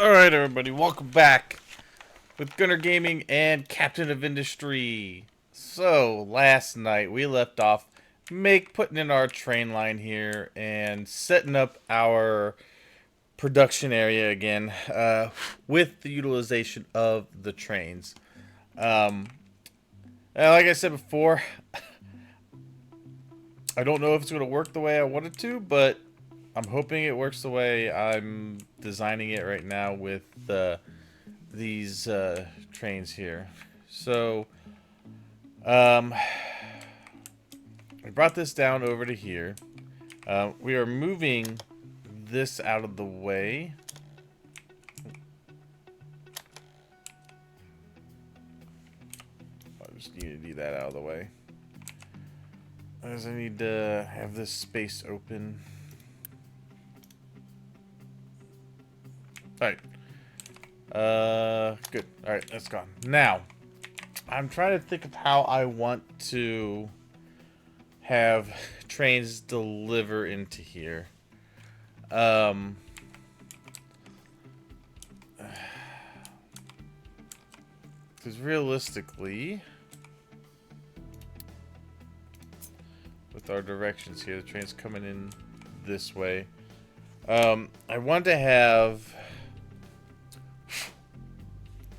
Alright, everybody, welcome back with Gunner Gaming and Captain of Industry. So, last night we left off putting in our train line here and setting up our production area again with the utilization of the trains. Um, like I said before, I don't know if it's going to work the way I want it to, but I'm hoping it works the way I'm designing it right now with these trains here. So, um, I brought this down over to here. We are moving this out of the way. I just need to do that out of the way. As I need to have this space open. Alright. Good. Alright, that's gone. Now, I'm trying to think of how I want to have trains deliver into here. Because realistically, with our directions here, the train's coming in this way. I want to have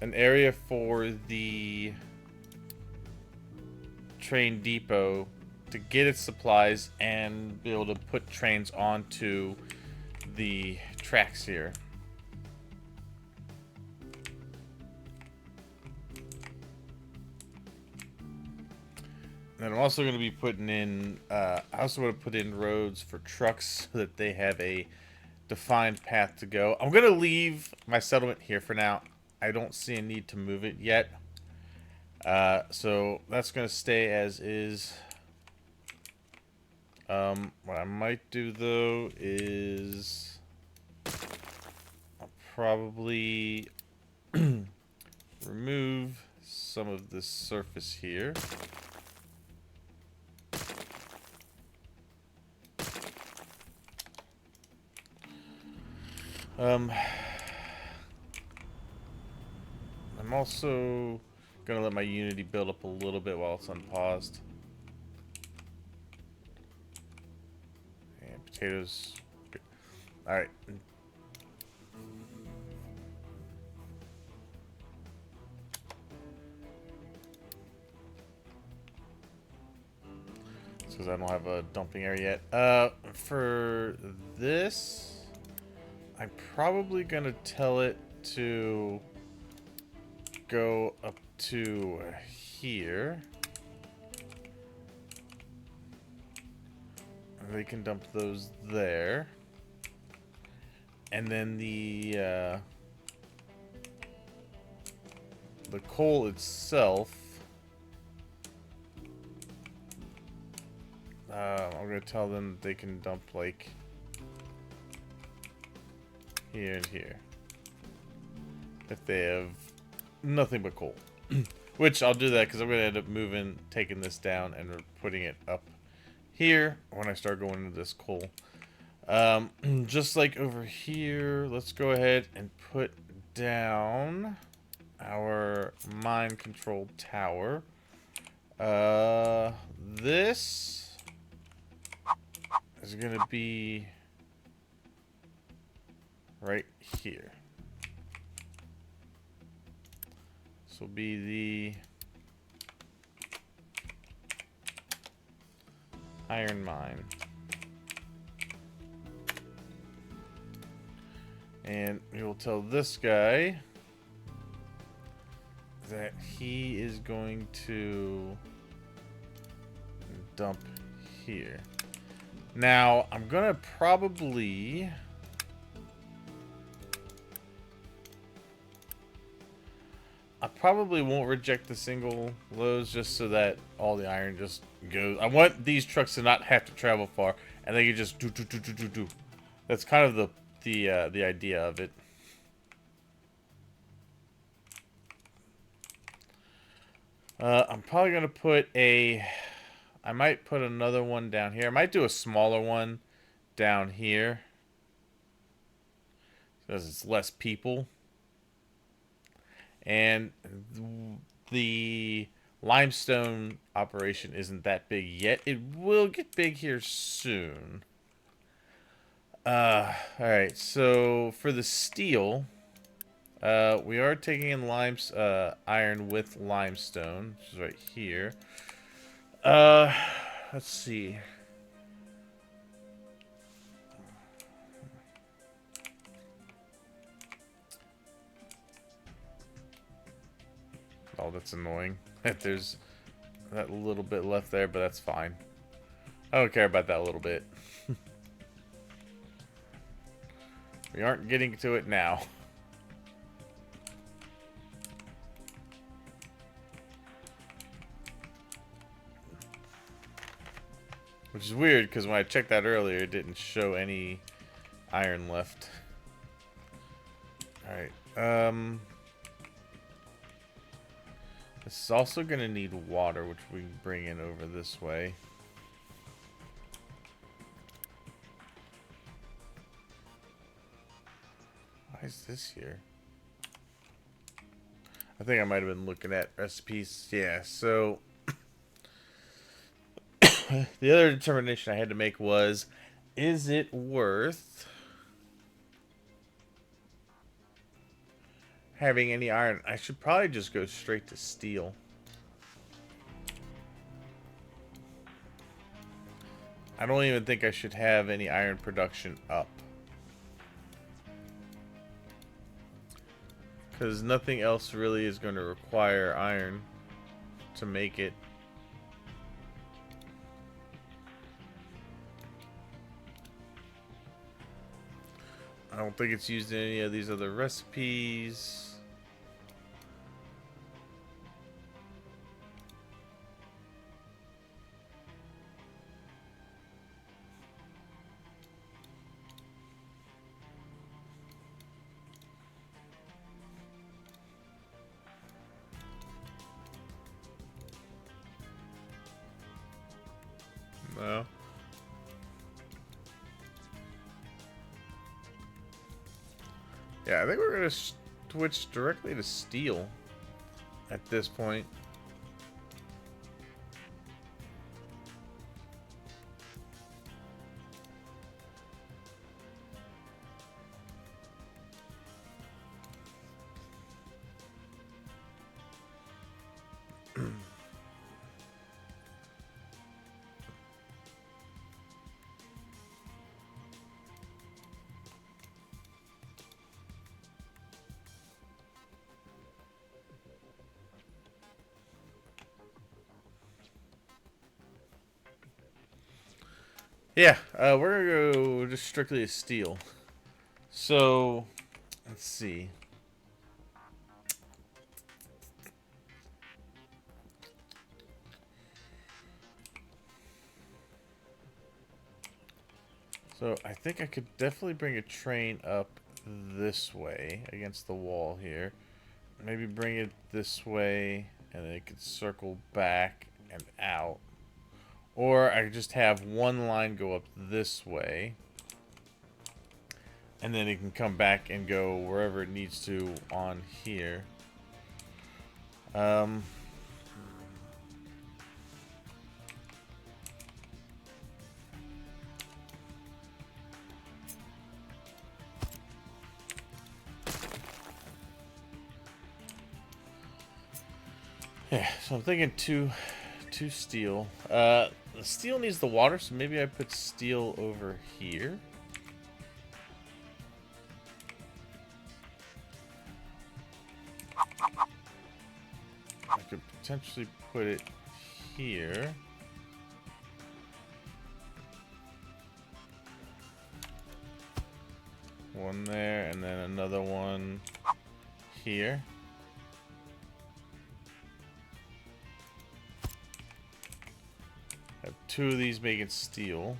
an area for the train depot to get its supplies and be able to put trains onto the tracks here. And I'm also going to be putting in, I also want to put in roads for trucks so that they have a defined path to go. I'm going to leave my settlement here for now. I don't see a need to move it yet. So that's going to stay as is. What I might do though is I'll probably remove some of this surface here. I'm also gonna let my Unity build up a little bit while it's unpaused. And potatoes. Good. All right. Because I don't have a dumping area yet. For this, I'm probably gonna tell it to go up to here. They can dump those there. And then the coal itself, I'm gonna tell them they can dump like here and here if they have nothing but coal. Which I'll do that because I'm gonna end up taking this down and putting it up here when I start going into this coal. Just like over here, let's go ahead and put down our mine control tower. This is gonna be right here. This will be the iron mine. And we will tell this guy that he is going to dump here. Now, I'm gonna probably I probably won't reject the single loads just so that all the iron just goes. I want these trucks to not have to travel far, and they can just do. That's kind of the idea of it. I'm probably gonna put I might put another one down here. I might do a smaller one down here. because it's less people. And the limestone operation isn't that big yet. It will get big here soon. Alright, so for the steel, we are taking in iron with limestone, which is right here. Let's see. Oh, that's annoying. There's that little bit left there, but that's fine. I don't care about that little bit. We aren't getting to it now. Which is weird, because when I checked that earlier, it didn't show any iron left. Alright, this is also going to need water, which we can bring in over this way. Why is this here? I think I might have been looking at recipes. Yeah, so the other determination I had to make was, is it worth having any iron? I should probably just go straight to steel. I don't even think I should have any iron production up. Because nothing else really is going to require iron to make it. I don't think it's used in any of these other recipes. No. Yeah, I think we're going to switch directly to steel at this point. Yeah, we're gonna go just strictly to steel. So, let's see. So, I think I could definitely bring a train up this way against the wall here. Maybe bring it this way, and then it could circle back and out. Or I could just have one line go up this way. And then it can come back and go wherever it needs to on here. Yeah, so I'm thinking two steel. Steel needs the water, so maybe I put steel over here. I could potentially put it here. One there, and then another one here. Have two of these making steel.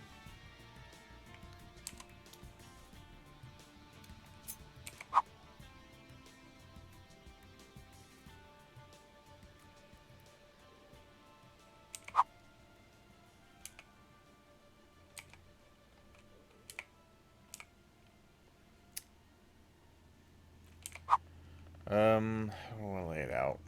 I want to lay it out.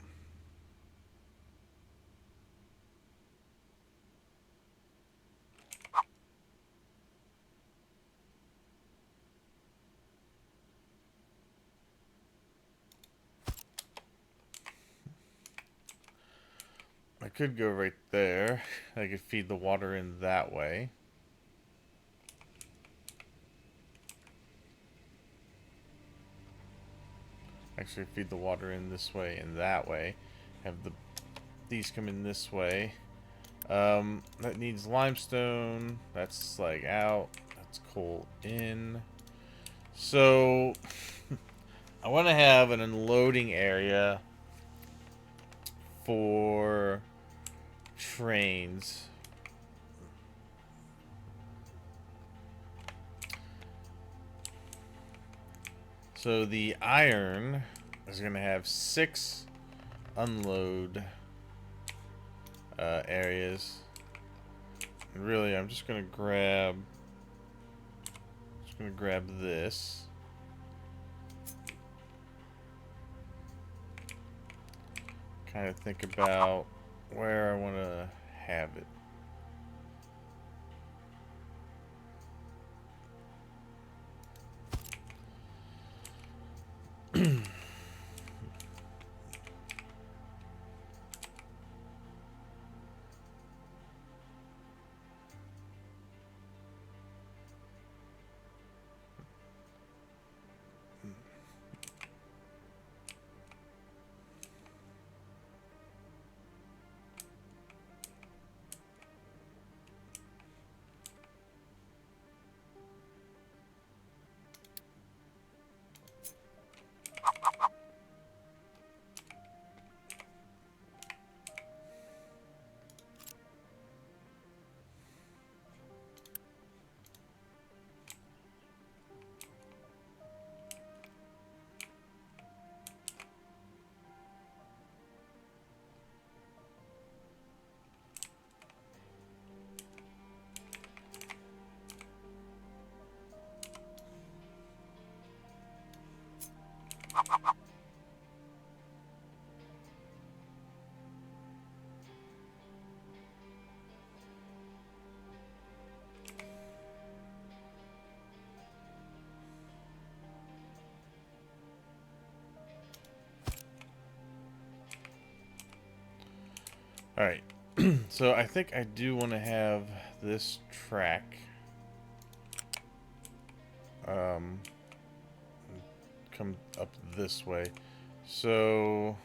I could go right there. I could feed the water in that way. Actually, feed the water in this way and that way. Have these come in this way. That needs limestone. That's like out. That's coal in. So I want to have an unloading area for trains. So the iron is going to have 6 unload areas. And really, I'm just going to grab this. Kind of think about where I want to have it. Alright, so I think I do want to have this track come up this way. So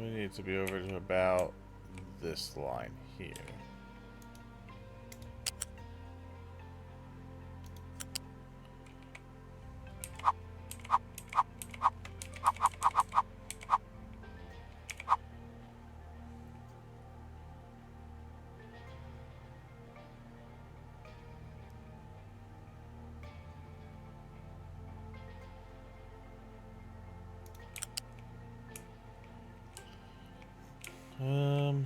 we need to be over to about this line here. Um,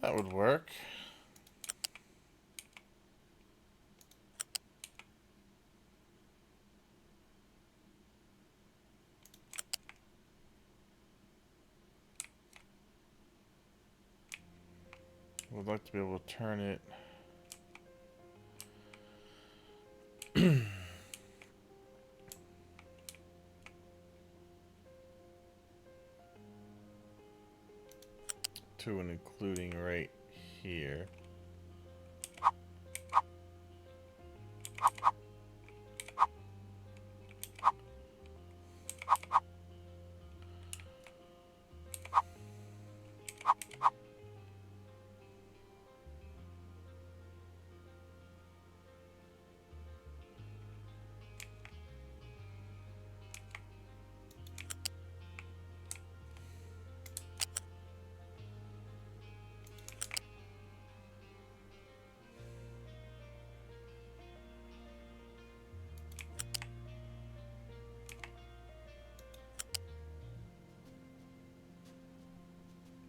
that would work. Would like to be able to turn it. to and including right here.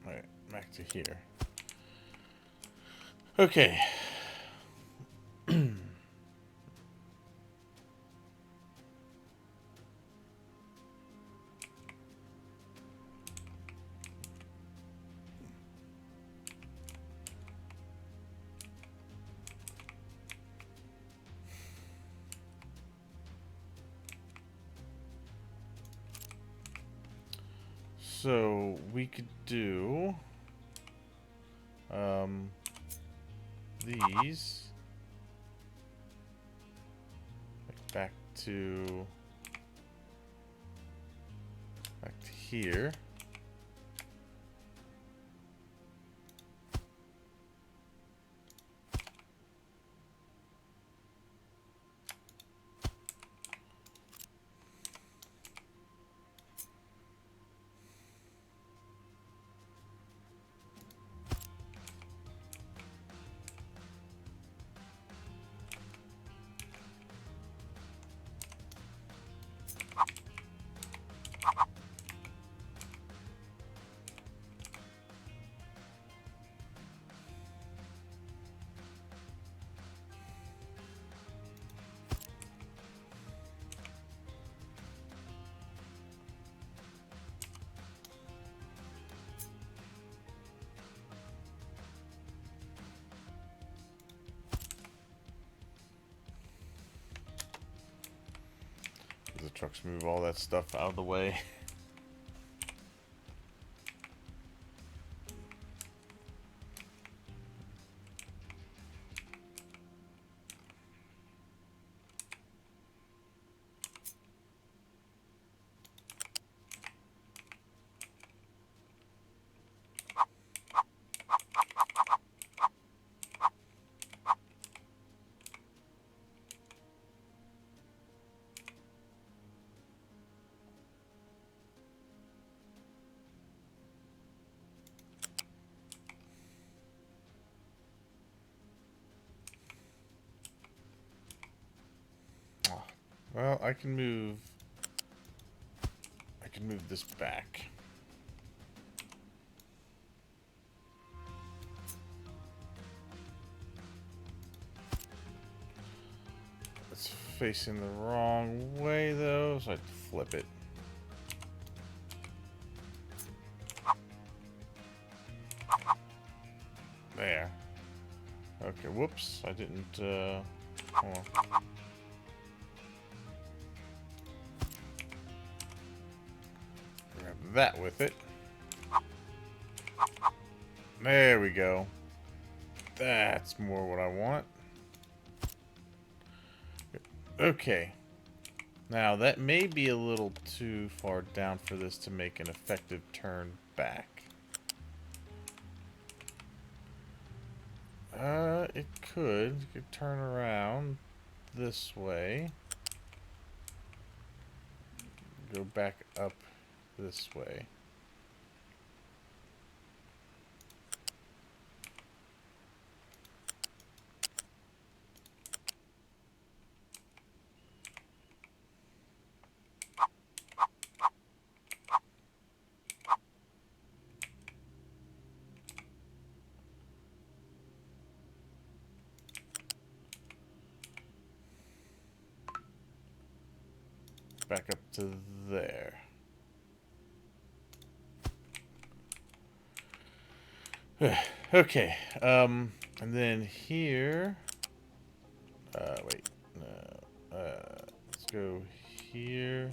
Alright, back to here. Okay. So we could do these back to here. The trucks move all that stuff out of the way. Well, I can move this back. It's facing the wrong way though, so I have to flip it. There. Okay, whoops, I didn't hold on. Grab that with it. There we go. That's more what I want. Okay. Now, that may be a little too far down for this to make an effective turn back. It could. You could turn around this way. Go back up this way. Back up to there. Okay, and then here, wait, no, let's go here.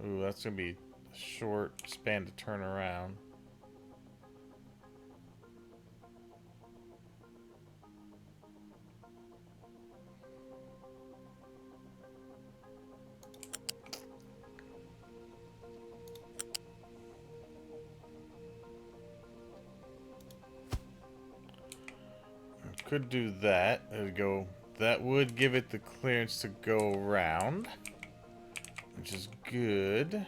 Ooh, that's gonna be a short span to turn around. Could do that. It'd go. That would give it the clearance to go around, which is good.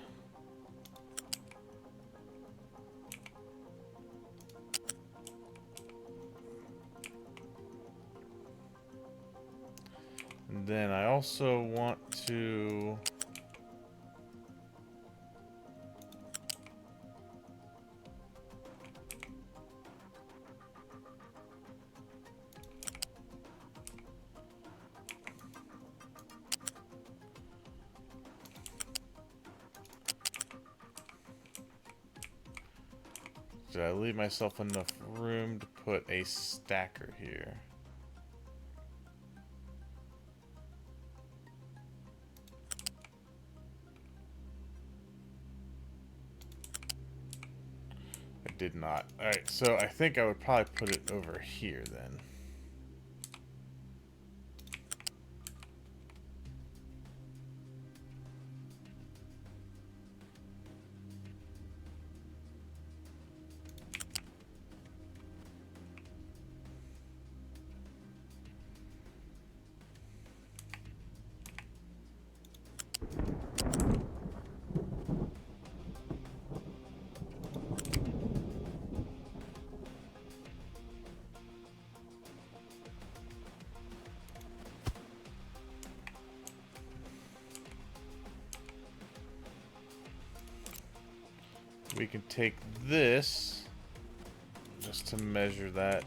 And then I also want to... Did I leave myself enough room to put a stacker here? I did not. Alright, so I think I would probably put it over here then. We can take this just to measure that.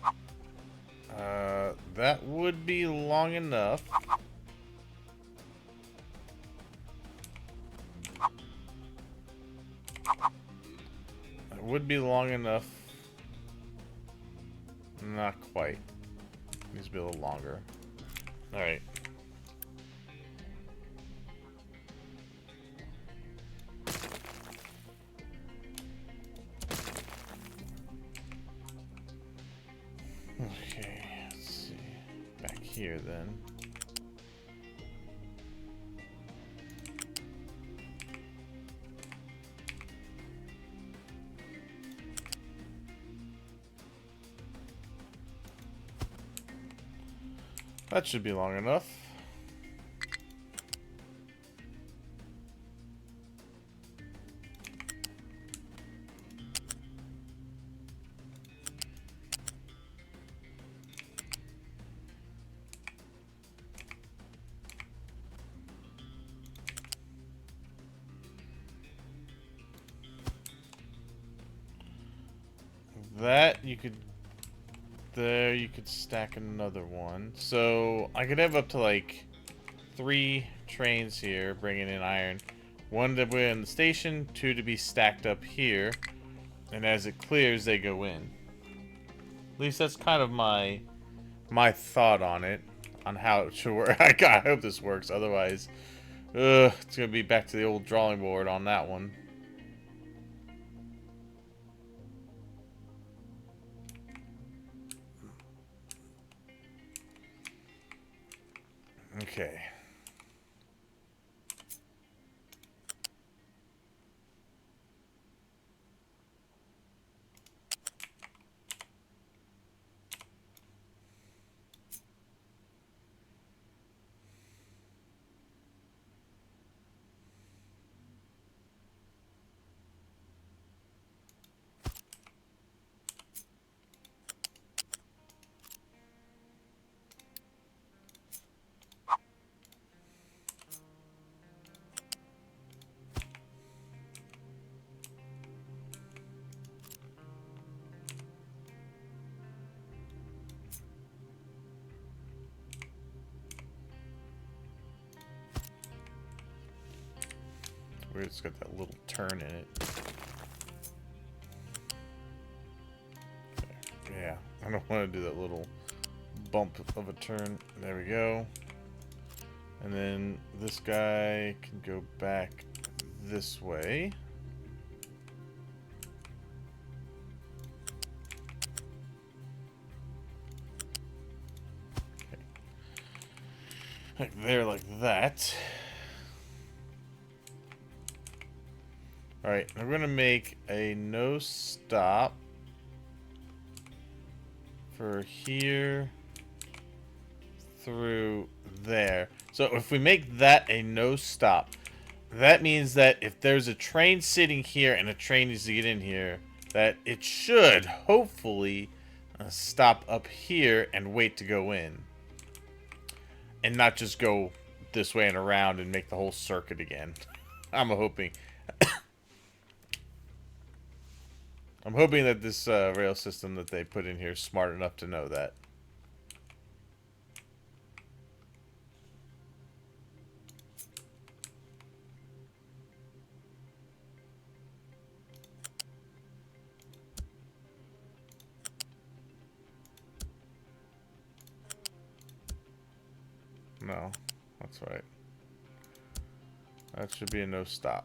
That would be long enough. It would be long enough. Not quite. Needs to be a little longer. Alright. Okay, let's see. Back here then. That should be long enough. That you could... There, you could stack another one. So, I could have up to like 3 trains here bringing in iron. 1 to be in the station, 2 to be stacked up here. And as it clears, they go in. At least that's kind of my thought on it. On how it should work. I hope this works. Otherwise, it's going to be back to the old drawing board on that one. Okay. Weird, it's got that little turn in it. Yeah, I don't want to do that little bump of a turn. There we go. And then this guy can go back this way. Like there, like that. Alright, I'm going to make a no stop for here through there. So if we make that a no stop, that means that if there's a train sitting here and a train needs to get in here, that it should hopefully stop up here and wait to go in. And not just go this way and around and make the whole circuit again. I'm hoping. I'm hoping that this rail system that they put in here is smart enough to know that. No, that's right. That should be a no stop.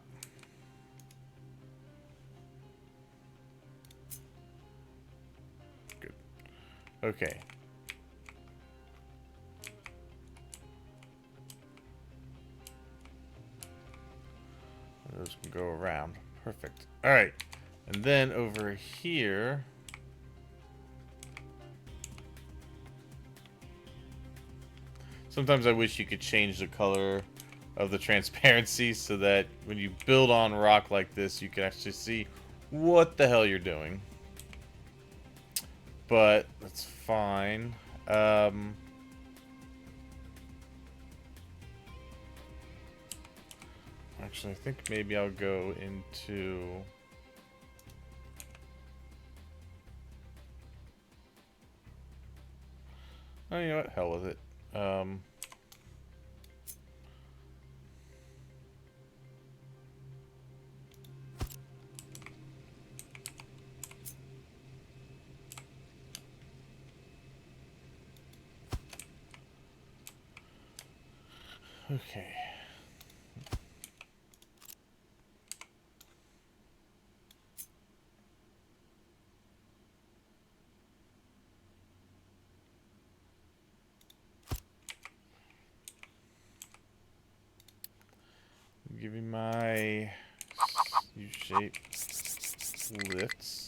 Good. Okay. Those can go around. Perfect. Alright. And then over here... Sometimes I wish you could change the color of the transparency so that when you build on rock like this, you can actually see what the hell you're doing. But that's fine. Actually, I think maybe I'll go into... Oh, you know what? Hell with it. Okay. Give me my U-shape lifts.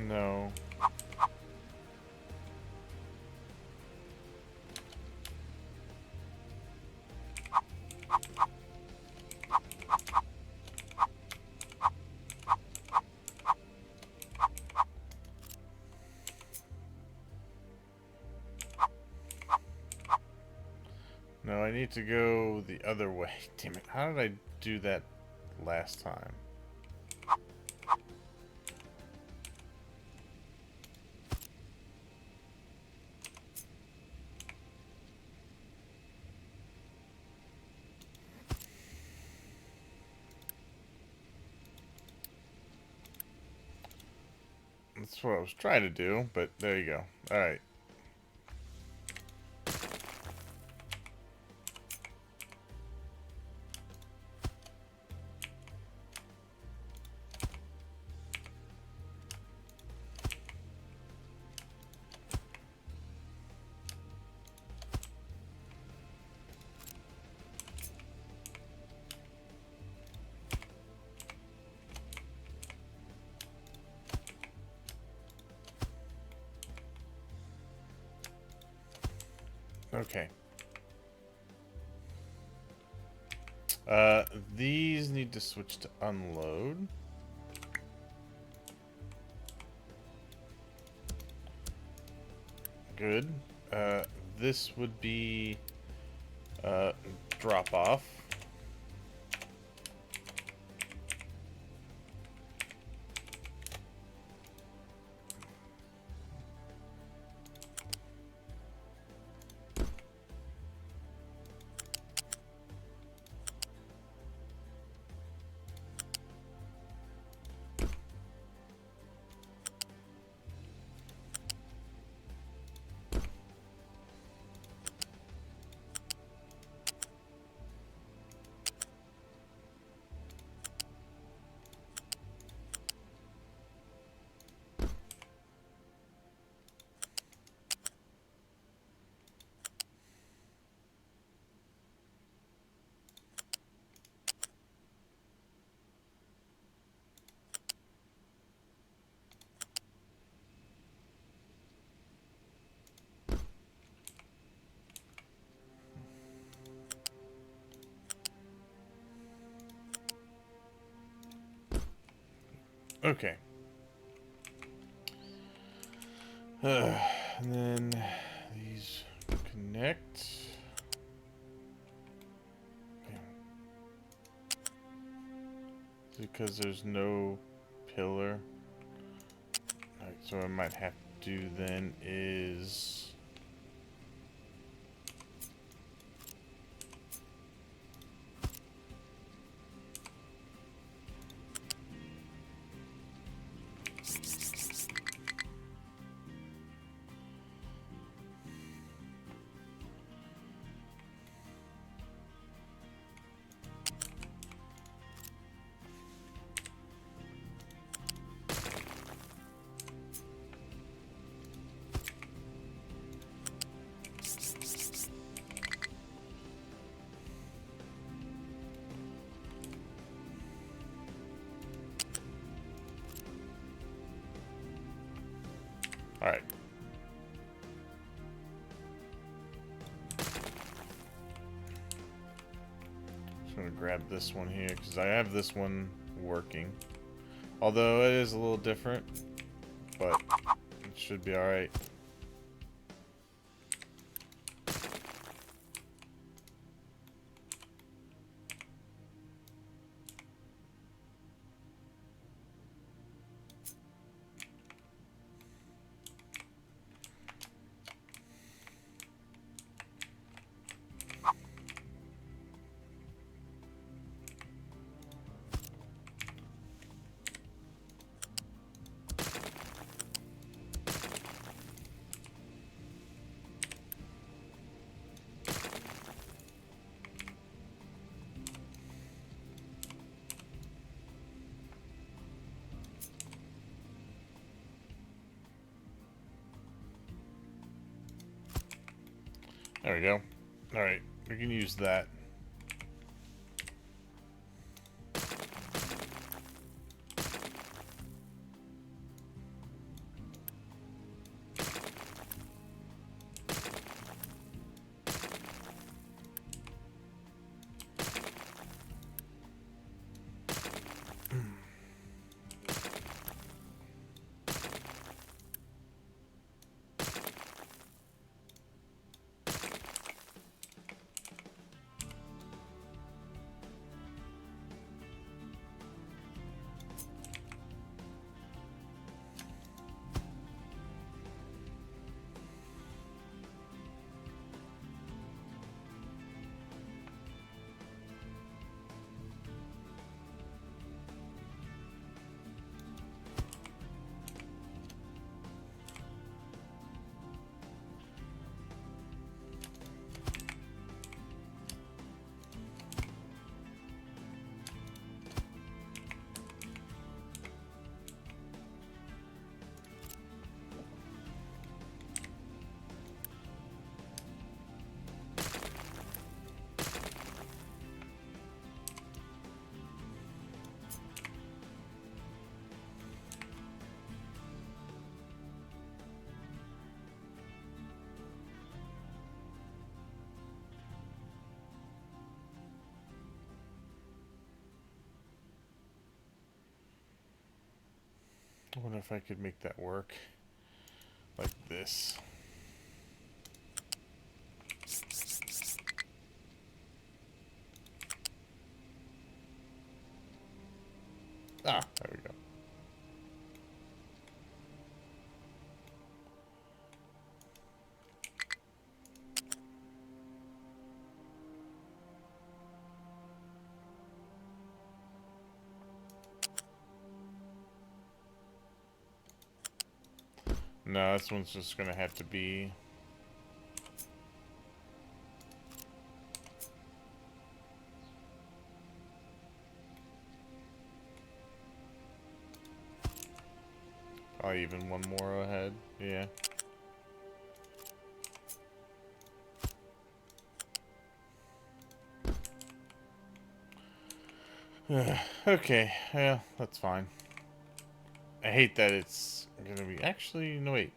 No. No, I need to go the other way. Damn it. How did I do that last time? That's what I was trying to do, but there you go. Alright. Okay. These need to switch to unload. Good. This would be drop off. Okay. And then these connect. Because there's no pillar. Alright, so what I might have to do then is... Alright. Just gonna grab this one here, because I have this one working. Although it is a little different, but it should be alright. There we go. Alright, we can use that. I wonder if I could make that work like this. Ah, there we go. No, this one's just gonna have to be... Probably even one more ahead. Yeah. Okay, yeah, that's fine. I hate that it's gonna be... Actually, no, wait.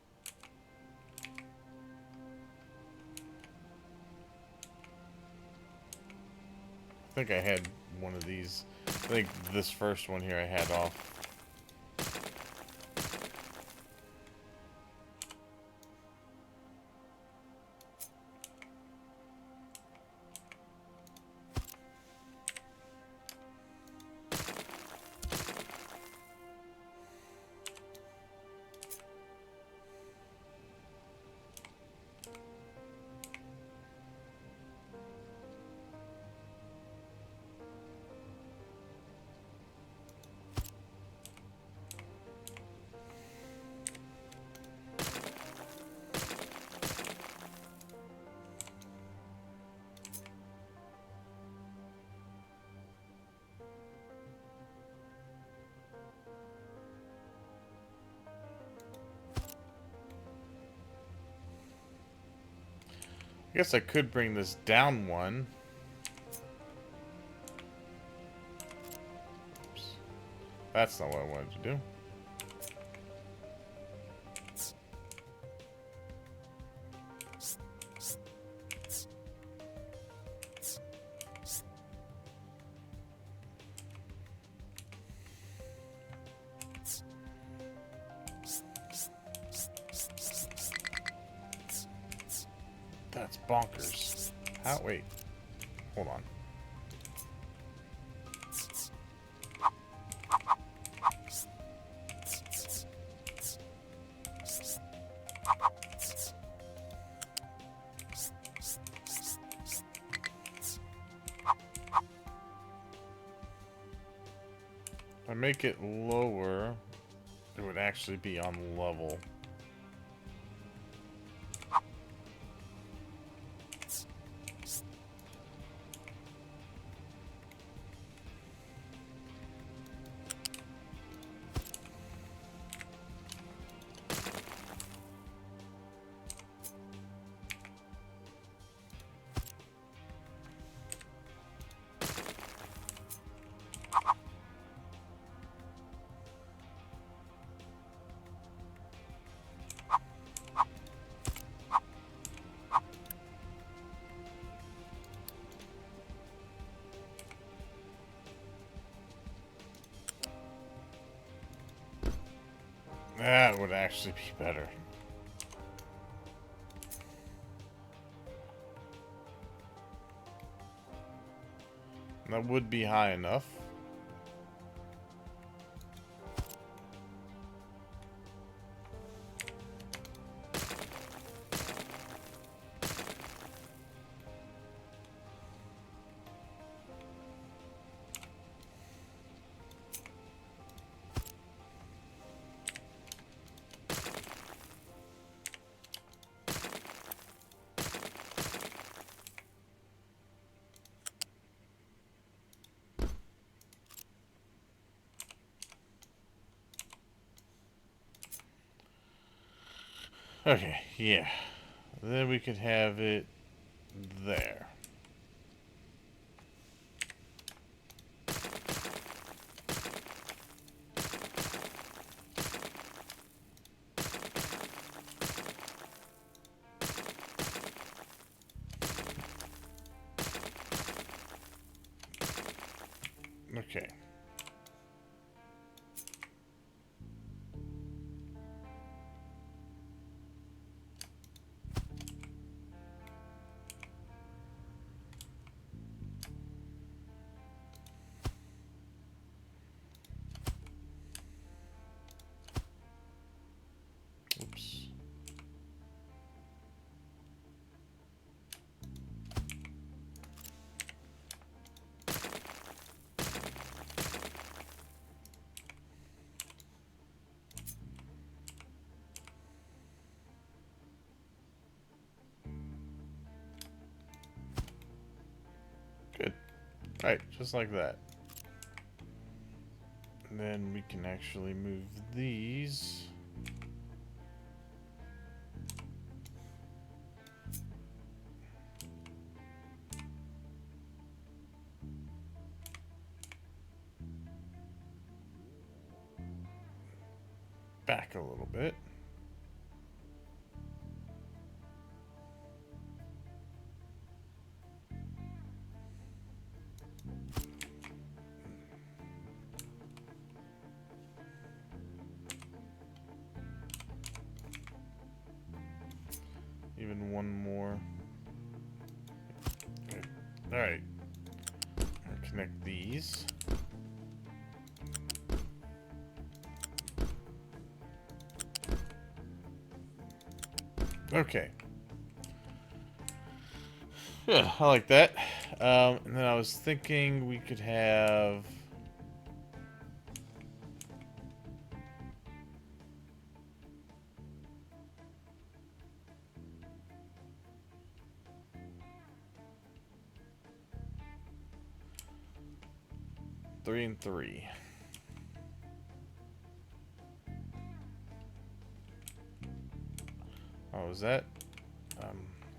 I think I had one of these. I think this first one here I had off. I guess I could bring this down one. Oops. That's not what I wanted to do. That's bonkers. How? Wait. Hold on. If I make it lower, it would actually be on level. That would actually be better. That would be high enough. Okay, yeah. Then we could have it there. Okay. Alright, just like that. And then we can actually move these. Back a little bit. Even one more. Okay. Alright. Connect these. Okay. Yeah, I like that. And then I was thinking we could have... Three and three. Oh, is that?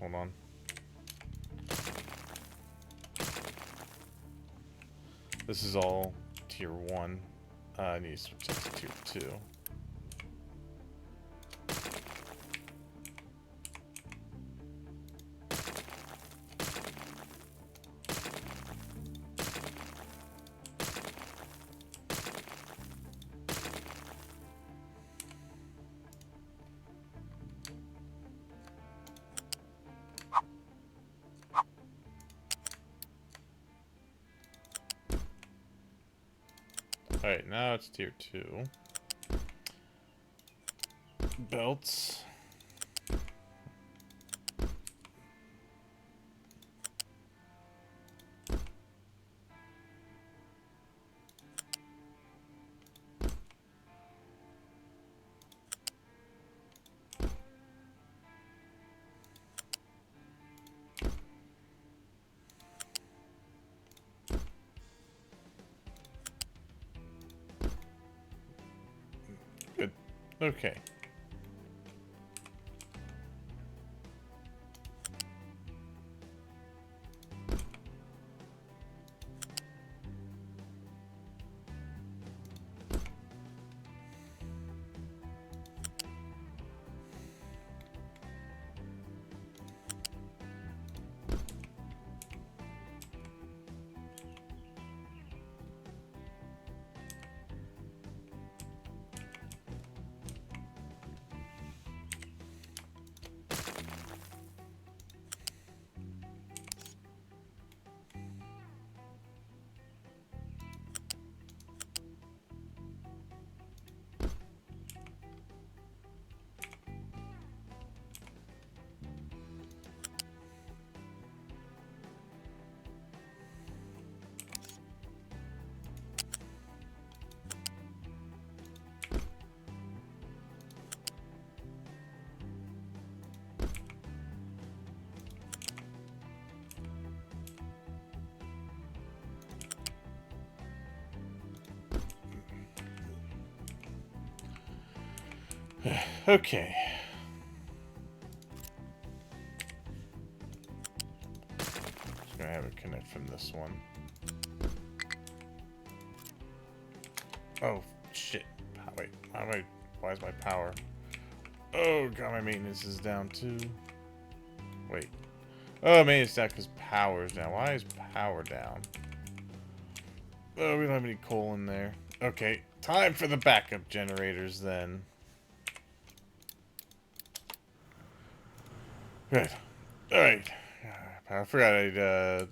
Hold on. This is all tier 1. I need to switch that to tier 2. Alright, now it's tier 2. Belts. Good. Okay. Okay. Just gonna have it connect from this one. Oh, shit. Wait, why is my power? Oh, God, my maintenance is down too. Wait. Oh, maintenance down because power's down. Why is power down? Oh, we don't have any coal in there. Okay, time for the backup generators then. Good. Alright. I forgot I'd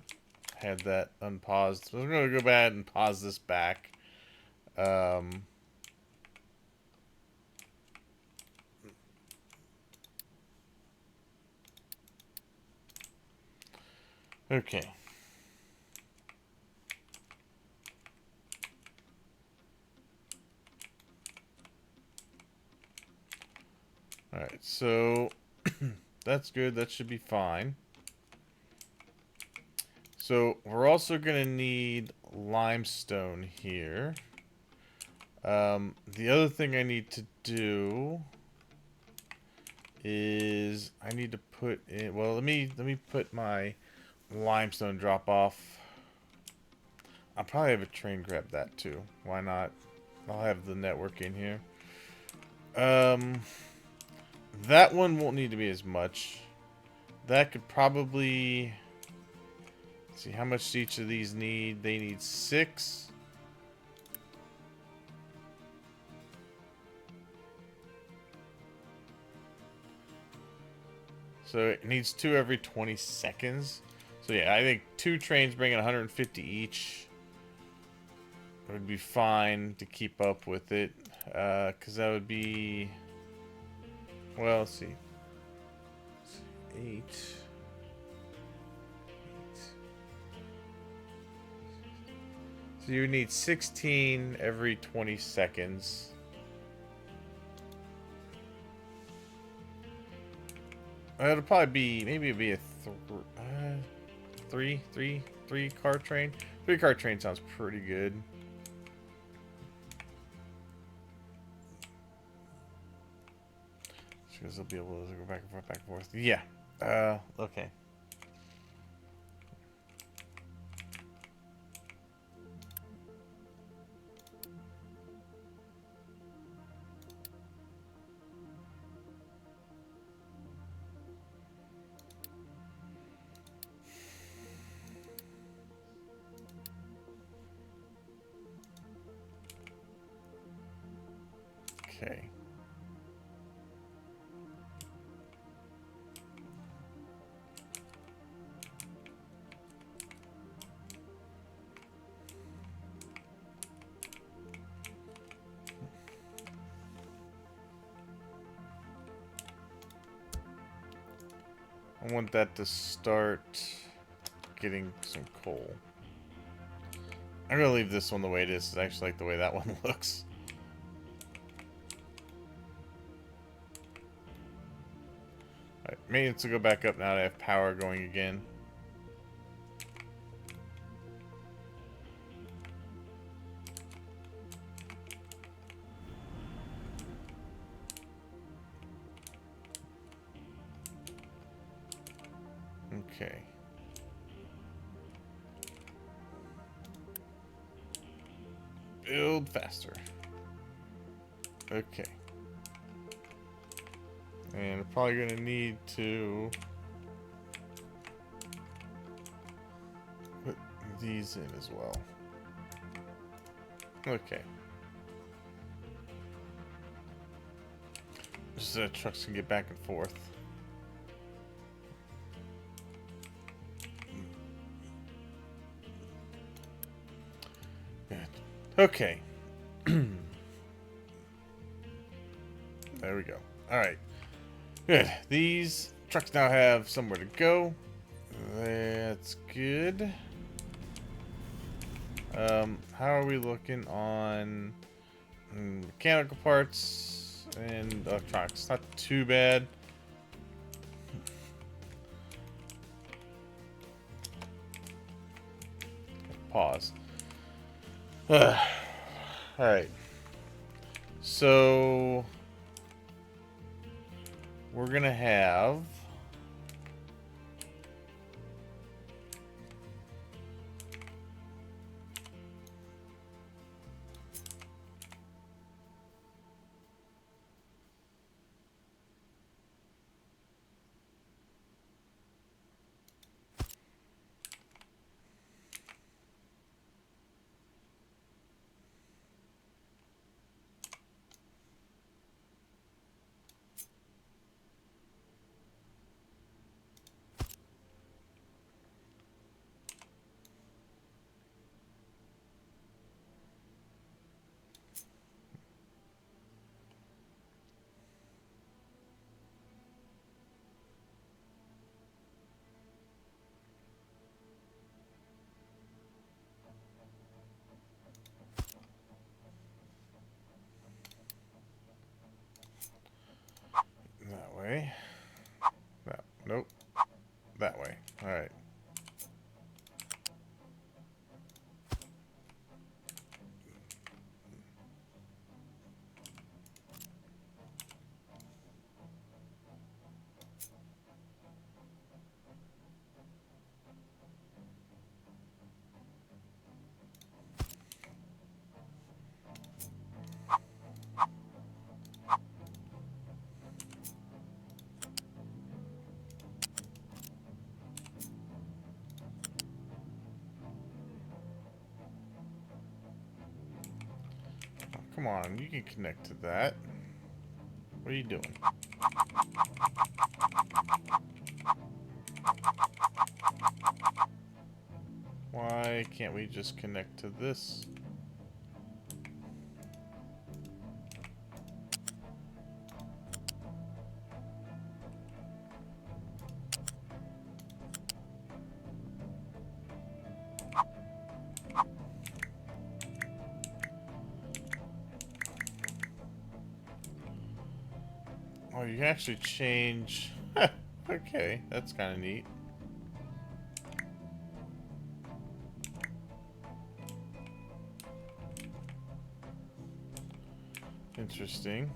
had that unpaused. So I'm going to go back and pause this back. Okay. Alright, so that's good. That should be fine. So we're also going to need limestone here. The other thing I need to do is I need to put in, well, let me put my limestone drop off. I'll probably have a train grab that too. Why not? I'll have the network in here. That one won't need to be as much. That could probably, let's see how much each of these need. They need 6. So it needs 2 every 20 seconds. So yeah, I think 2 trains bringing 150 each would be fine to keep up with it. Because that would be, well, let's see. 8. So you need 16 every 20 seconds. It'll probably be, maybe it'd be a 3 car train. 3 car train sounds pretty good. Because they'll be able to go back and forth, back and forth. Yeah. Okay. Okay. I want that to start getting some coal. I'm gonna leave this one the way it is. I actually like the way that one looks. Alright, maintenance will go back up now that I have power going again. Okay. Build faster. Okay. And we're probably going to need to put these in as well. Okay. Just so that trucks can get back and forth. Good. Okay. There we go. Alright. Good. These trucks now have somewhere to go. That's good. How are we looking on mechanical parts and electronics? Not too bad. Pause. Alright. So we're gonna have that way. No, nope. That way. Alright. come on, you can connect to that. What are you doing? Why can't we just connect to this? Oh, you can actually change. Okay, that's kind of neat. Interesting.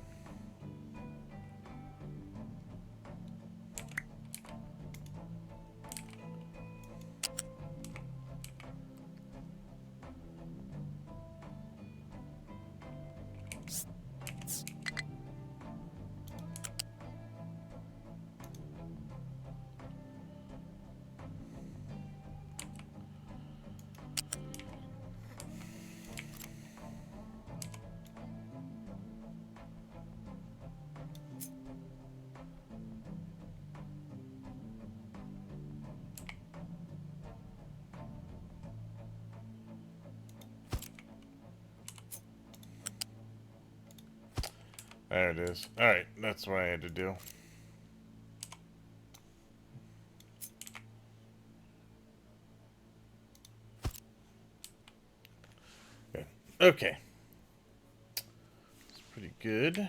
There it is. Alright, that's what I had to do. Good. Okay. It's pretty good.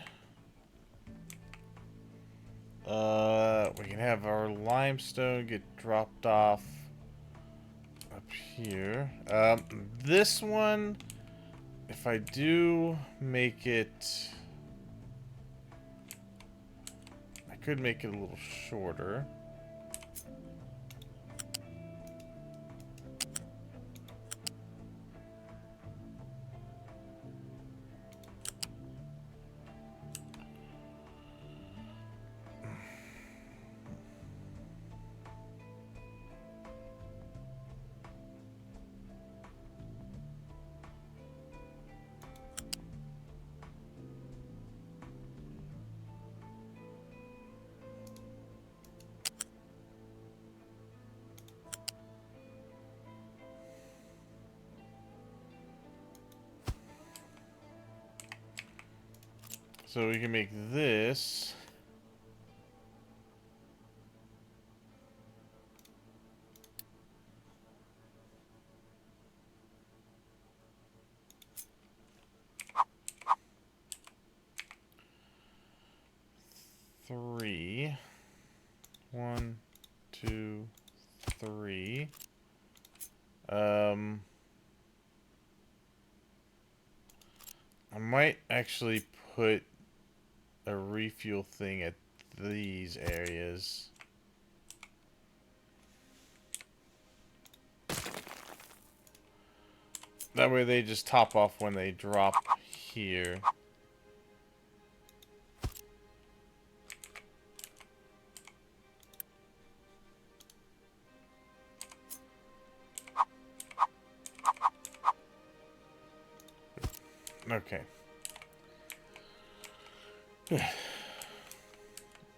We can have our limestone get dropped off up here. This one, if I do make it... I could make it a little shorter. So we can make this. Three. 1, 2, 3. I might actually put a refuel thing at these areas. That way they just top off when they drop here. Okay.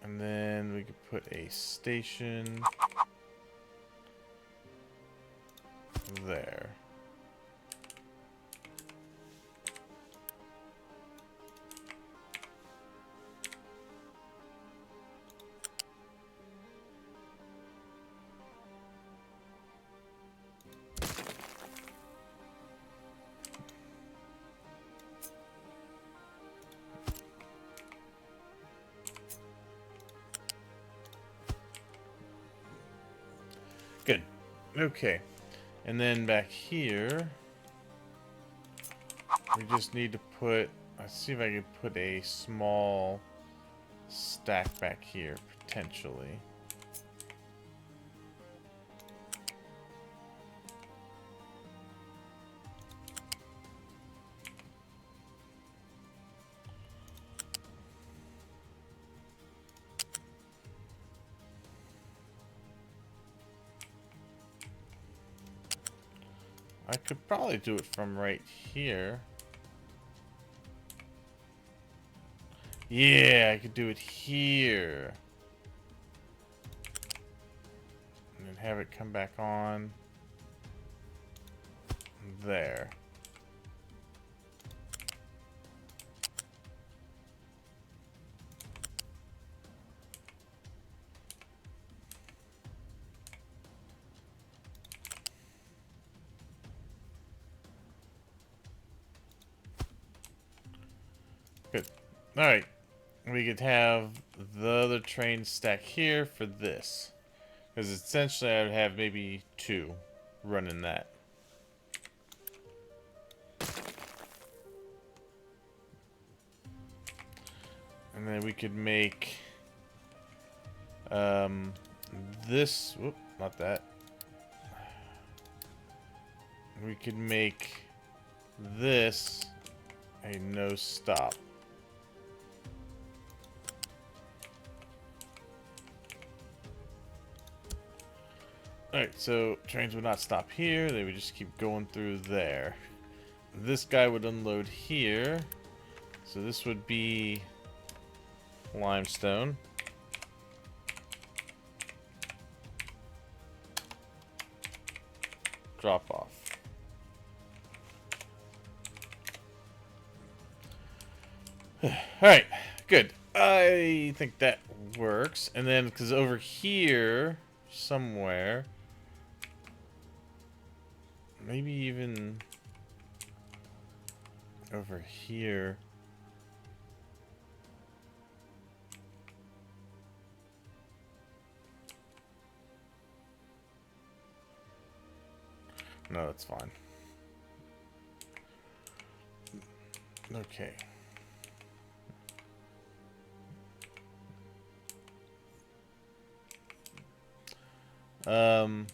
And then we could put a station there. Good. Okay. And then back here, we just need to put... Let's see if I can put a small stack back here, potentially. I could probably do it from right here. Yeah, I could do it here. And then have it come back on. There. Good. Alright. We could have the other train stack here for this. Because essentially I would have maybe 2 running that. And then we could make this, whoop, not that. We could make this a no stop. Alright, so trains would not stop here, they would just keep going through there. This guy would unload here. So this would be limestone. Drop off. Alright, good. I think that works. And then, because over here, somewhere, maybe even over here. No, that's fine. Okay. Let's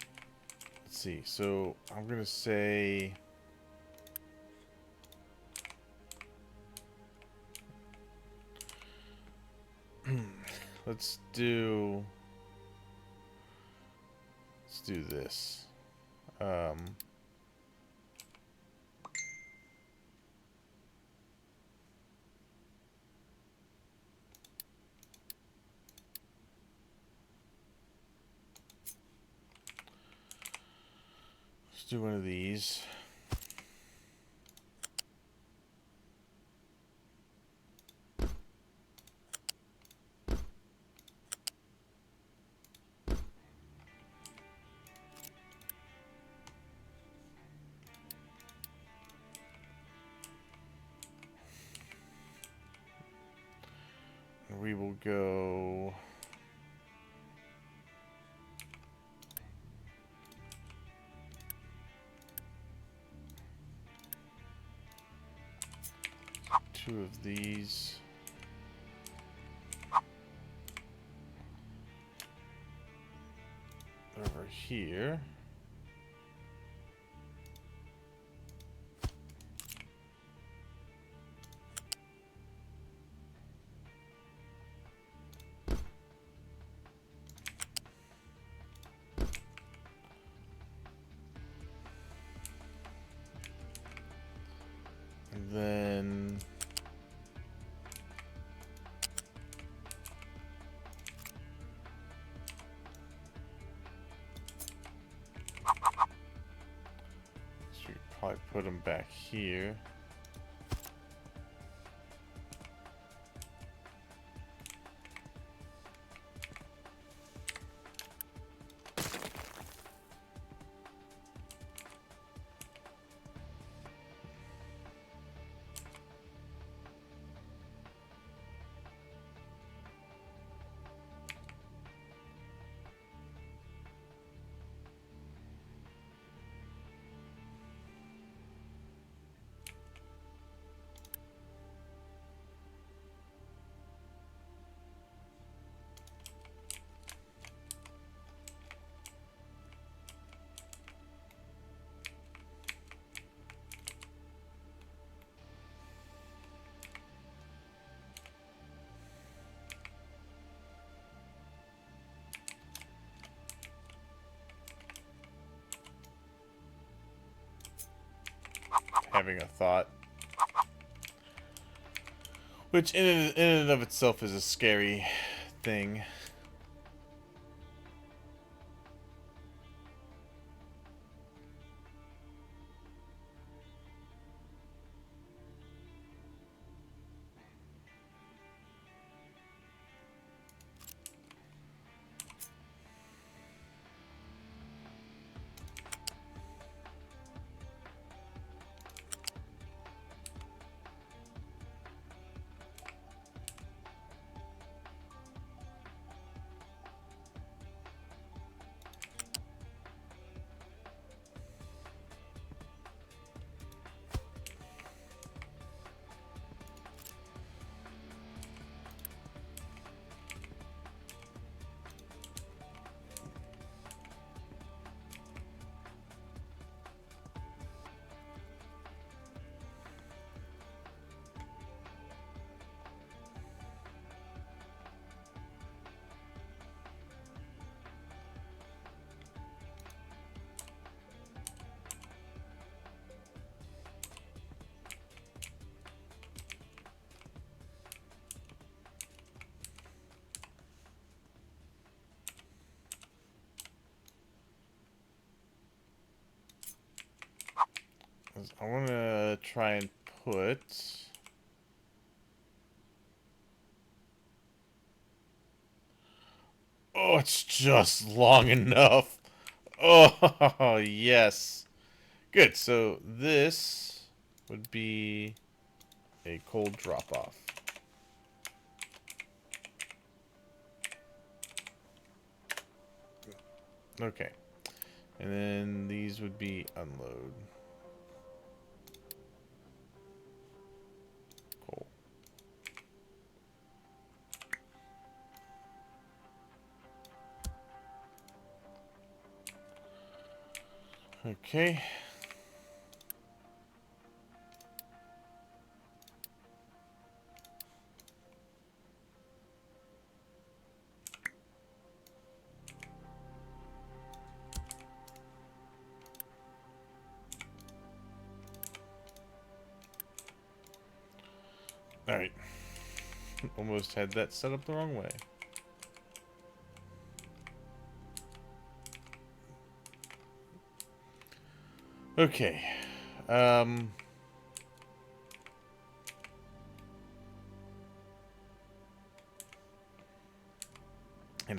see. So I'm gonna say let's do this. Let's do one of these. We will go two of these. Over here. And then so we could probably put them back here. Having a thought. Which in and of itself is a scary thing. I want to try and put... Oh, it's just long enough. Oh, yes. Good, so this would be a cold drop-off. Okay. And then these would be unload. Cool. Okay. Alright. Almost had that set up the wrong way. Okay. And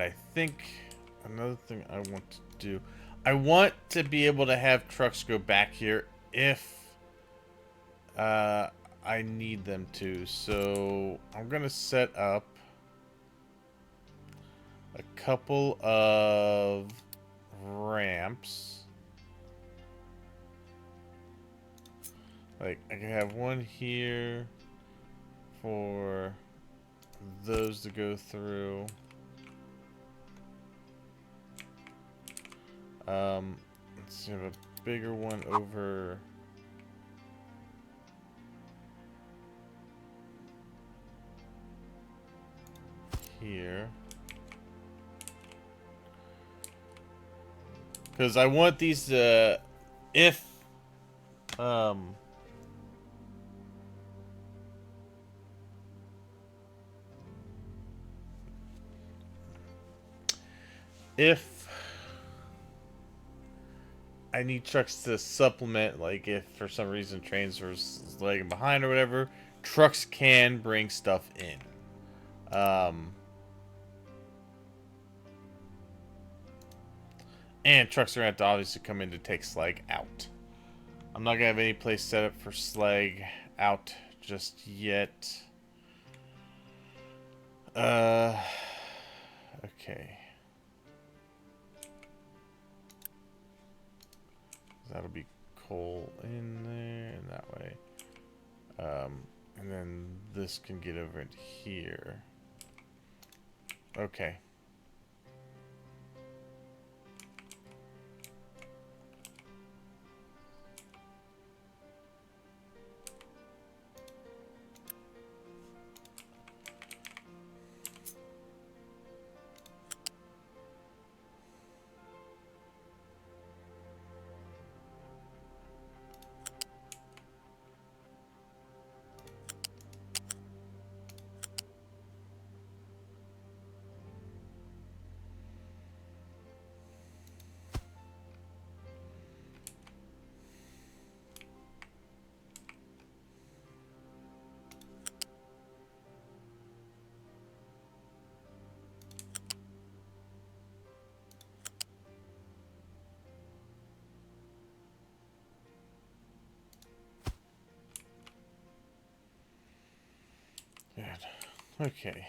I think another thing I want to do, I want to be able to have trucks go back here if I need them to. So I'm going to set up a couple of ramps. Like, I can have one here for those to go through. Let's have a bigger one over here. Because I want these to, if I need trucks to supplement, like if for some reason trains are lagging behind or whatever, trucks can bring stuff in. And trucks are going to have to obviously come in to take slag out. I'm not going to have any place set up for slag out just yet. Okay. That'll be coal in there and that way. And then this can get over into here. Okay. Okay.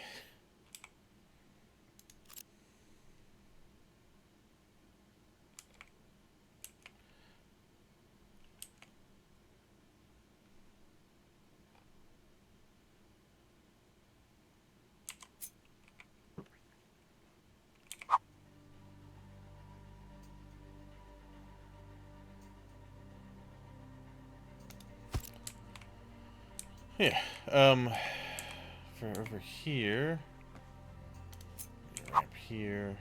Yeah. For over here, ramp here.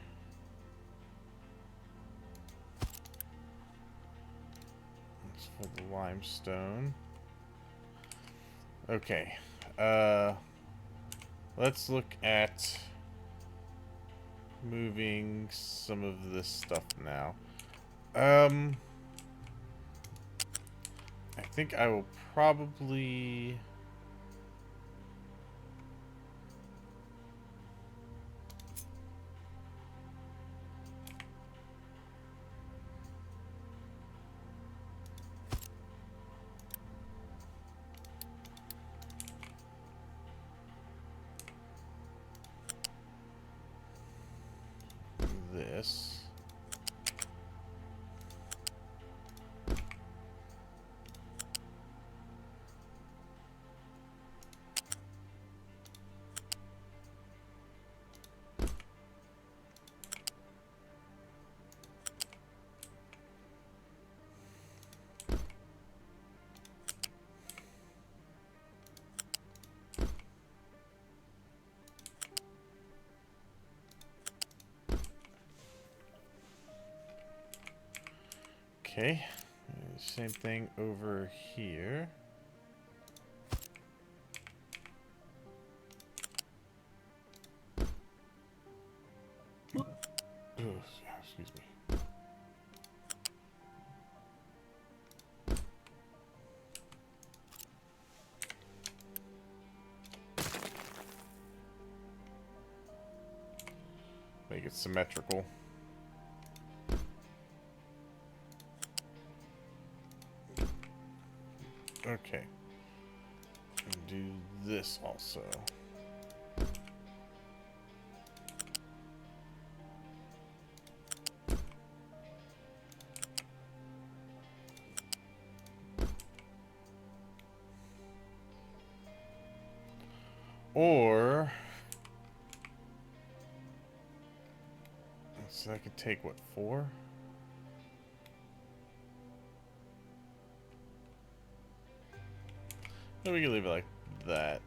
That's for the limestone. Okay. Let's look at moving some of this stuff now. I think I will probably... this. Okay. Same thing over here. Oh, excuse me. Make it symmetrical. Okay. And do this also. Or... so I could take, what, 4? No, we can leave it like that.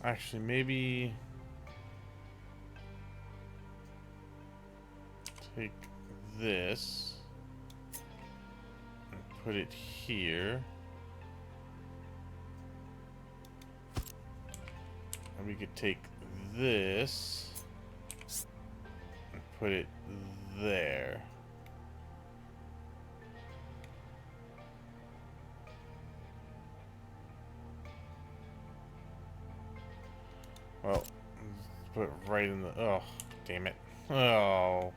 Actually, maybe... take this and put it here. And we could take this and put it there. Well, put it right in the... oh, damn it. Oh.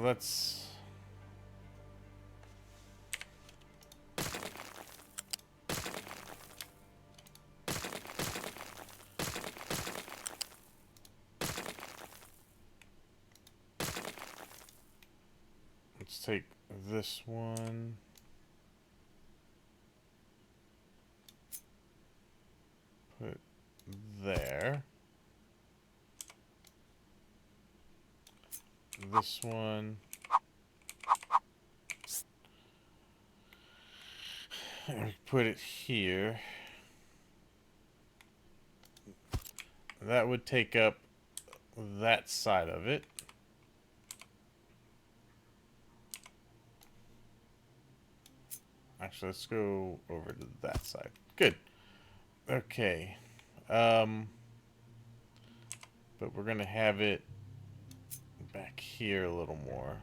Let's... let's take this one. Put there. This one. And put it here. That would take up that side of it. Actually, let's go over to that side. Good. Okay. But we're gonna have it back here a little more.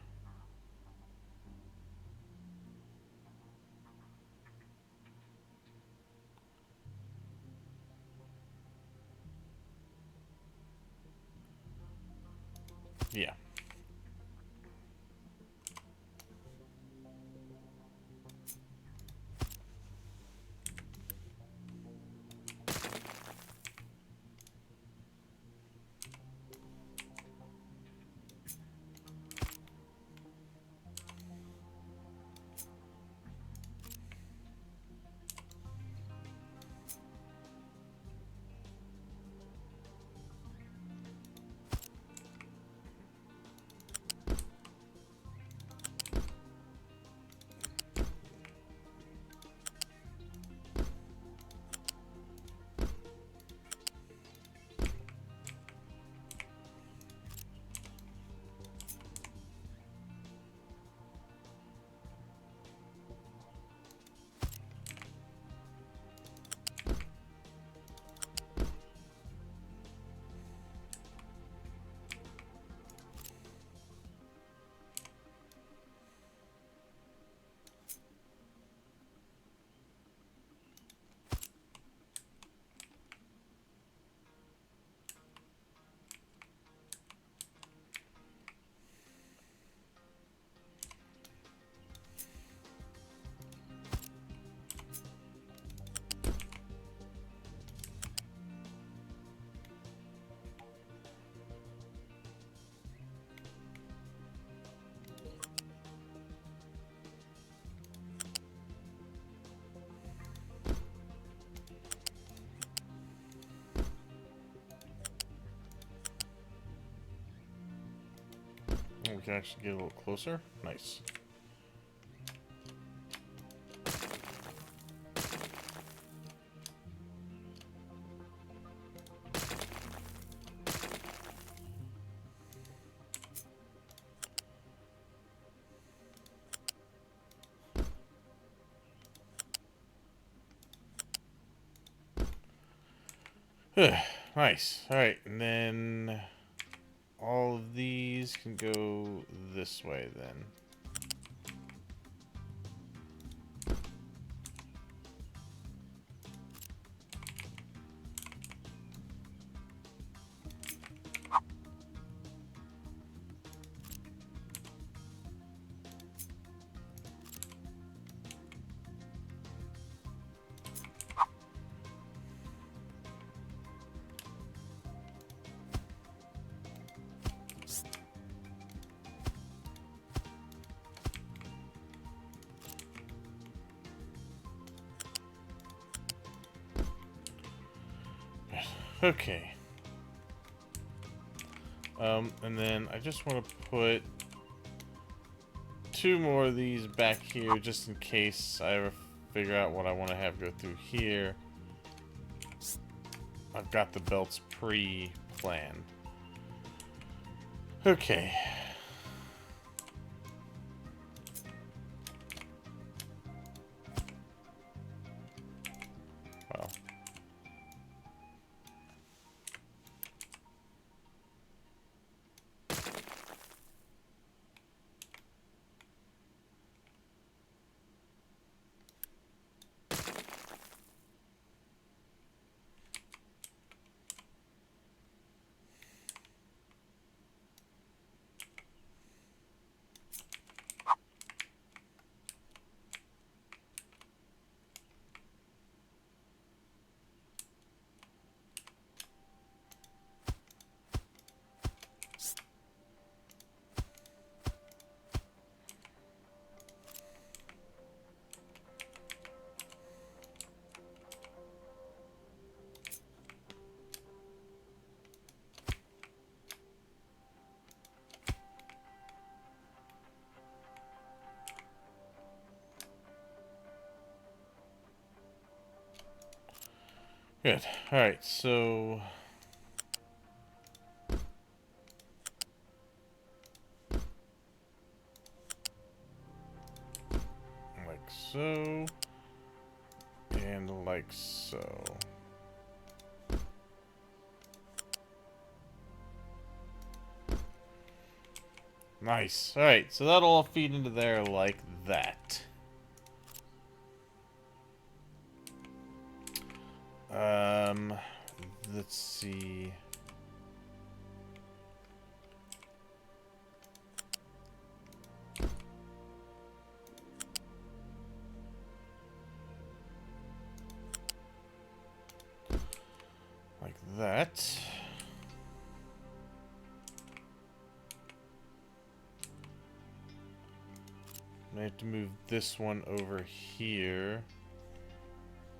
Yeah. We can actually get a little closer. Nice. Nice. Alright, and then all of these can go this way then. Okay. And then I just want to put 2 more of these back here just in case I ever figure out what I want to have go through here. I've got the belts pre-planned. Okay. Well. Good. Alright, so like so. And like so. Nice. Alright, so that'll all feed into there like that. Let's see. Like that. I have to move this one over here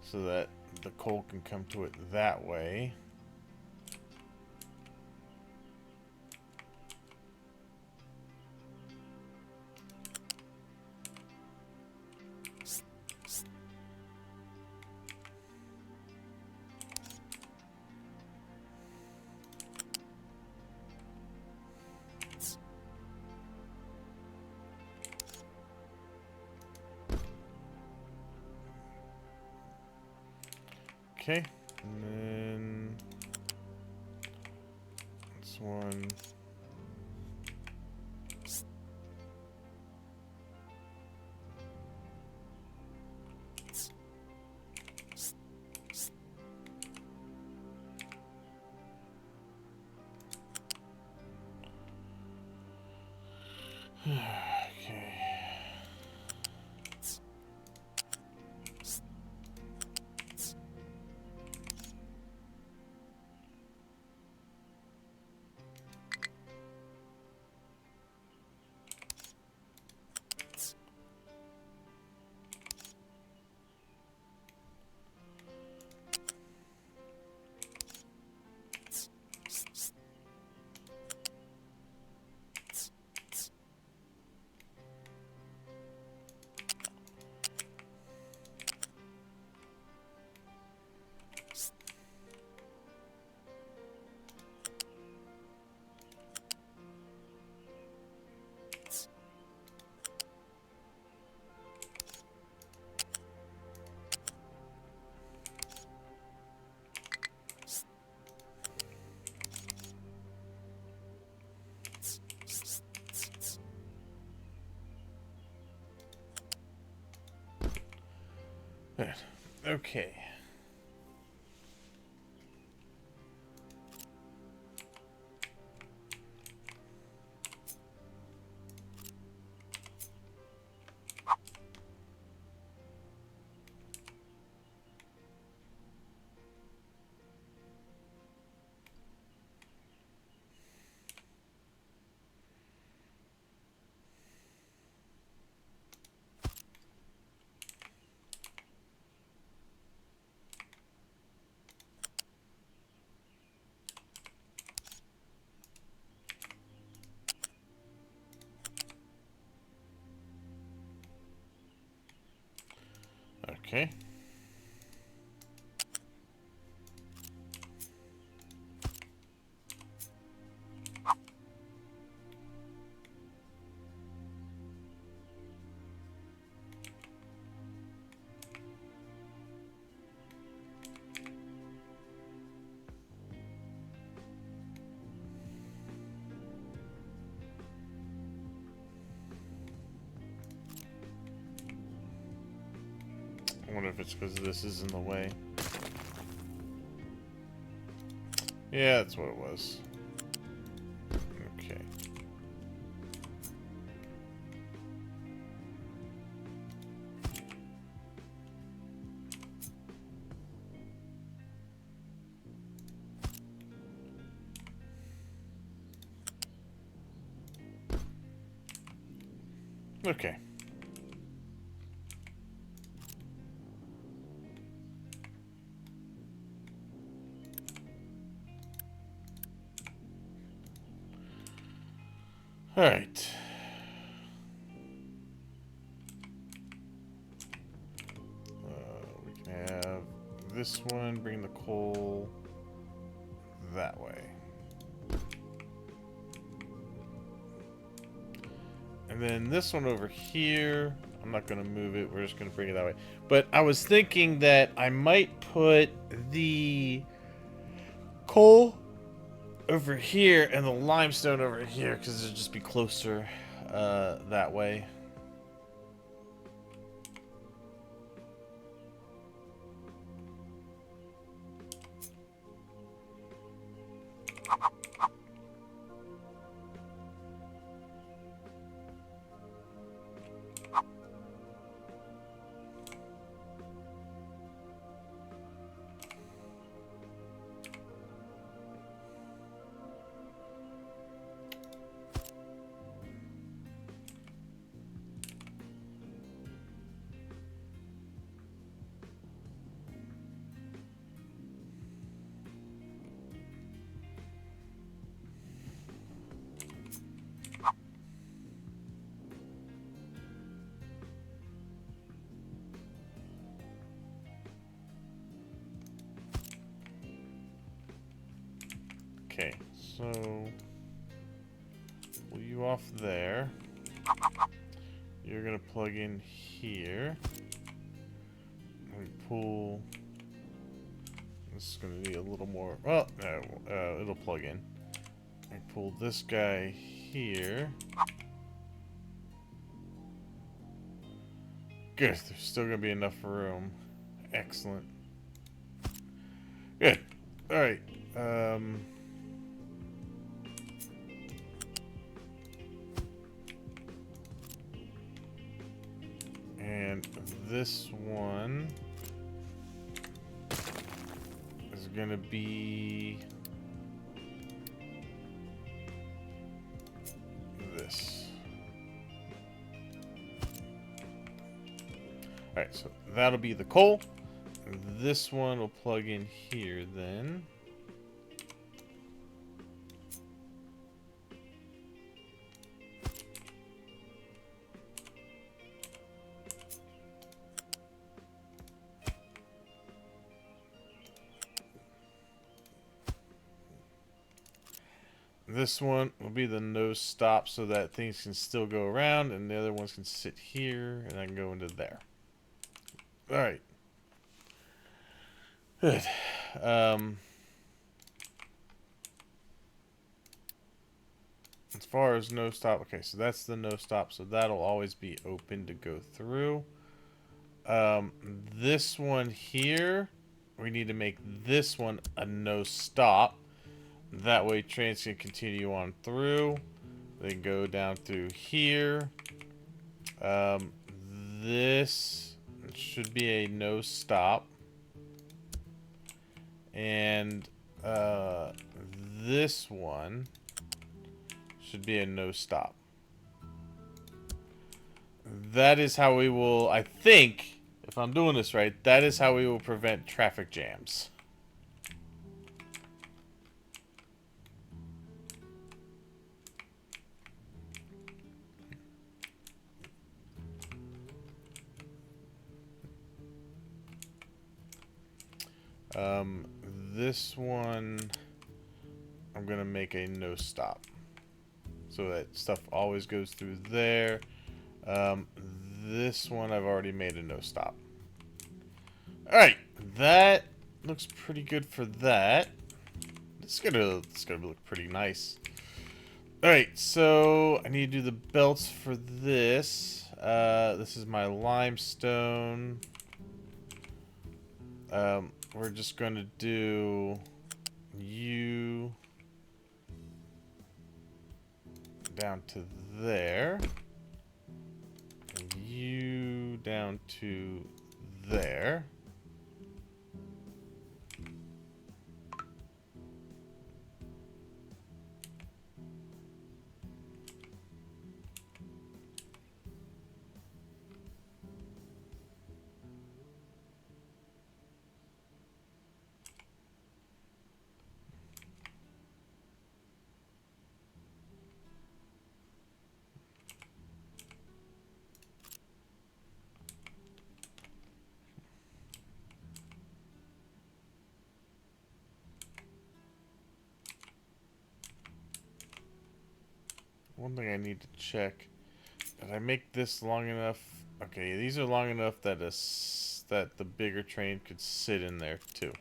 so that the coal can come to it that way. Okay, and then this one. Okay. Okay. Okay. I wonder if it's because this is in the way. Yeah, that's what it was. Okay. Okay. All right. We can have this one, bring the coal that way. And then this one over here, I'm not going to move it. We're just going to bring it that way. But I was thinking that I might put the coal over here and the limestone over here because it'll just be closer that way. Okay, so pull you off there. You're gonna plug in here. And pull. This is gonna need a little more. Well, no, it'll plug in. And pull this guy here. Good. There's still gonna be enough room. Excellent. Good. All right. And this one is gonna be this. Alright, so that'll be the coal. This one will plug in here then. This one will be the no stop so that things can still go around, and the other ones can sit here, and I can go into there. Alright. Good. As far as no stop, okay, so that's the no stop, so that'll always be open to go through. This one here, we need to make this one a no stop. That way trains can continue on through. They can go down through here. This should be a no stop. And this one should be a no stop. That is how we will, I think, if I'm doing this right, that is how we will prevent traffic jams. This one, I'm gonna make a no stop, so that stuff always goes through there. This one I've already made a no stop. All right, that looks pretty good for that. It's gonna look pretty nice. All right, so I need to do the belts for this. This is my limestone. We're just going to do you down to there, and you down to there. One thing I need to check, did I make this long enough? Okay, these are long enough that that the bigger train could sit in there too.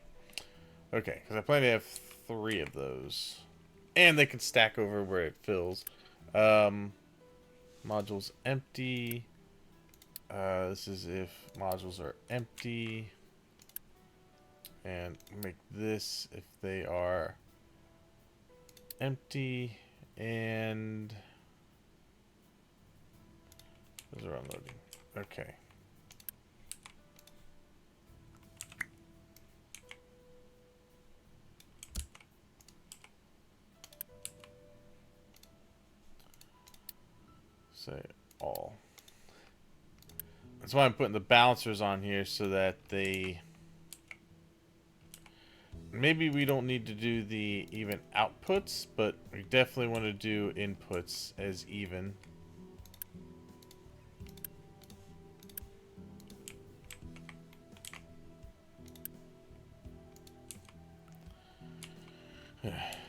Okay, because I plan to have 3 of those. And they can stack over where it fills. Modules empty. This is if modules are empty. And make this if they are empty. And those are unloading. Okay. Say all. That's why I'm putting the balancers on here so that they... Maybe we don't need to do the even outputs, but we definitely want to do inputs as even.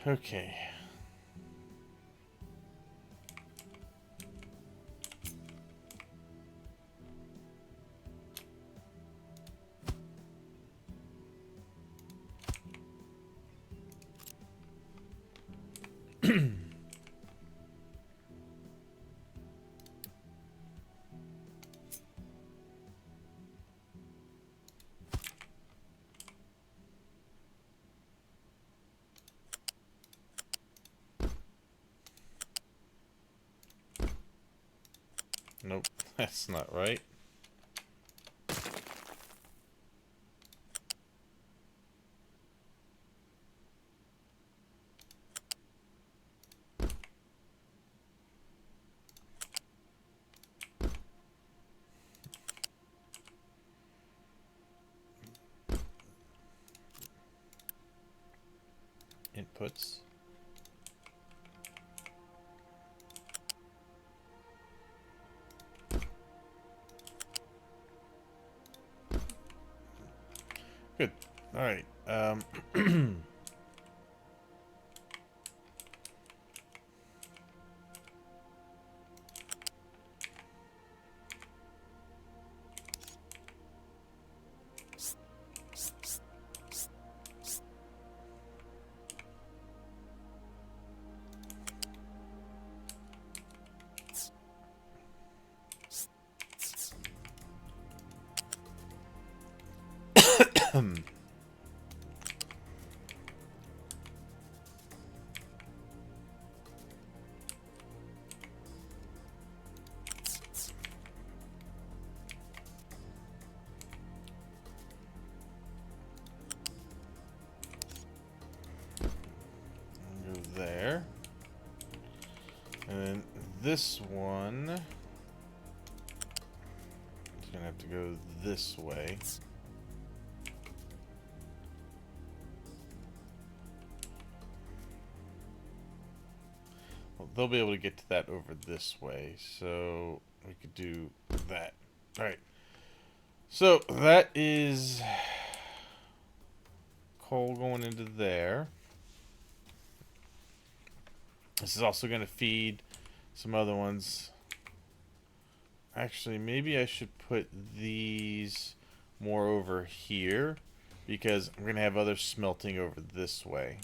Okay. Nope, that's not right. Inputs. Good. All right. Go there. And then this one is gonna have to go this way. Well, they'll be able to get to that over this way, so we could do that. All right. So that is coal going into there. This is also going to feed some other ones. Actually, maybe I should put these more over here because I'm going to have others smelting over this way.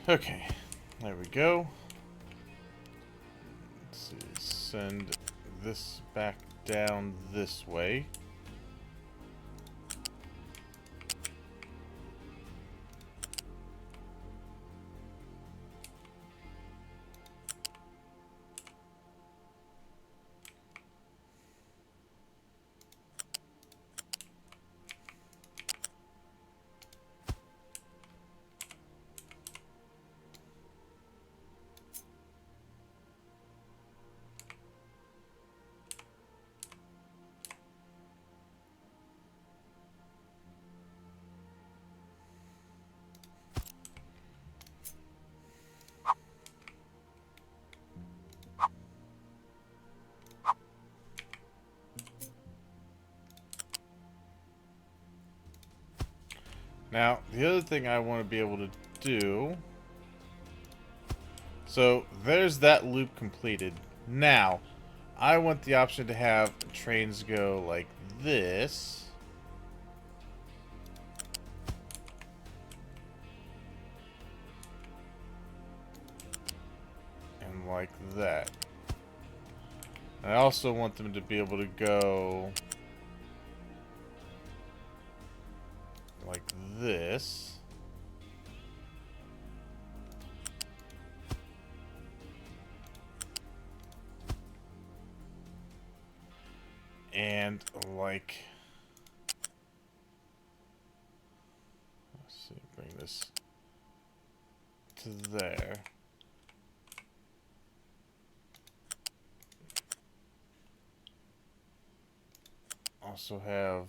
Okay, there we go. Let's see, send this back down this way. Now, the other thing I want to be able to do... So, there's that loop completed. Now, I want the option to have trains go like this. And like that. I also want them to be able to go like this. And like, let's see, bring this to there. Also have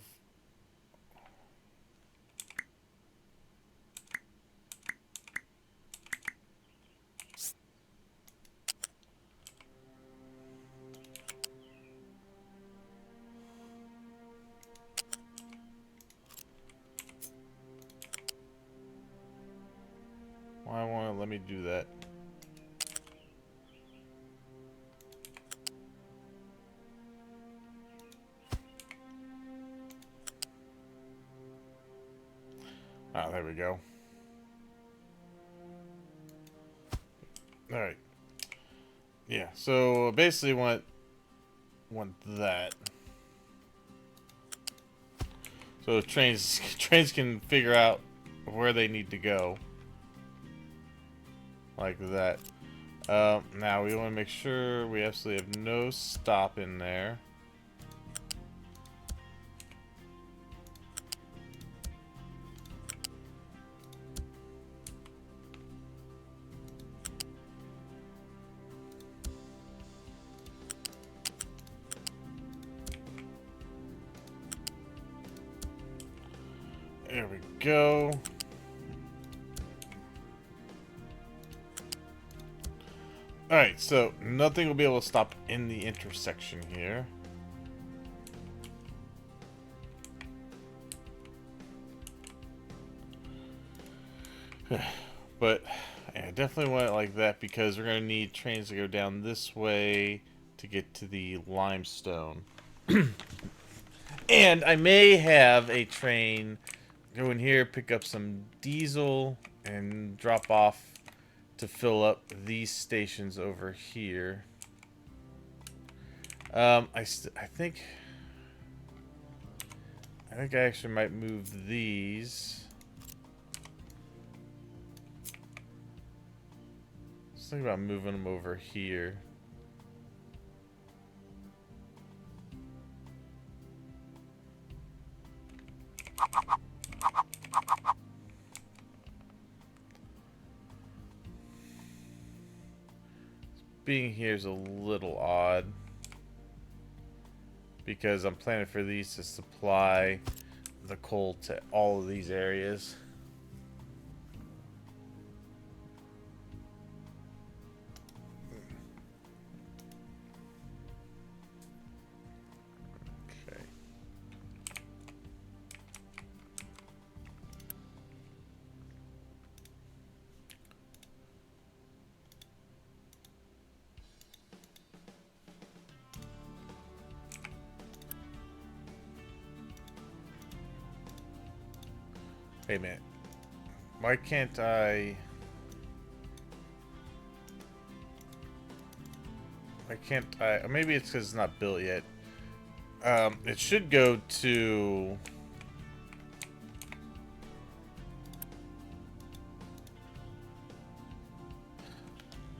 why won't it let me do that? Ah, there we go. Alright. Yeah, so basically want that. So trains can figure out where they need to go. Like that. Now we want to make sure we absolutely have no stop in there. There we go. Alright, so nothing will be able to stop in the intersection here. But I definitely want it like that because we're going to need trains to go down this way to get to the limestone. And I may have a train go in here, pick up some diesel, and drop off to fill up these stations over here. I think I actually might move these. Let's think about moving them over here. Being here is a little odd because I'm planning for these to supply the coal to all of these areas. Okay. Hey man, why can't I? Why can't I? Maybe it's because it's not built yet. It should go to.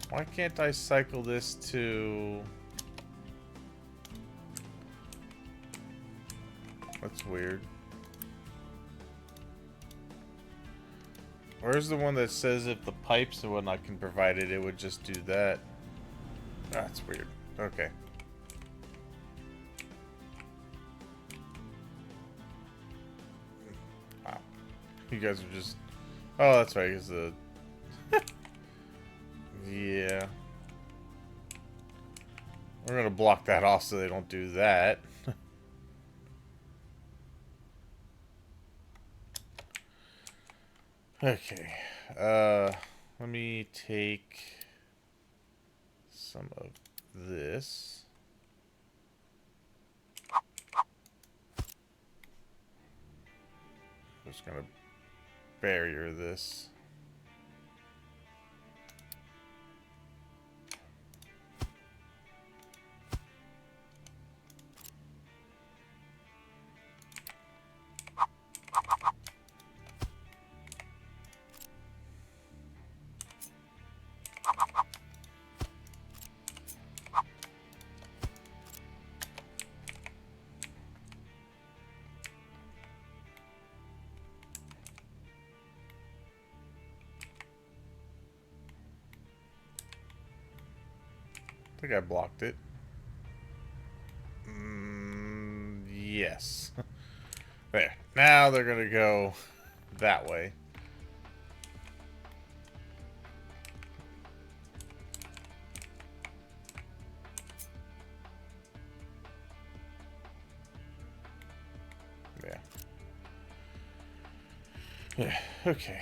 Why can't I cycle this to? That's weird. Where's the one that says if the pipes and whatnot can provide it, it would just do that? That's weird. Okay. Wow. You guys are just... Oh, that's right. It's the... Yeah. We're gonna block that off so they don't do that. Okay. Let me take some of this. I'm just gonna barrier this. I think I blocked it. Yes. There. Now they're gonna go that way. Yeah. Okay.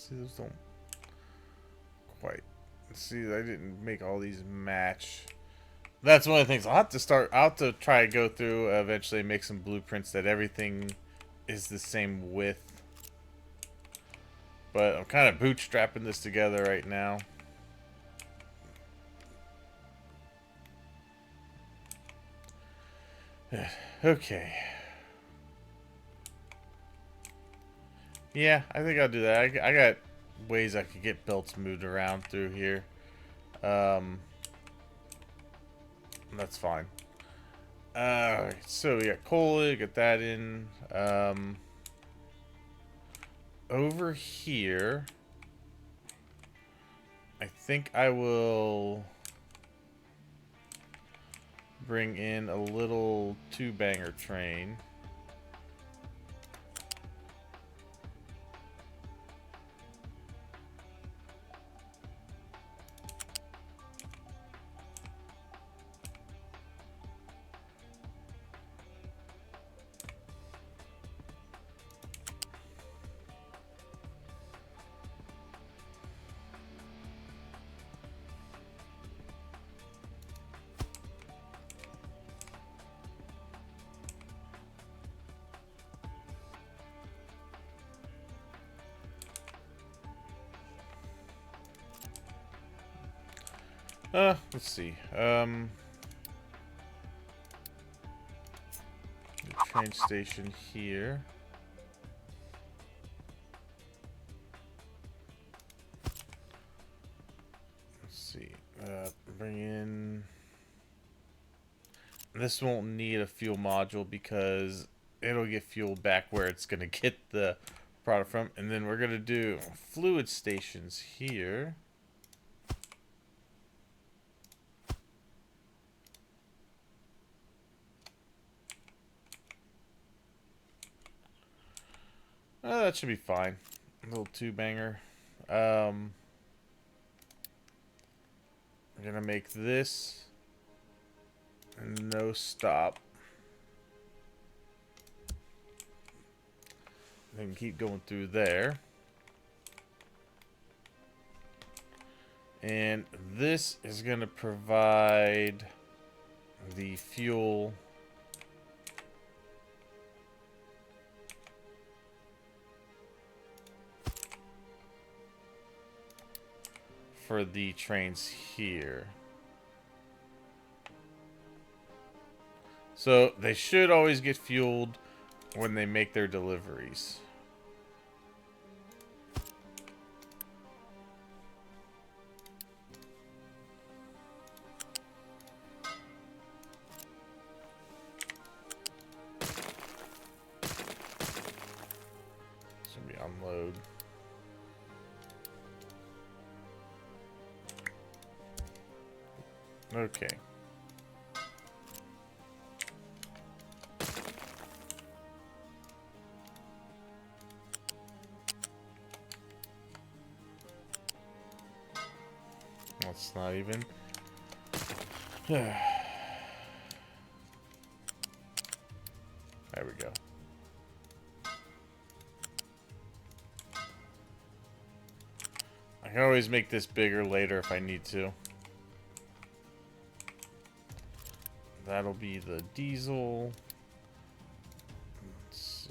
See, those don't quite. See, I didn't make all these match. That's one of the things. I'll have to try to go through eventually make some blueprints that everything is the same width. But I'm kind of bootstrapping this together right now. Okay. Yeah, I think I'll do that. I got ways I could get belts moved around through here. That's fine. So we got coal, get that in. Over here, I think I will bring in a little two-banger train. Let's see. Train station here. Let's see. Bring in. This won't need a fuel module because it'll get fuel back where it's gonna get the product from, and then we're gonna do fluid stations here. That should be fine. A little two-banger. I'm gonna make this no stop. Then keep going through there. And this is gonna provide the fuel for the trains here. So they should always get fueled when they make their deliveries. gonna be unload. Okay. That's not even. There we go. I can always make this bigger later if I need to. That'll be the diesel. Let's see.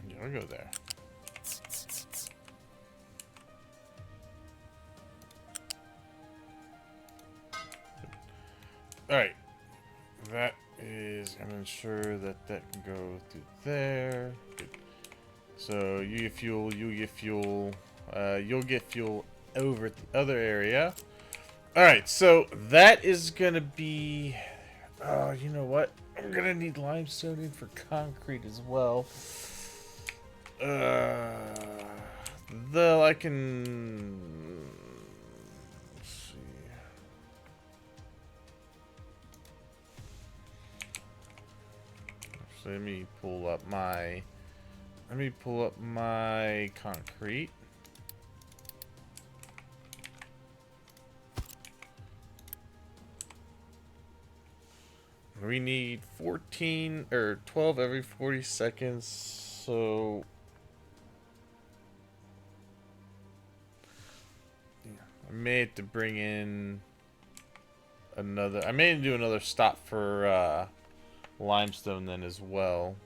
Yeah, I'll go there. Alright. That is going to ensure that that can go through there. Good. So you get fuel, you get fuel, you'll get fuel over at the other area. Alright, so that is going to be... Oh, you know what? I'm going to need limestone in for concrete as well. Though I can... Let's see. So let me pull up my... Let me pull up my concrete. We need 14 or 12 every 40 seconds. So yeah, I may have to bring in another. I may do another stop for limestone then as well.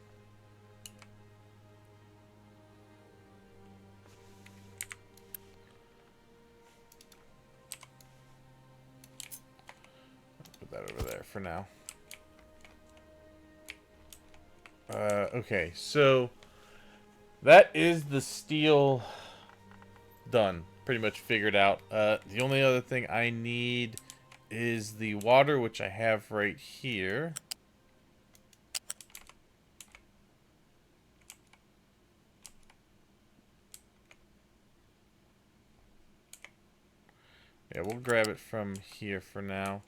Put that over there for now. Okay, so that is the steel done. Pretty much figured out. The only other thing I need is the water, which I have right here. Yeah, we'll grab it from here for now.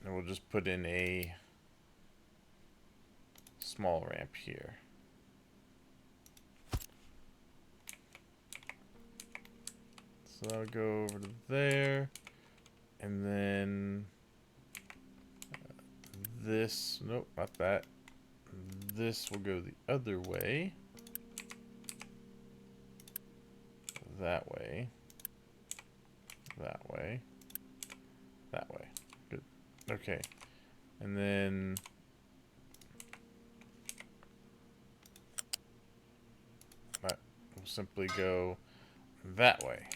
And we'll just put in a small ramp here. So that'll go over to there. And then this, nope, not that. This will go the other way. That way. That way. That way. Good. Okay. And then that will simply go that way.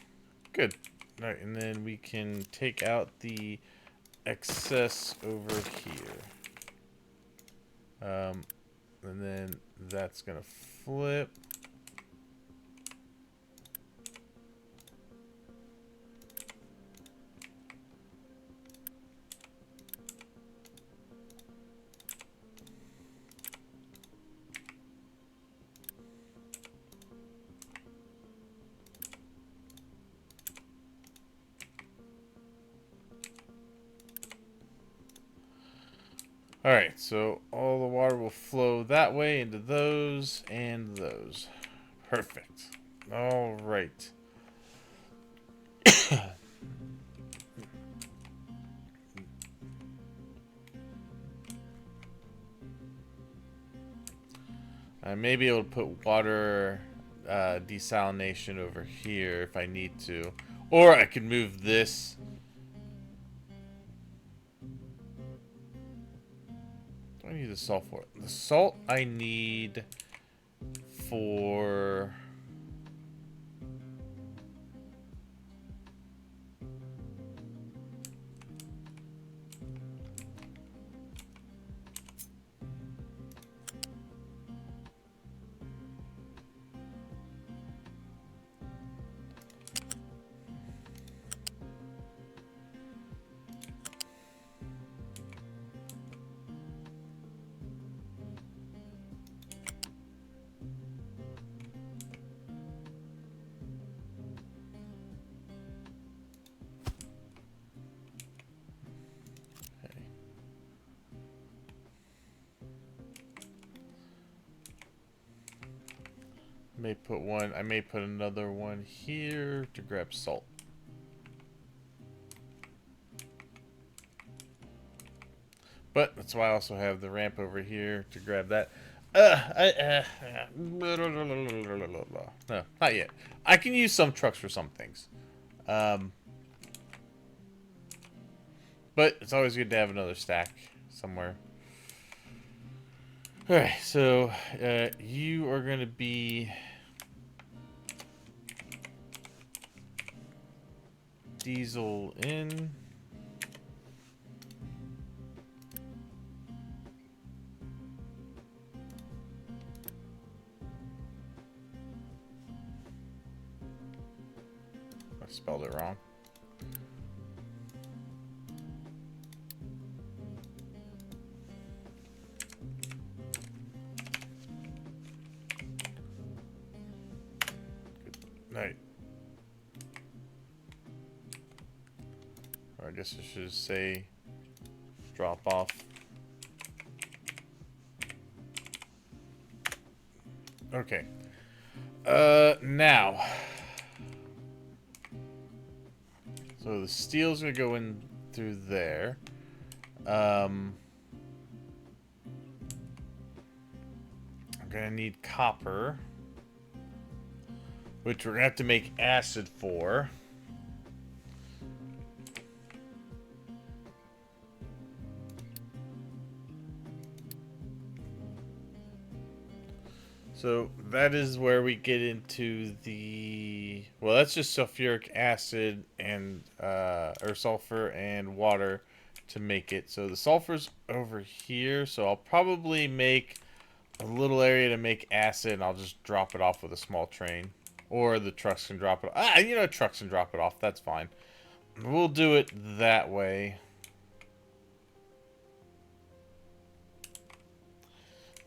Good. All right, and then we can take out the excess over here. And then that's gonna flip. Alright, so all the water will flow that way into those and those. Perfect. Alright. I may be able to put water desalination over here if I need to. Or I could move this. What do I need the salt for? The salt I need for... May put one. I may put another one here to grab salt. But that's why I also have the ramp over here to grab that. No, not yet. I can use some trucks for some things. But it's always good to have another stack somewhere. Alright, so you are going to be diesel in. I spelled it wrong. Good night. Or I guess I should say drop off. Okay. Now. So the steel's gonna go in through there. I'm gonna need copper, which we're gonna have to make acid for. So that is where we get into the, well, that's just sulfuric acid and or sulfur and water to make it. So the sulfur's over here, so I'll probably make a little area to make acid, and I'll just drop it off with a small train, or the trucks can drop it. You know, trucks can drop it off. That's fine. We'll do it that way.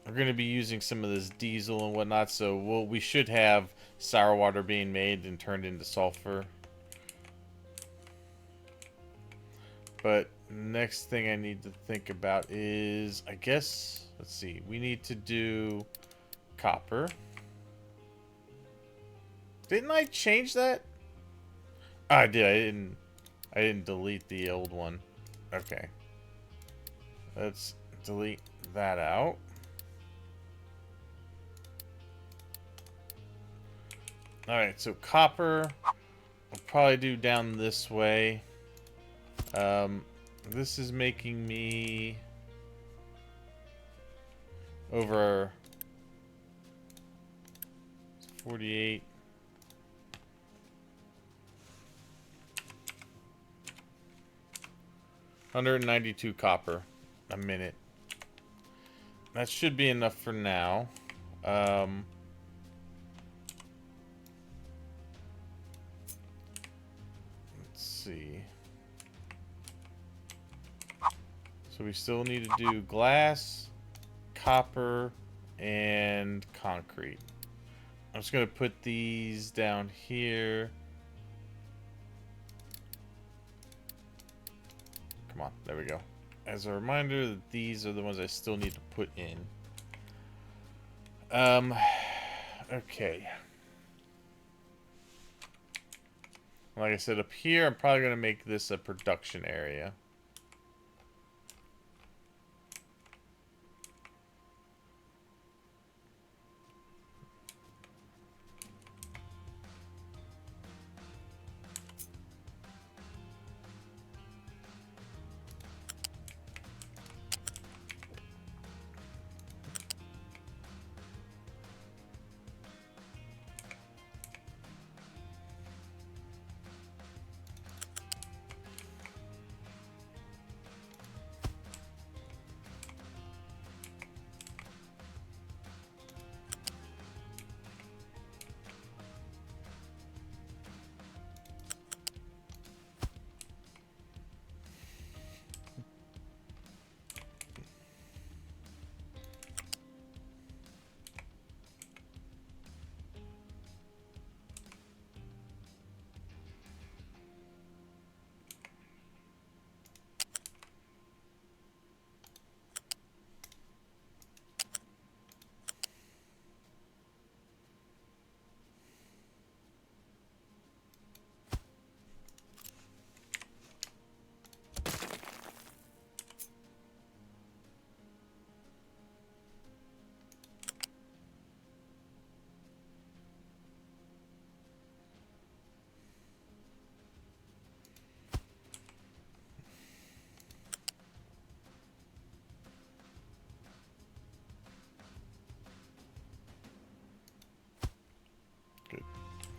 We're going to be using some of this diesel and whatnot, so we should have sour water being made and turned into sulfur. But next thing I need to think about is, I guess, let's see, we need to do copper. Didn't I change that? Oh, I did. I didn't delete the old one. Okay. Let's delete that out. Alright, so copper, I'll probably do down this way. This is making me over 48. $192 copper a minute. That should be enough for now. See. So we still need to do glass, copper, and concrete. I'm just going to put these down here. Come on, there we go. As a reminder that these are the ones I still need to put in. Okay. Like I said, up here, I'm probably going to make this a production area.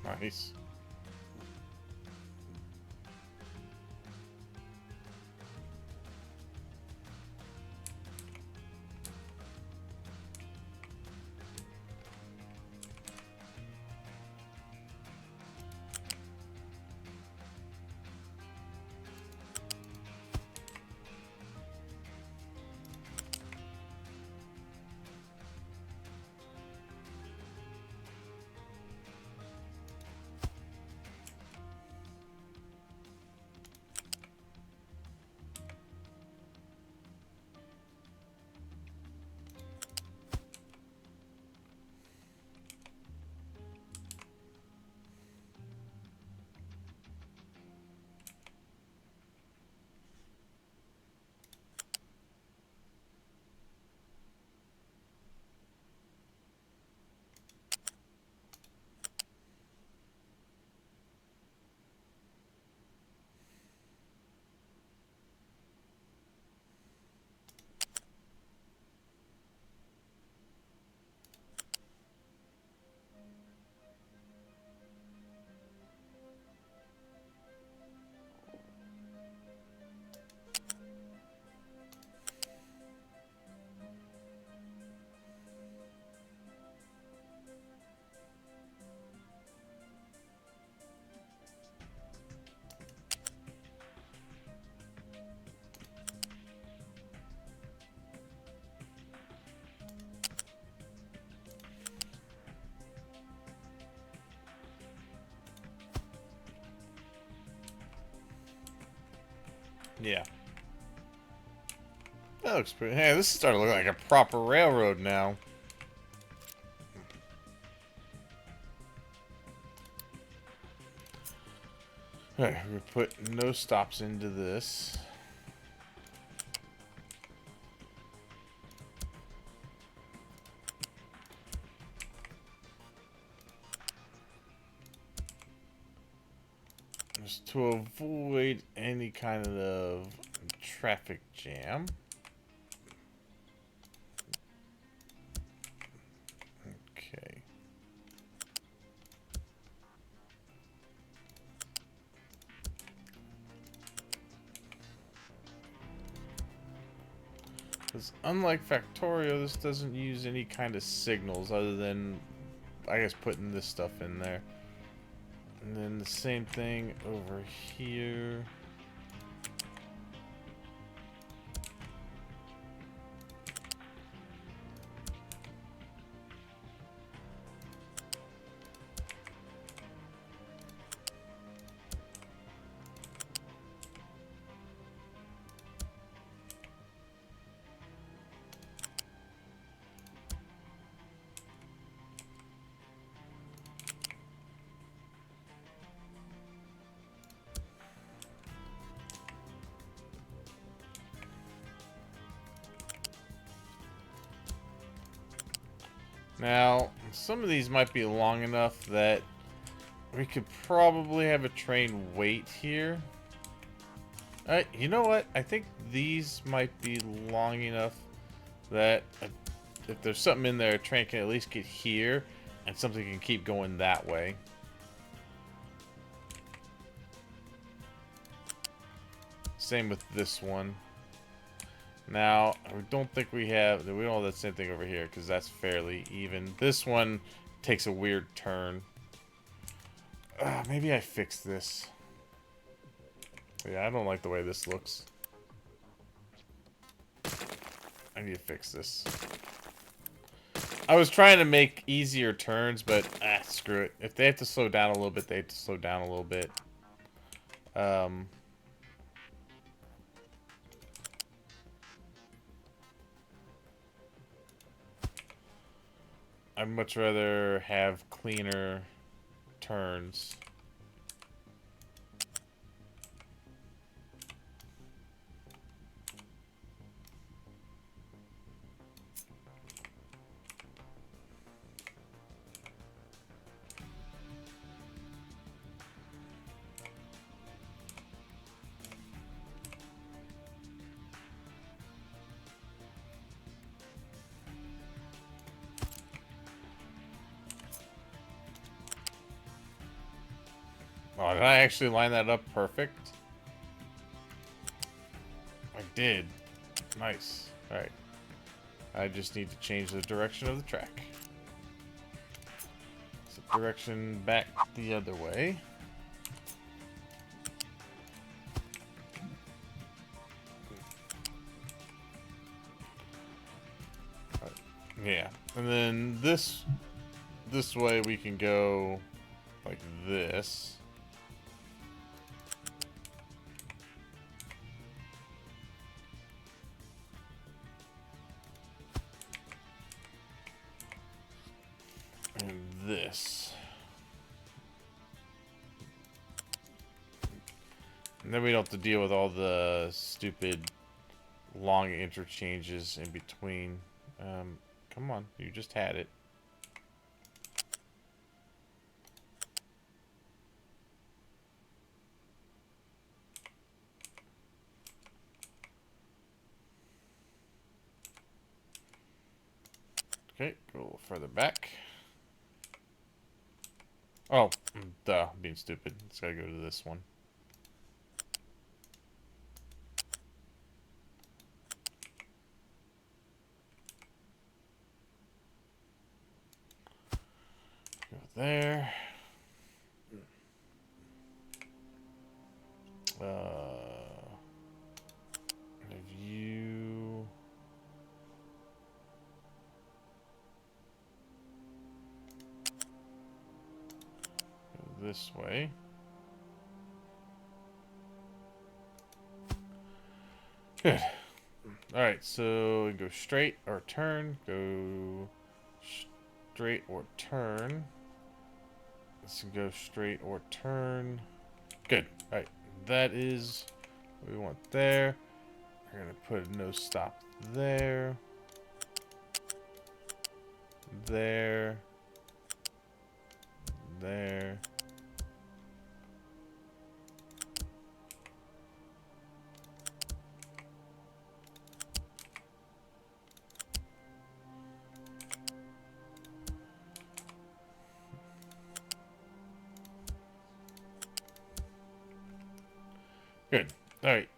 Nice. Yeah. That looks pretty. Hey, this is starting to look like a proper railroad now. Alright, we put no stops into this. Just to avoid any kind of traffic jam. Okay. Because unlike Factorio, this doesn't use any kind of signals other than, I guess, putting this stuff in there. And then the same thing over here. Now, some of these might be long enough that we could probably have a train wait here. You know what? I think these might be long enough that if there's something in there, a train can at least get here, and something can keep going that way. Same with this one. Now, I don't think we don't have that same thing over here, because that's fairly even. This one takes a weird turn. Maybe I fix this. Yeah, I don't like the way this looks. I need to fix this. I was trying to make easier turns, but screw it. If they have to slow down a little bit, they have to slow down a little bit. I'd much rather have cleaner turns. Oh, did I actually line that up perfect? I did. Nice. Alright. I just need to change the direction of the track. So direction back the other way. Yeah. And then this way we can go like this. And this. And then we don't have to deal with all the stupid long interchanges in between. Come on, you just had it. Okay, go a little further back. Oh, duh, being stupid. It's gotta go to this one. Go there. Review. Go this way. Good. Alright, so go straight or turn. Go straight or turn. Let's go straight or turn. Good. Alright, that is what we want there. We're going to put a no stop there. There. There. Good. Alright.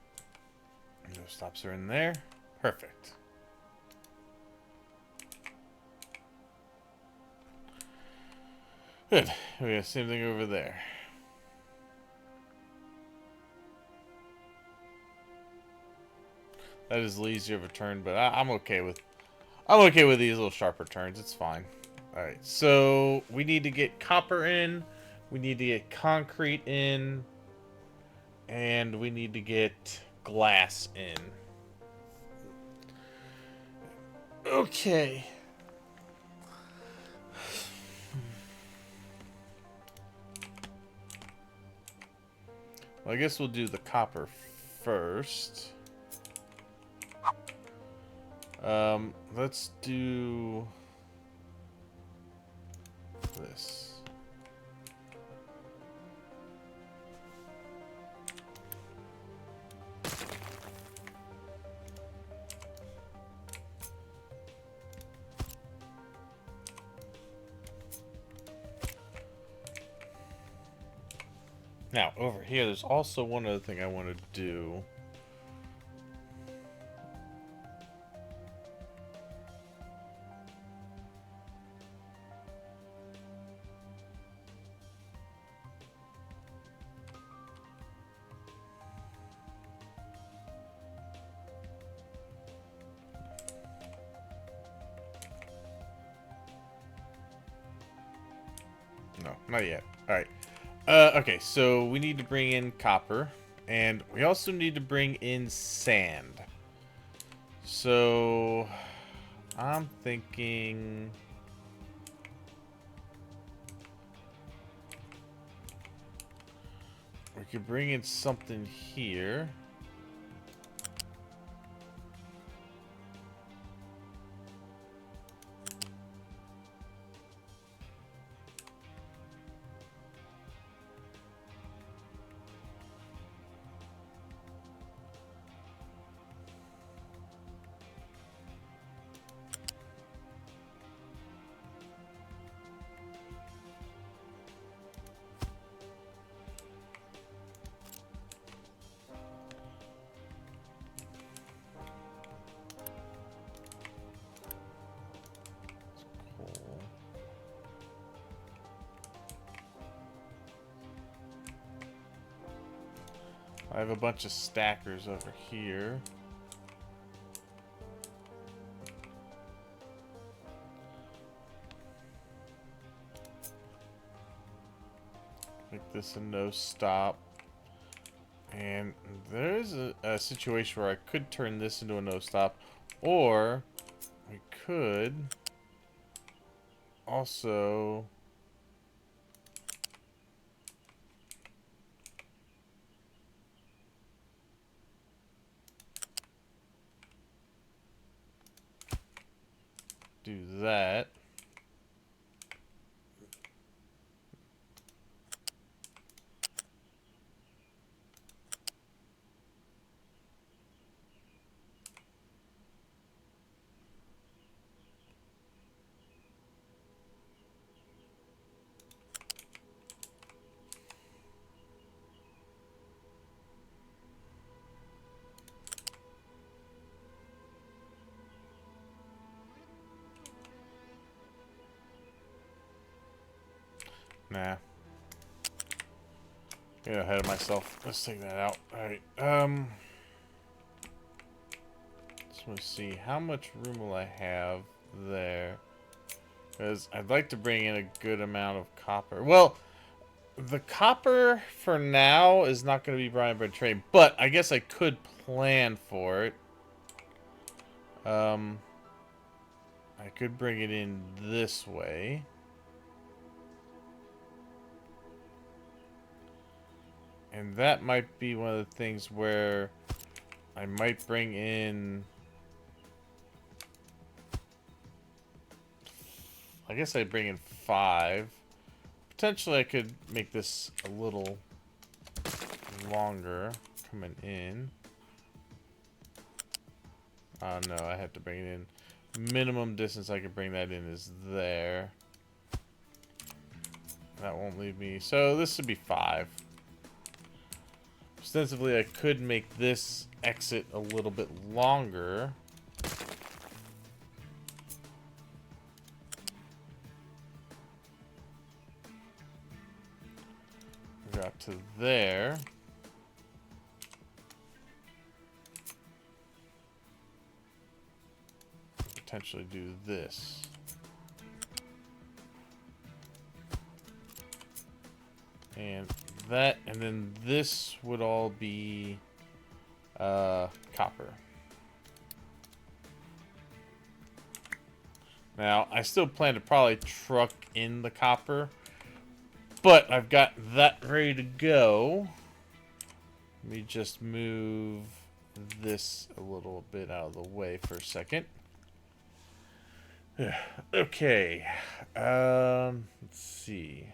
No stops are in there. Perfect. Good. We got the same thing over there. That is the easier of a turn, but I'm okay with these little sharper turns. It's fine. Alright, so we need to get copper in, we need to get concrete in, and we need to get glass in. Okay. Well, I guess we'll do the copper first. Let's do this. Now, over here, there's also one other thing I want to do. No, not yet. Alright. Okay, so we need to bring in copper, and we also need to bring in sand. So, I'm thinking... we could bring in something here. I have a bunch of stackers over here. Make this a no stop. And there's a situation where I could turn this into a no stop, or we could also do that. Nah. Get ahead of myself. Let's take that out. Alright. Just want to see how much room will I have there. Because I'd like to bring in a good amount of copper. Well, the copper for now is not going to be brought in by train, but I guess I could plan for it. I could bring it in this way. And that might be one of the things where I might bring in... I guess I'd bring in 5. Potentially I could make this a little longer coming in. Oh no, I have to bring it in. Minimum distance I can bring that in is there. That won't leave me. So this would be 5. Ostensibly, I could make this exit a little bit longer. Got to there. Potentially do this. And that, and then this would all be copper. Now, I still plan to probably truck in the copper, but I've got that ready to go. Let me just move this a little bit out of the way for a second. Okay. Let's see.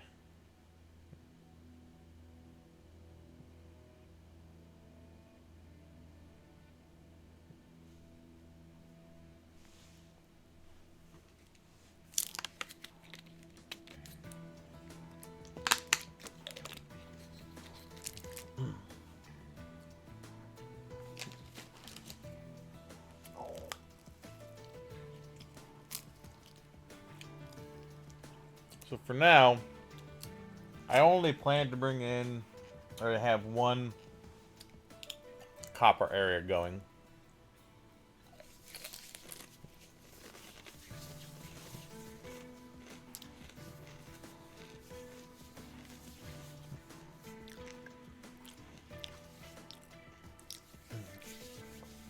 So for now, I only plan to bring in, or to have one copper area going.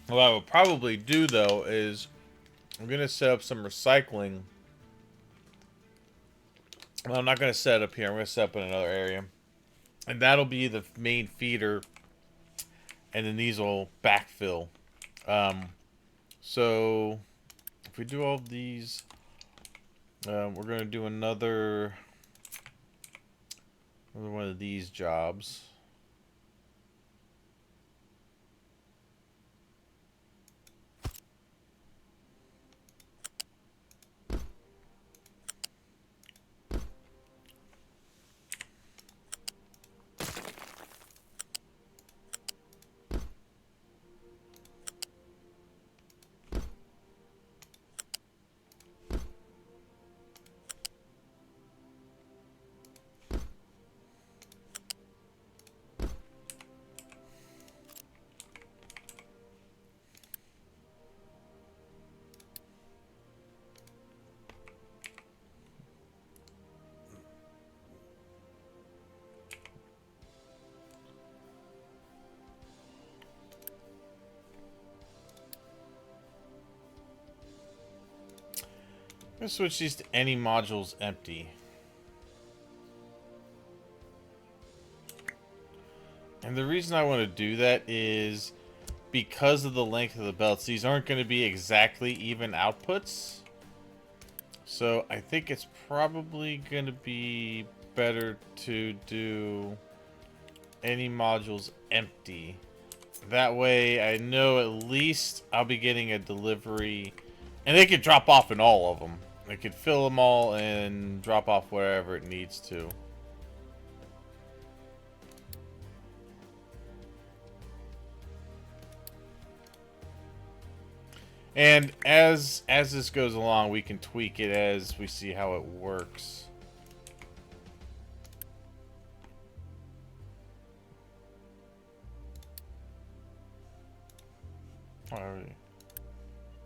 What I will probably do, though, is I'm going to set up some recycling. Well, I'm not going to set it up here. I'm going to set up in another area. And that'll be the main feeder. And then these will backfill. So, if we do all of these, we're going to do another one of these jobs. Let's switch these to any modules empty. And the reason I want to do that is because of the length of the belts. These aren't going to be exactly even outputs. So I think it's probably going to be better to do any modules empty. That way I know at least I'll be getting a delivery. And they could drop off in all of them. They could fill them all and drop off wherever it needs to. And as this goes along, we can tweak it as we see how it works. Oh,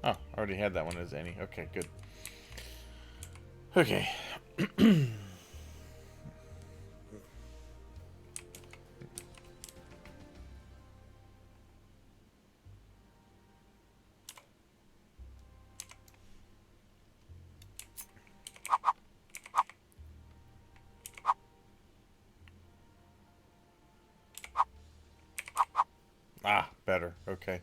I already had that one as any. Okay, good. Okay. Ah, better. Okay.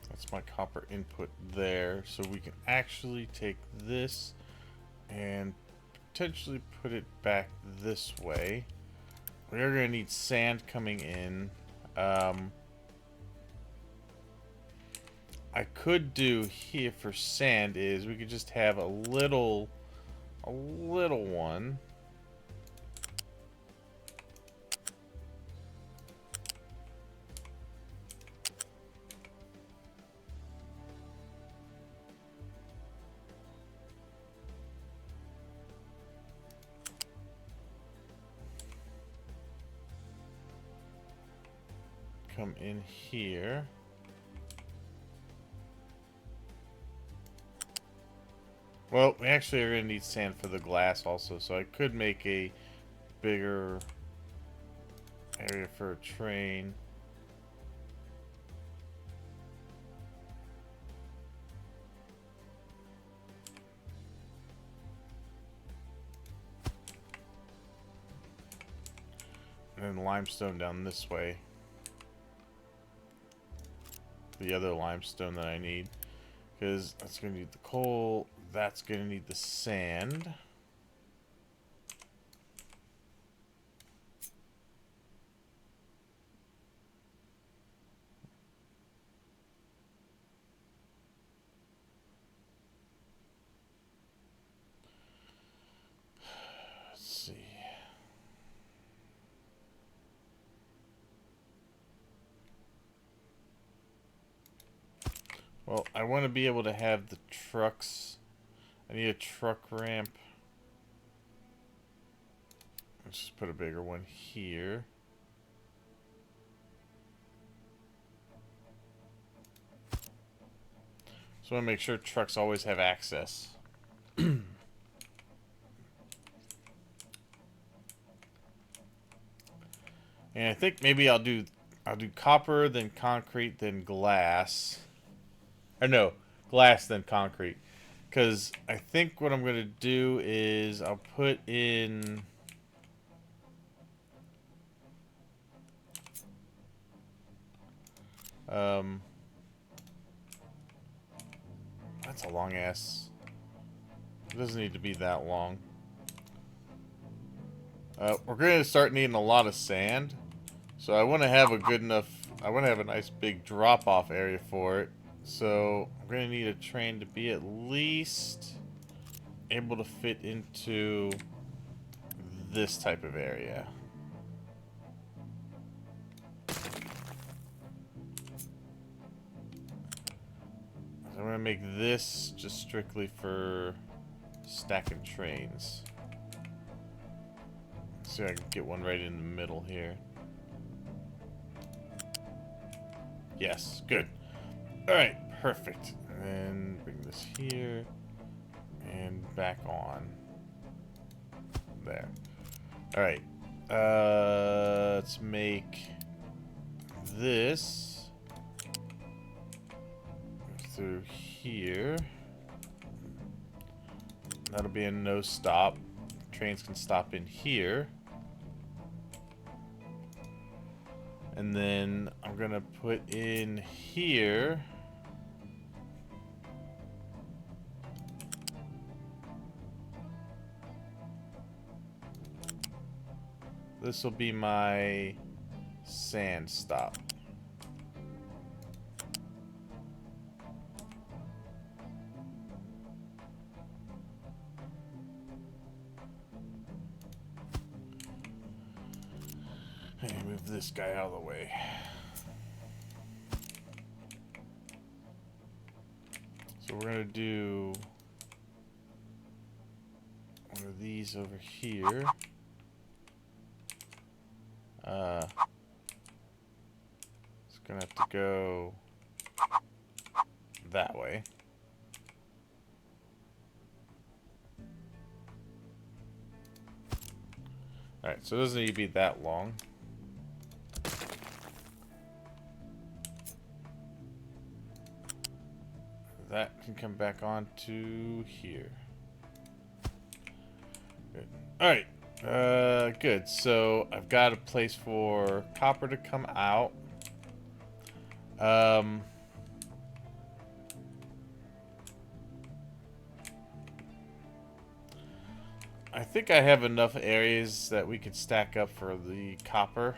That's my copper input there. So we can actually take this and potentially put it back this way. We are going to need sand coming in. I could do here for sand is we could just have a little one. Come in here. Well, we actually are going to need sand for the glass also, so I could make a bigger area for a train. And then limestone down this way. The other limestone that I need. Because that's going to need the coal. That's going to need the sand. Let's see. Well, I want to be able to have the trucks. I need a truck ramp. Let's just put a bigger one here. So I want to make sure trucks always have access. And I think maybe I'll do copper, then concrete, then glass. Or no, glass, then concrete. Because I think what I'm going to do is I'll put in... that's a long ass... It doesn't need to be that long. We're going to start needing a lot of sand. So I want to have a good enough... I want to have a nice big drop-off area for it. So I'm going to need a train to be at least able to fit into this type of area. So I'm going to make this just strictly for stacking trains. Let's see if I can get one right in the middle here. Yes, good. Alright, perfect. And then bring this here and back on. There. Alright. Let's make this through here. That'll be a no stop. Trains can stop in here. And then I'm gonna put in here. This will be my sand stop. Hey, move this guy out of the way. So we're gonna do one of these over here. It's gonna have to go that way. Alright, so it doesn't need to be that long. That can come back onto here. Good. Alright. Good. So I've got a place for copper to come out. I think I have enough areas that we could stack up for the copper.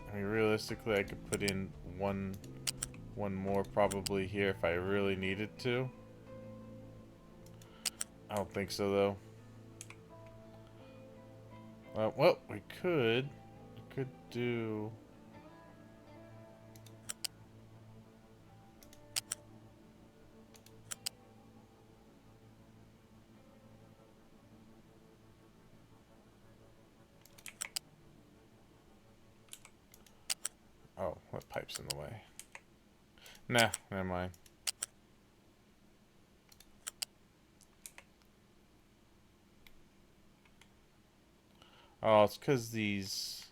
I mean, realistically, I could put in one more probably here if I really needed to. I don't think so, though. Well, we could do... Oh, that pipe's in the way. Nah, never mind. Oh, it's because these...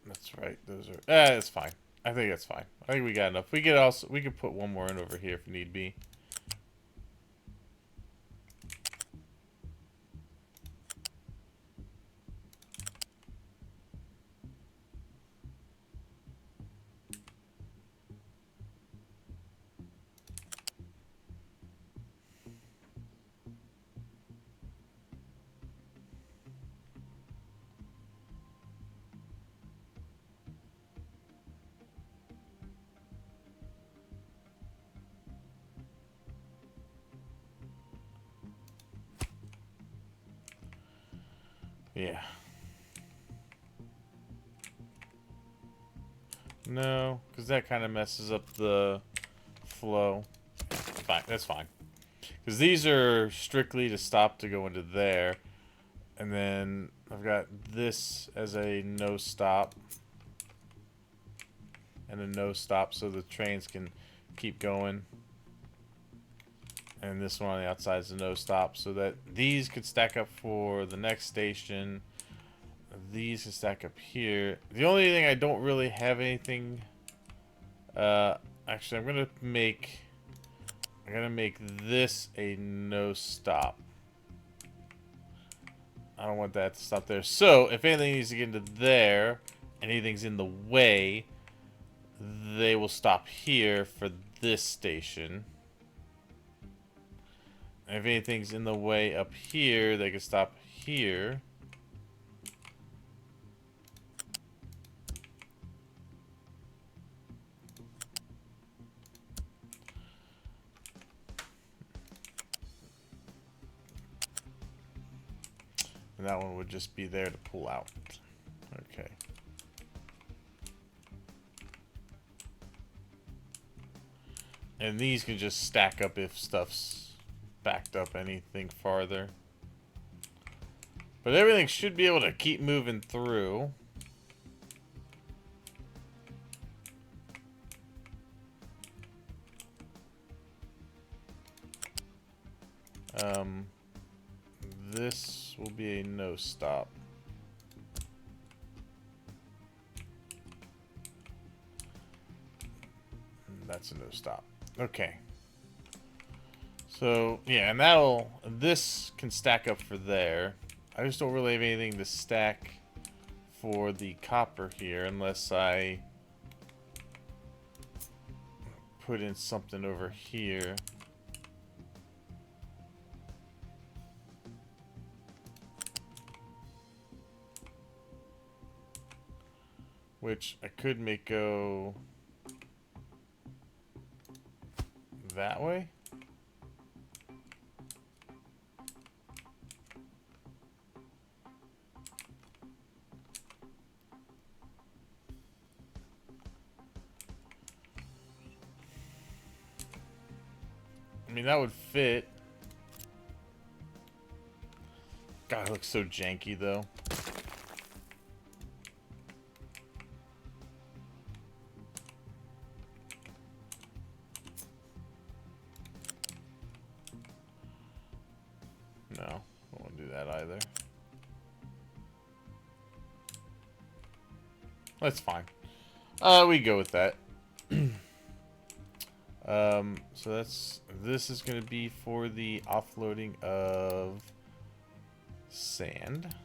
That's right, those are... it's fine. I think that's fine. I think we got enough. We could put one more in over here if need be. Yeah. No, because that kind of messes up the flow. Fine, that's fine. Because these are strictly to stop to go into there. And then I've got this as a no stop. And a no stop so the trains can keep going. And this one on the outside is a no stop so that these could stack up for the next station. These can stack up here. The only thing I don't really have anything... actually, I'm gonna make this a no stop. I don't want that to stop there. So, if anything needs to get into there, anything's in the way, they will stop here for this station. And if anything's in the way up here, they can stop here. And that one would just be there to pull out. Okay. And these can just stack up if stuff's backed up anything farther. But everything should be able to keep moving through. this will be a no stop. That's a no stop. Okay. So, yeah, and this can stack up for there. I just don't really have anything to stack for the copper here unless I put in something over here. Which I could make go that way. I mean, that would fit. God, it looks so janky, though. No, I won't do that either. That's fine. We go with that. So this is going to be for the offloading of sand.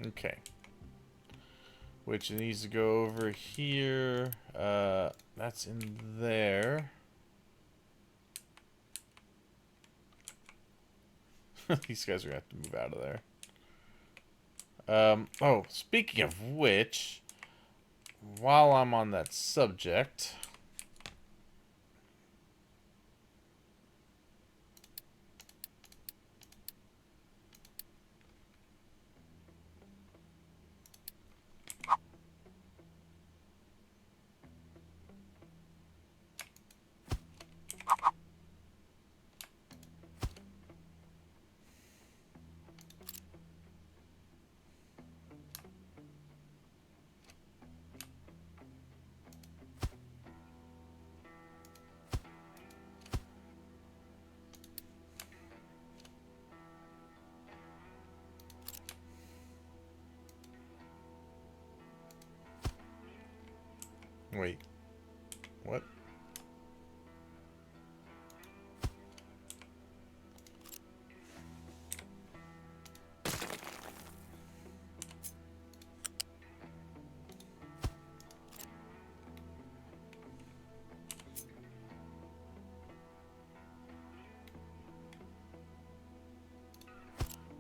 Okay. Which needs to go over here. That's in there. These guys are gonna have to move out of there. Oh, speaking of which, while I'm on that subject, wait, what?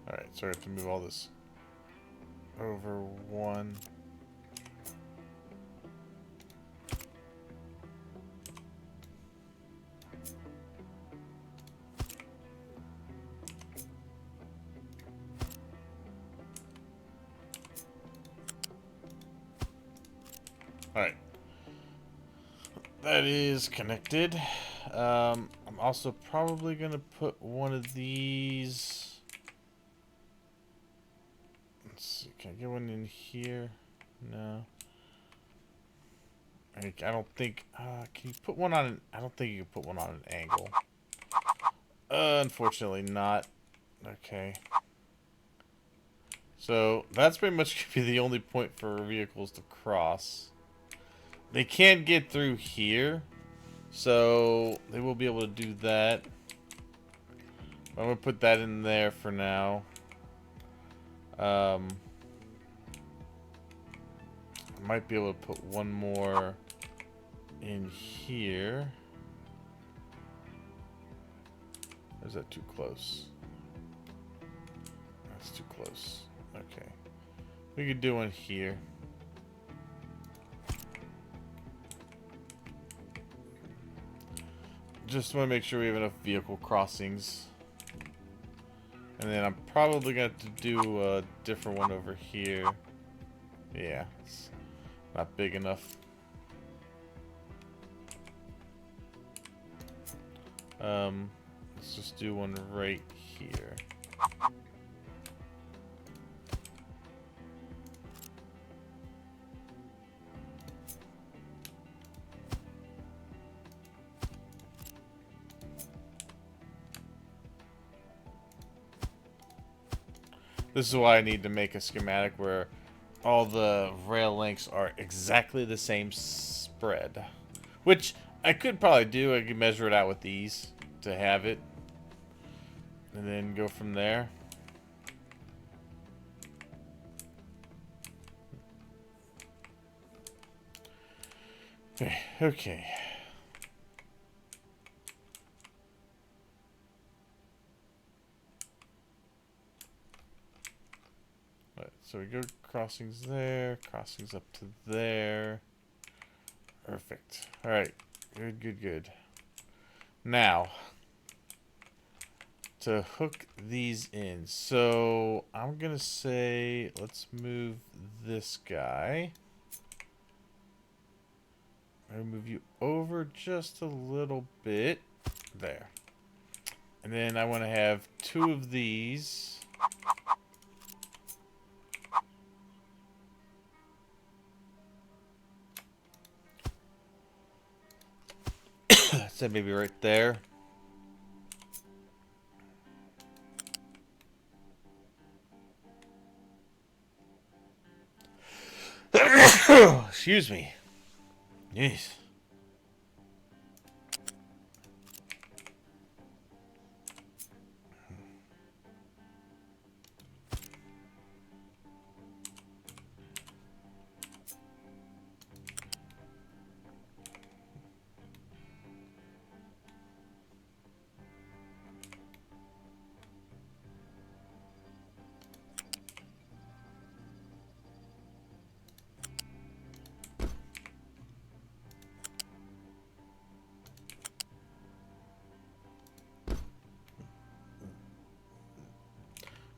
Alright, so I have to move all this over one. Alright. That is connected. I'm also probably going to put one of these. Let's see, can I get one in here? No. I don't think. Can you put one on an. I don't think you can put one on an angle. Unfortunately not. Okay. So that's pretty much going to be the only point for vehicles to cross. They can't get through here, so they will be able to do that. I'm going to put that in there for now. I might be able to put one more in here. Or is that too close? That's too close. Okay. We could do one here. Just want to make sure we have enough vehicle crossings. And then I'm probably going to do a different one over here. Yeah, it's not big enough. Let's just do one right here. This is why I need to make a schematic where all the rail lengths are exactly the same spread. Which I could probably do. I could measure it out with these to have it. And then go from there. Okay. Alright, so we go crossings there, crossings up to there. Perfect. Alright. Good, good, good. Now, to hook these in. So, I'm going to say, let's move this guy. I'm going to move you over just a little bit. There. And then I want to have 2 of these. So maybe right there. Excuse me. Yes.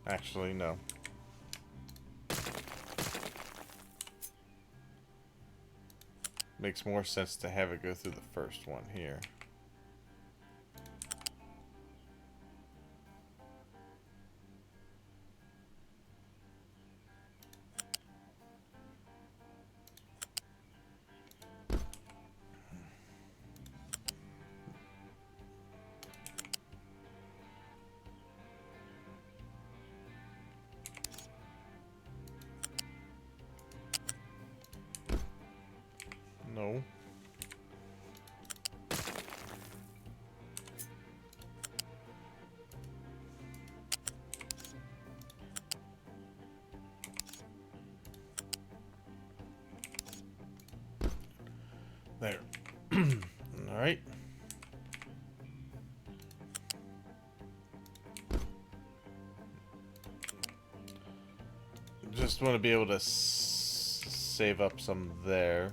Actually, no. Makes more sense to have it go through the first one here. No. There. Alright. Just want to be able to save up some there.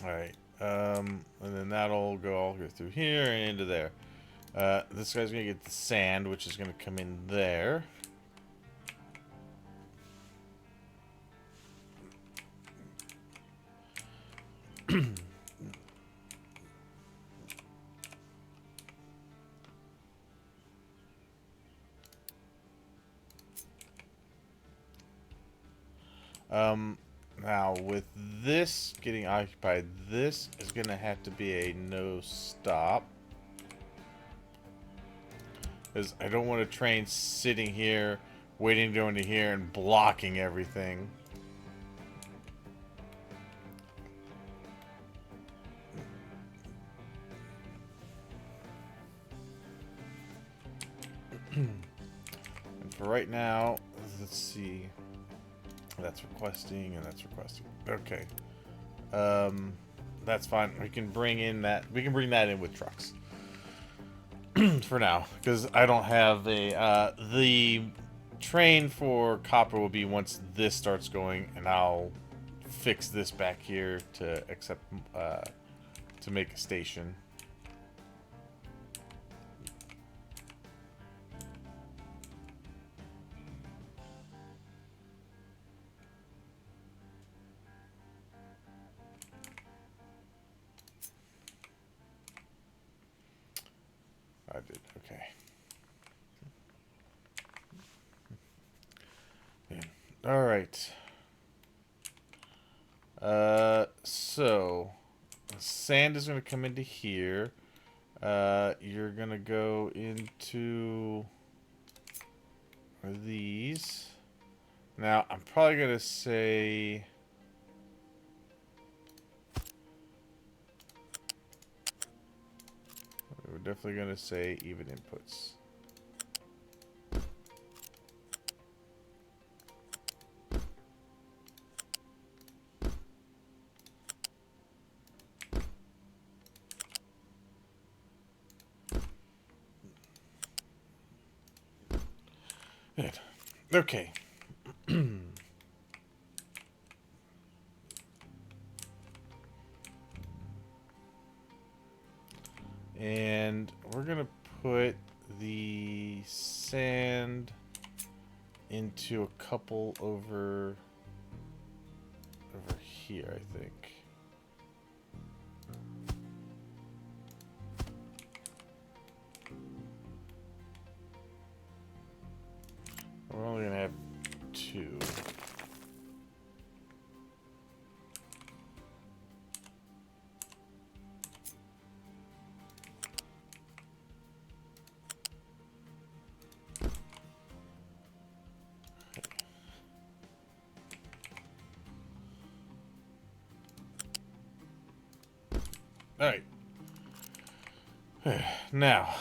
Alright. And then that'll go all go through here and into there. This guy's going to get the sand, which is going to come in there. Now with this getting occupied, this is going to have to be a no stop. Because I don't want a train sitting here, waiting to go into here and blocking everything. And for right now, let's see. That's requesting, and that's requesting. Okay. That's fine. We can bring in that. We can bring that in with trucks. For now, because I don't have a the train for copper will be once this starts going, and I'll fix this back here to accept to make a station. I did, okay. All right. So sand is going to come into here. You're going to go into are these. Now, I'm probably going to say... We're definitely going to say even inputs. Good. Okay. And we're going to put the sand into a couple over here, I think. We're only going to have 2. All right. Now,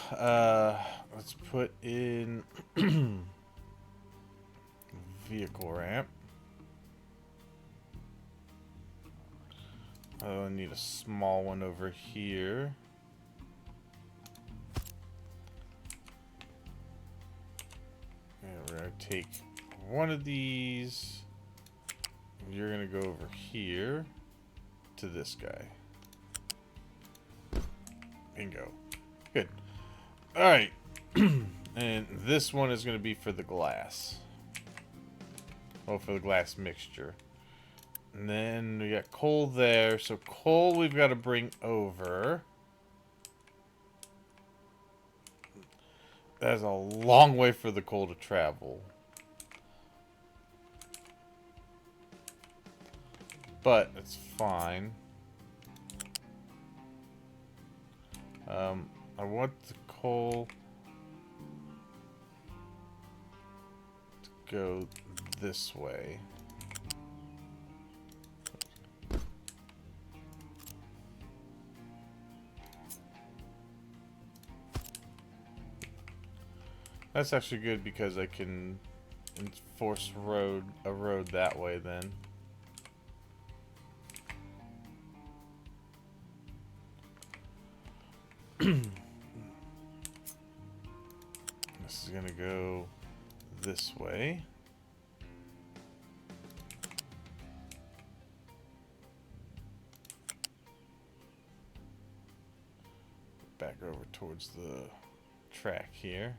let's put in vehicle ramp. I need a small one over here. And we're going to take one of these. You're going to go over here to this guy. Bingo. Good. Alright. And this one is going to be for the glass. Well, for the glass mixture. And then we got coal there. So coal we've got to bring over. That's a long way for the coal to travel. But it's fine. I want the coal to go this way. That's actually good because I can enforce a road that way then. This is gonna go this way. Back over towards the track here.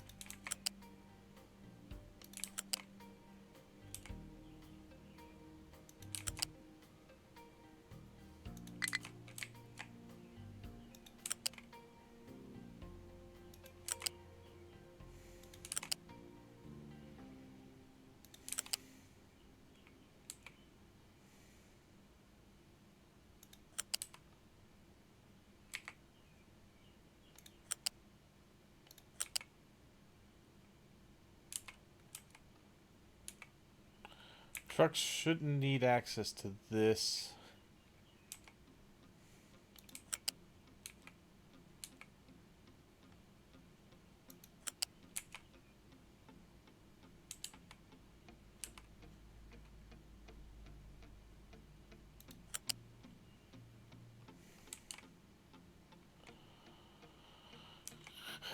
Trucks shouldn't need access to this.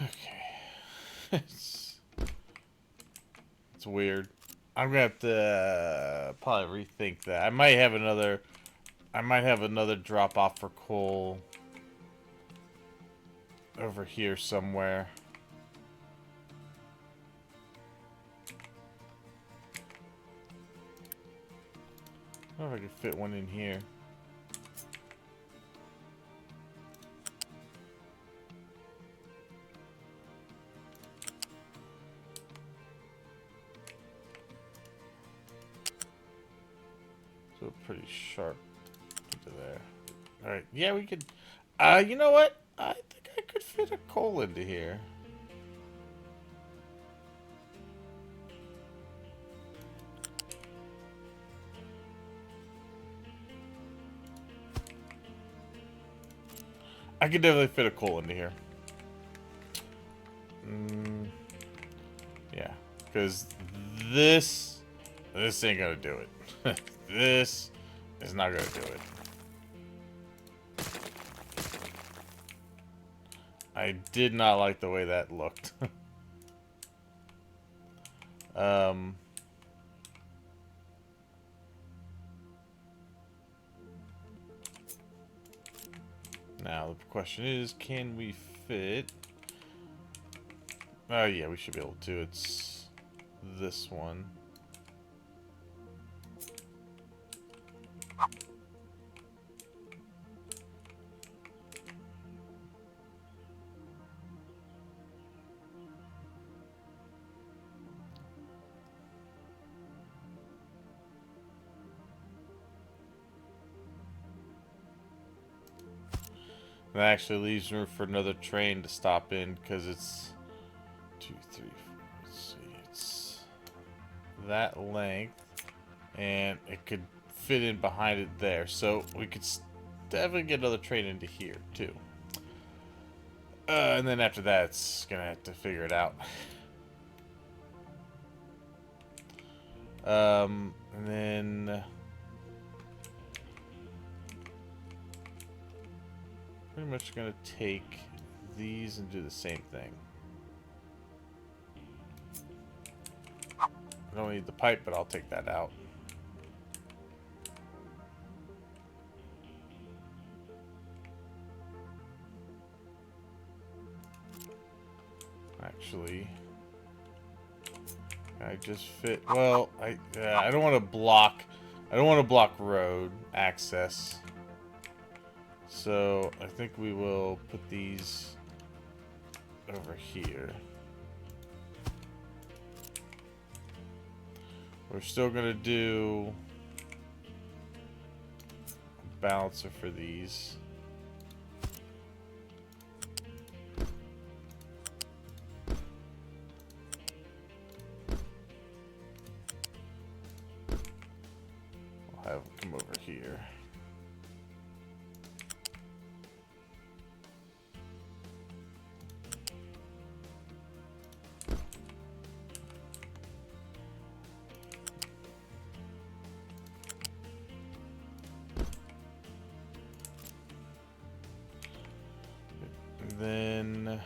Okay. It's weird. I'm gonna have to probably rethink that. I might have another drop off for coal over here somewhere. I don't know if I could fit one in here. So pretty sharp into there. Alright, yeah, we could... you know what? I think I could fit a coal into here. I could definitely fit a coal into here. Yeah, because this ain't gonna do it. This is not gonna do it. I did not like the way that looked. Now the question is, can we fit? Oh yeah, we should be able to. It's this one. That actually leaves room for another train to stop in because it's 2, 3, 4. Let's see, it's that length, and it could fit in behind it there. So we could definitely get another train into here too. And then after that, it's gonna have to figure it out. And then pretty much gonna take these and do the same thing. I don't need the pipe, but I'll take that out. Actually, I just fit. Well, I don't want to block. I don't want to block road access. So I think we will put these over here. We're still gonna do a balancer for these. I'll have them come over here. Then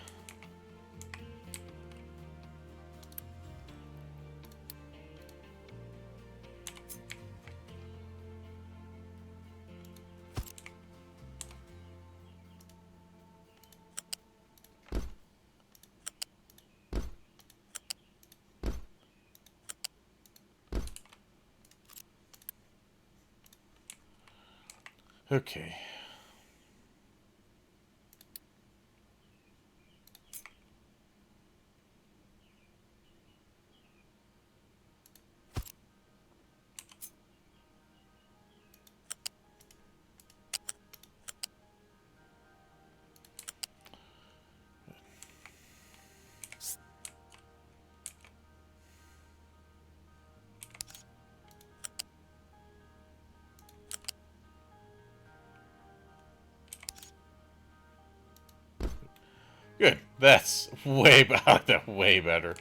okay. Good. That's way better. Way better.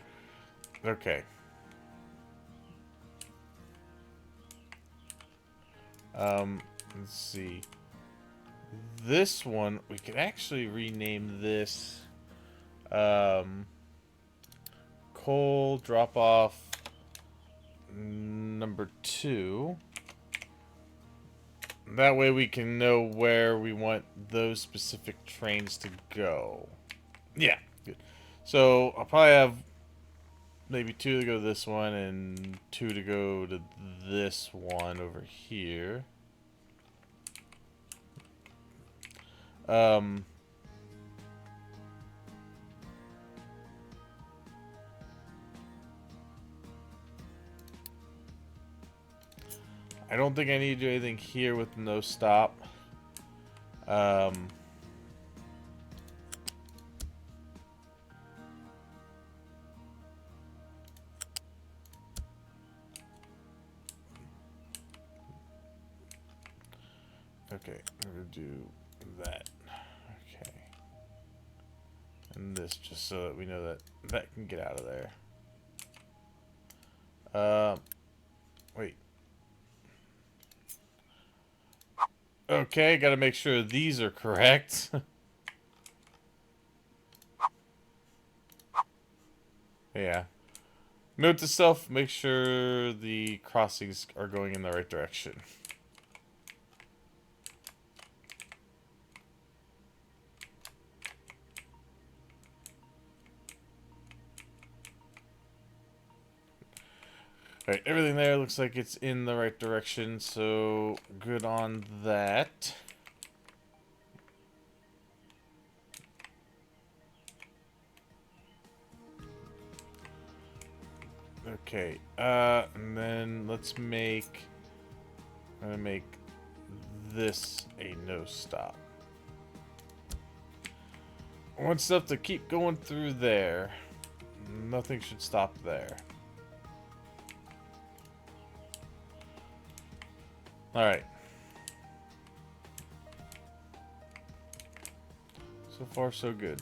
Okay. Let's see. This one we could actually rename this coal drop off number 2. That way we can know where we want those specific trains to go. Yeah, good. So I'll probably have maybe 2 to go to this one and 2 to go to this one over here. I don't think I need to do anything here with no stop. Okay, I'm gonna do that. Okay. And this, just so that we know that that can get out of there. Wait. Okay, gotta make sure these are correct. Yeah. Note to self, make sure the crossings are going in the right direction. Alright, everything there looks like it's in the right direction, so good on that. Okay, and then let's make... I'm gonna make this a no stop. I want stuff to keep going through there. Nothing should stop there. Alright. So far, so good.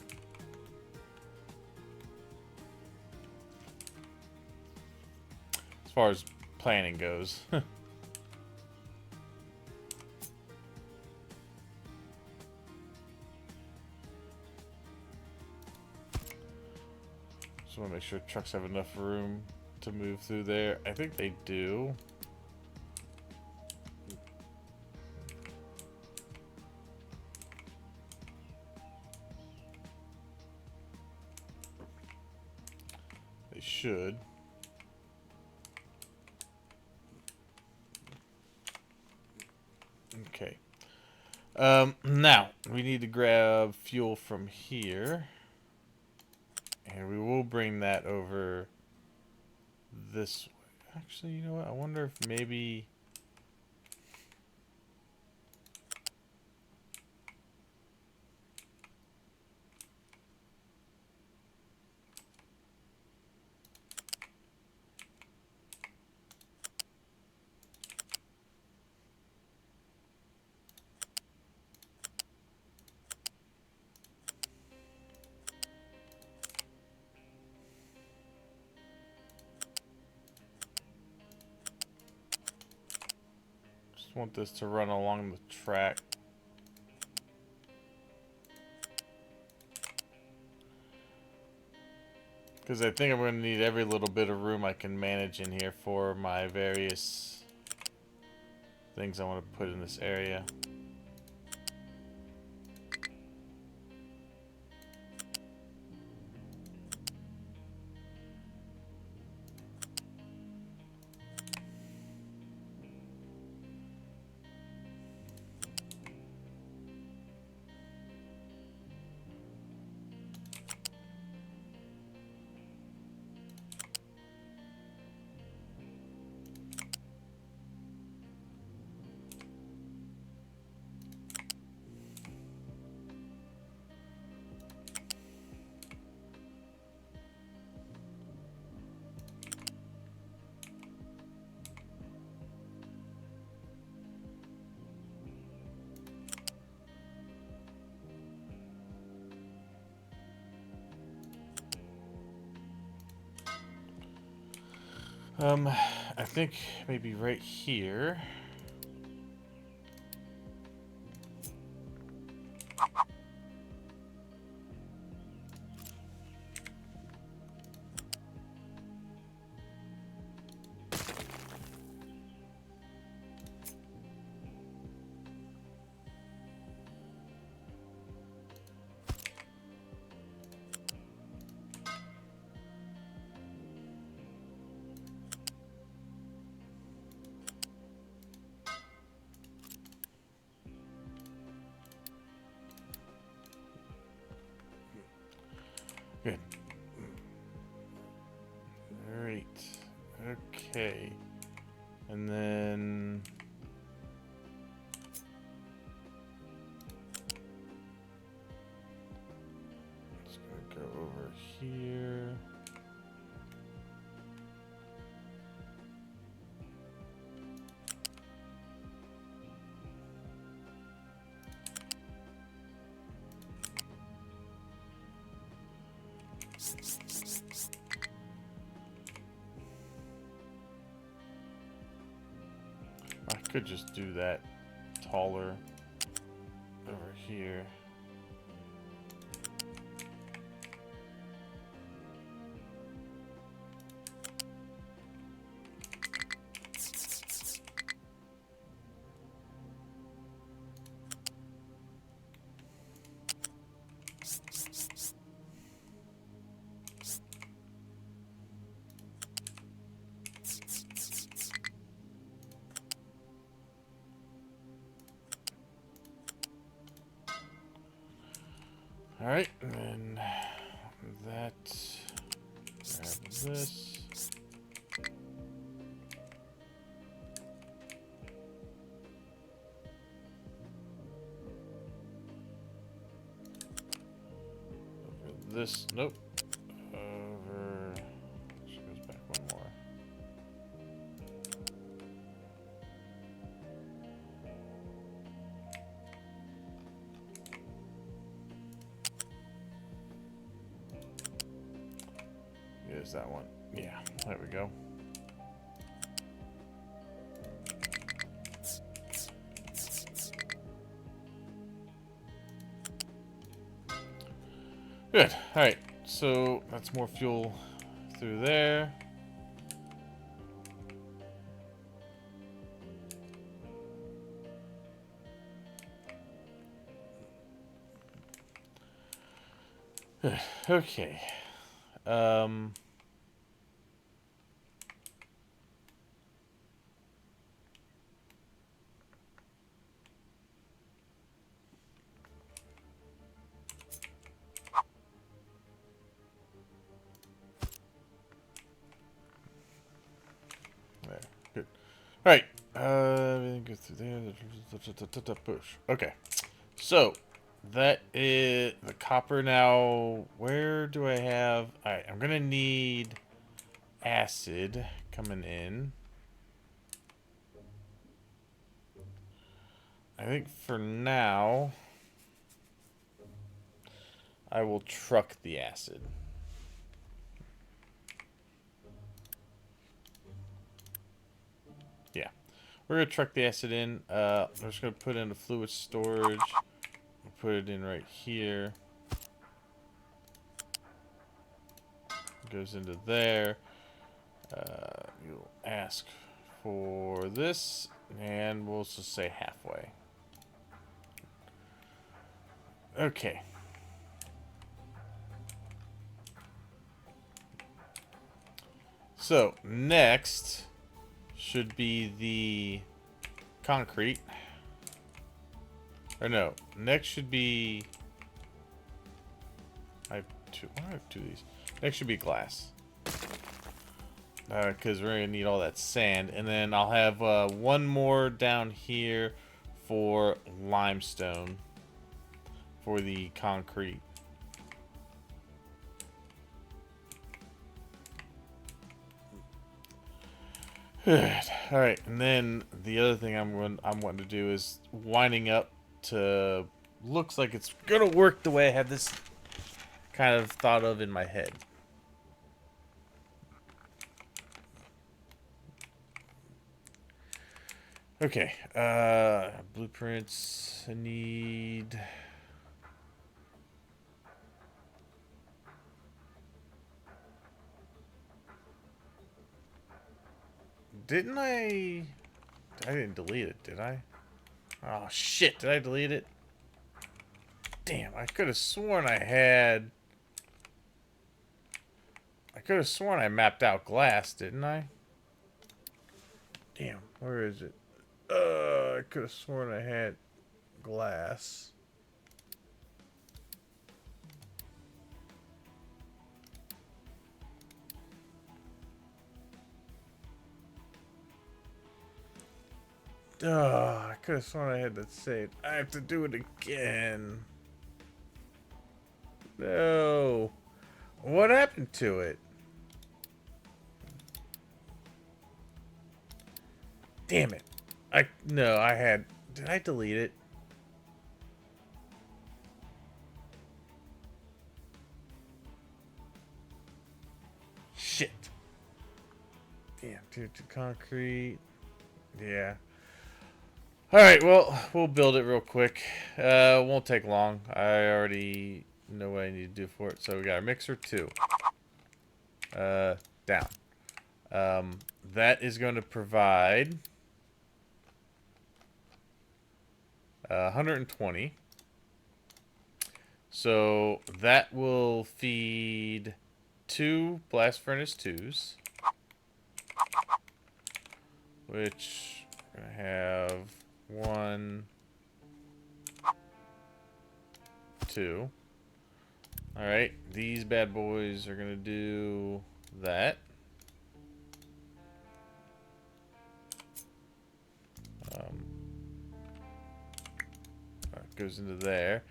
As far as planning goes. Just want to make sure trucks have enough room to move through there. I think they do. They should. Okay. Now, we need to grab fuel from here. And we will bring that over this way. Actually, you know what? I wonder if maybe... Just want this to run along the track. Because I think I'm going to need every little bit of room I can manage in here for my various things I want to put in this area. I think maybe right here. Good. Alright. Okay. And then... Just gonna go over here. I could just do that taller over here. Alright, and then that, grab this. Over this, nope. Over, she goes back one more. Is that one? Yeah, there we go. Good. All right. So that's more fuel through there. Okay. There. Good. All right. Everything goes through there. Push. Okay. So that is the copper. Now, where do I have? All right. I'm gonna need acid coming in. I think for now, I will truck the acid. Yeah. We're going to truck the acid in. I'm just going to put in the fluid storage. Put it in right here. Goes into there. You'll ask for this, and we'll just say halfway. Okay. So, next should be the concrete. Or no, next should be... I have two. Why do I have two of these? Next should be glass. Because we're going to need all that sand. And then I'll have one more down here for limestone. For the concrete. Good. All right, and then the other thing I'm wanting to do is winding up to looks like it's gonna work the way I have this kind of thought of in my head. Okay, blueprints. I need. Didn't I? I didn't delete it, did I? Oh shit! Did I delete it? Damn! I could have sworn I had. I could have sworn I mapped out glass, didn't I? Damn! Where is it? I could have sworn I had glass. I could have sworn I had that saved. I have to do it again. No. What happened to it? Damn it. No, I had. Did I delete it? Shit. Damn, tier 2 concrete. Yeah. Alright, well, we'll build it real quick. Won't take long. I already know what I need to do for it. So we got our mixer 2. Down. That is going to provide 120. So that will feed 2 blast furnace 2s. Which we're going to have 1, 2. Alright, these bad boys are going to do that. Goes into there.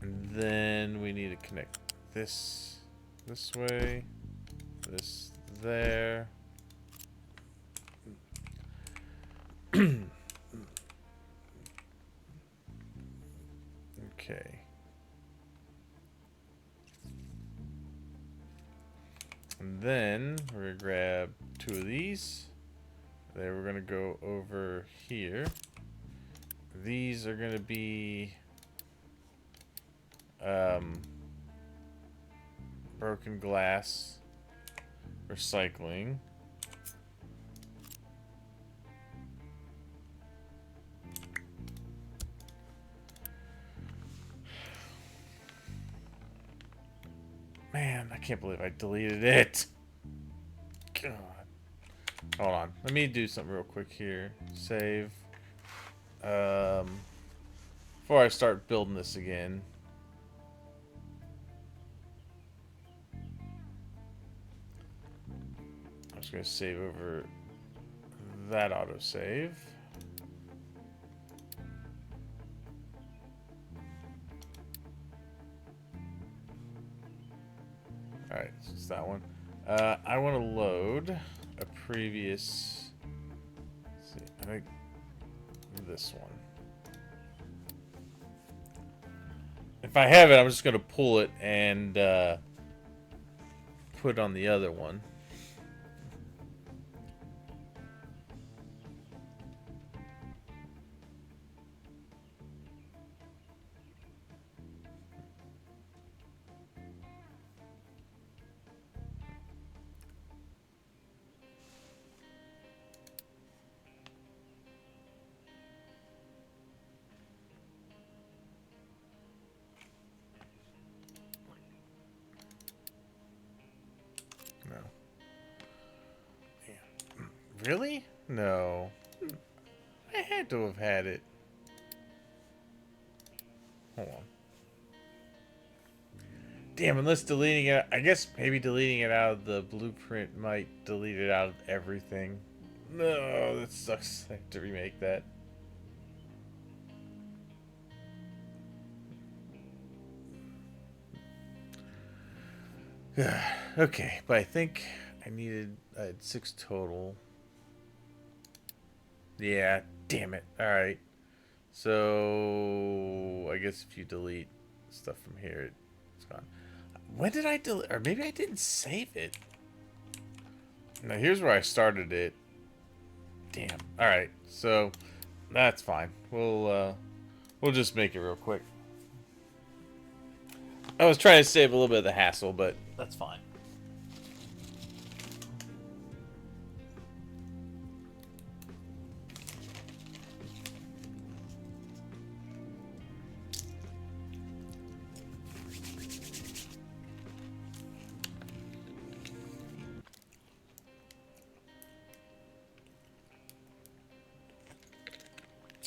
And then we need to connect this way. This there. Okay. And then we're going to grab 2 of these. Then we're going to go over here. These are going to be broken glass recycling. Man, I can't believe I deleted it. God. Hold on. Let me do something real quick here. Save. Before I start building this again. I'm just going to save over that autosave. Alright, so it's that one. I want to load a previous... Let's see, I think this one. If I have it, I'm just going to pull it and put it on the other one. No. Yeah. Really? No. I had to have had it. Hold on. Damn, unless deleting it... I guess maybe deleting it out of the blueprint might delete it out of everything. No, that sucks. I have to remake that. Okay, but I think I had 6 total. Yeah, damn it. Alright. So, I guess if you delete stuff from here, it's gone. When did I delete? Or maybe I didn't save it. Now, here's where I started it. Damn. Alright, so that's fine. We'll just make it real quick. I was trying to save a little bit of the hassle, but that's fine.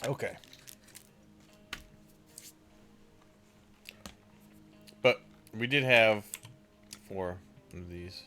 Okay. But we did have 4 of these.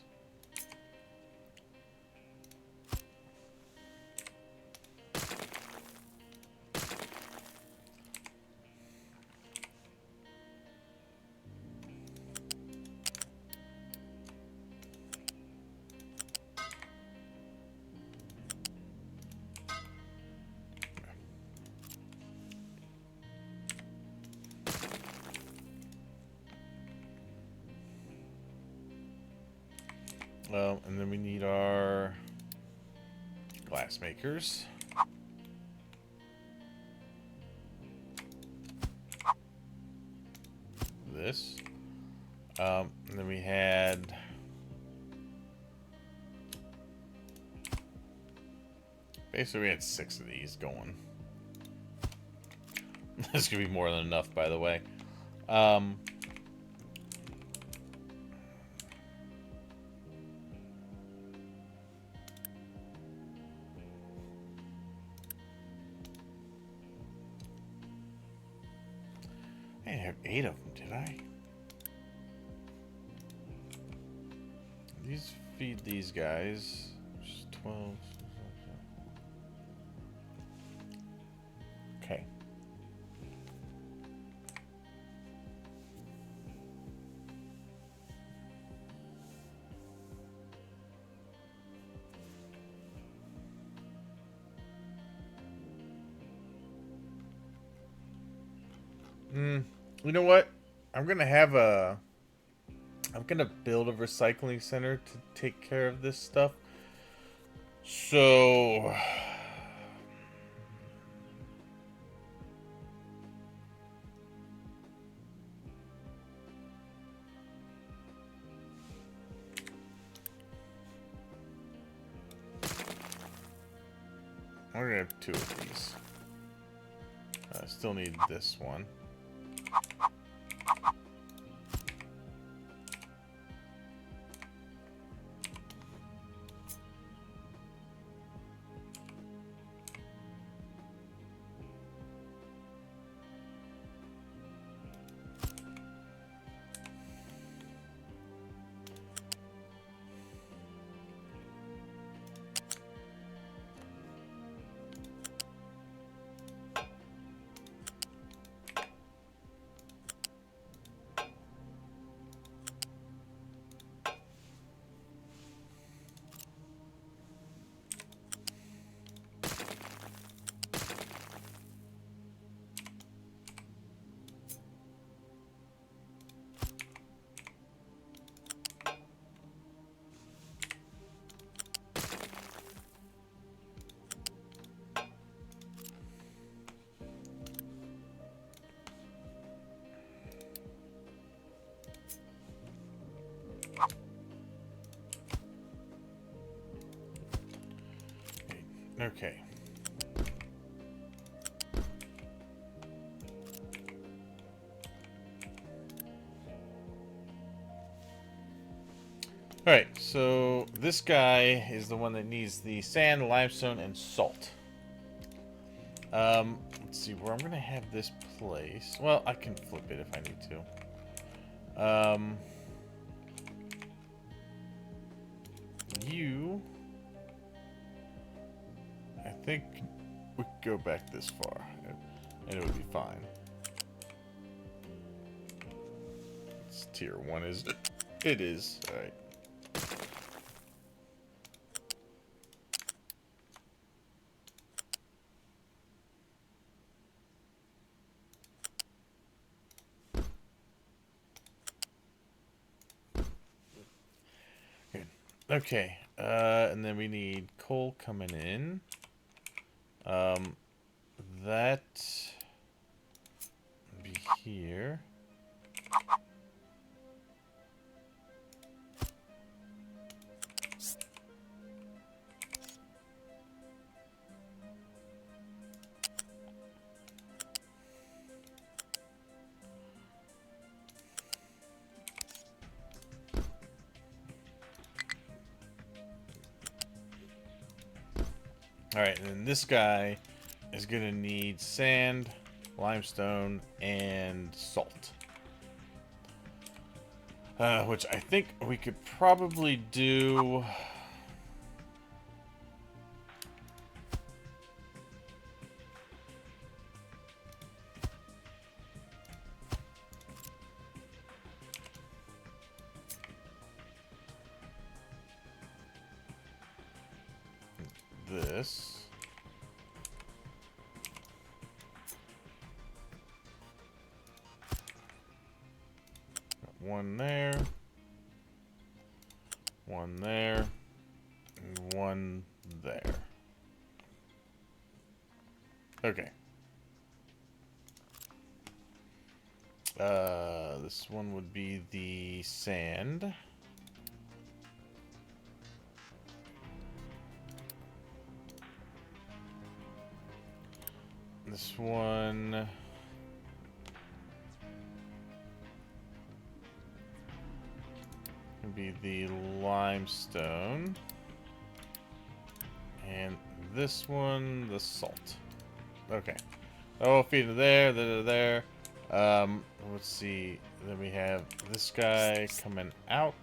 And then we need our glass makers. This. And then we had basically we had 6 of these going. This could be more than enough, by the way. I didn't have 8 of them, did I? These feed these guys. Just 12. Okay. You know what? I'm gonna build a recycling center to take care of this stuff. So I'm gonna have 2 of these. I still need this one. Okay. Alright, so this guy is the one that needs the sand, limestone, and salt. Let's see where I'm gonna have this place. Well, I can flip it if I need to. You... I think we could go back this far, and it would be fine. It's tier 1, isn't it? It is. Alright. Good. Okay. And then we need coal coming in. That would be here. Alright, and then this guy is going to need sand, limestone, and salt. Which I think we could probably do... this. Got one there. One there. And one there. Okay. This one would be the sand. This one would be the limestone. And this one, the salt. Okay. Oh, feed it there, there. Let's see. Then we have this guy coming out.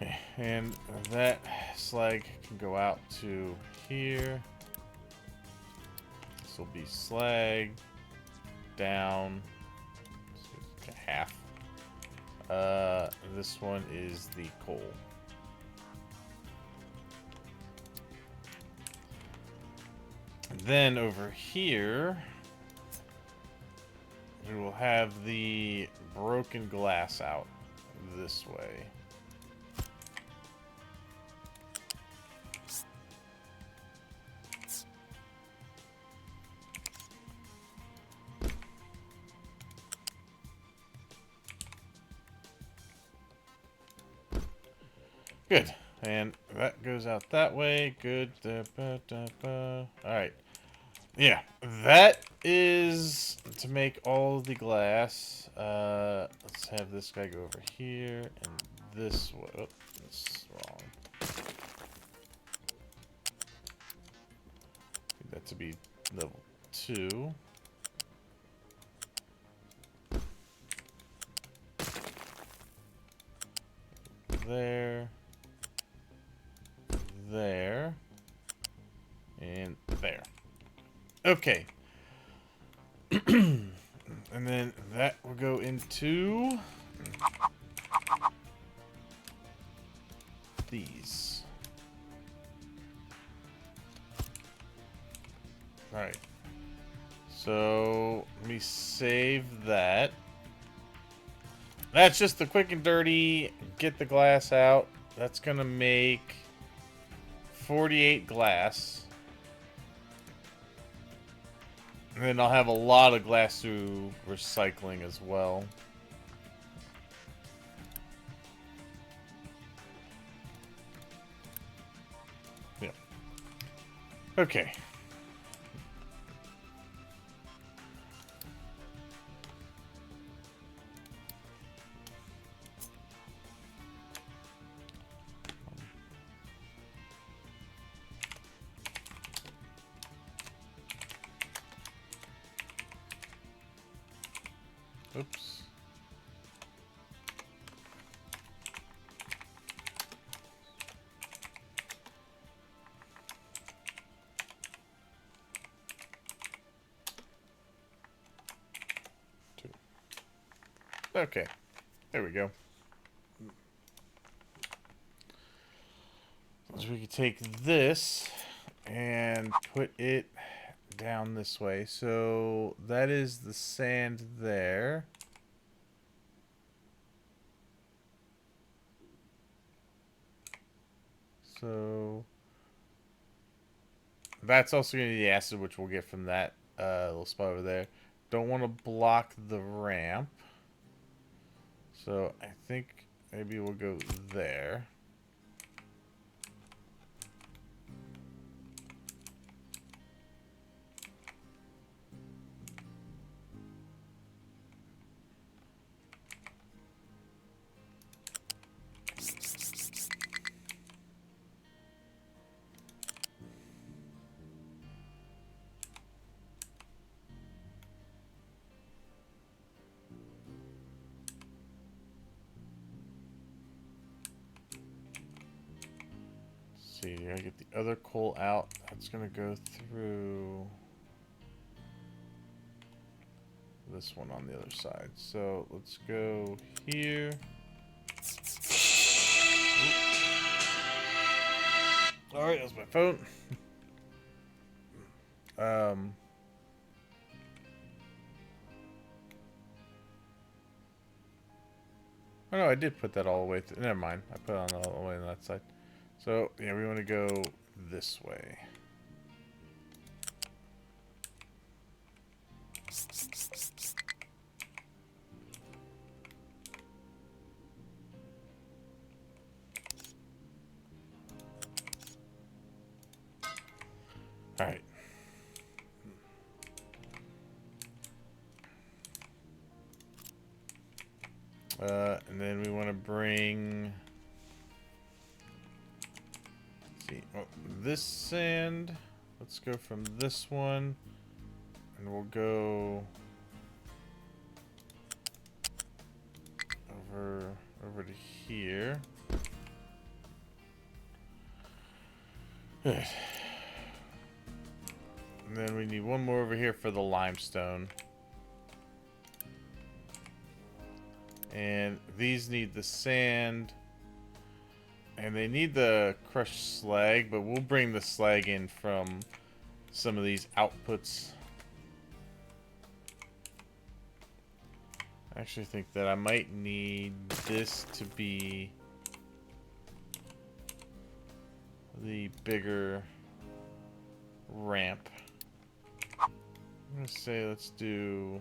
Okay, and that slag can go out to here. This will be slag down. So half. This one is the coal. And then over here, we will have the broken glass out this way. Good. And that goes out that way. Good. Alright. Yeah. That is to make all of the glass. Let's have this guy go over here and this way. Oh, that's wrong. Need that to be level 2. There. There. And there. Okay. And then that will go into these. Alright. So, let me save that. That's just the quick and dirty, get the glass out. That's gonna make 48 glass. And then I'll have a lot of glass through recycling as well. Yeah. Okay. Oops. Two. Okay. There we go. So we can take this and put it down this way. So that is the sand there. So that's also going to be the acid, which we'll get from that little spot over there. Don't want to block the ramp. So I think maybe we'll go there. See, I get the other coal out. That's gonna go through this one on the other side. So let's go here. Alright, that's my phone. Oh no, I did put that all the way through. Never mind. I put it on all the way on that side. So, yeah, we want to go this way. Alright. And then we want to bring... Let's see. Oh, this sand. Let's go from this one. And we'll go... over to here. Good. And then we need one more over here for the limestone. And these need the sand. And they need the crushed slag, but we'll bring the slag in from some of these outputs. I actually think that I might need this to be the bigger ramp. I'm gonna say let's do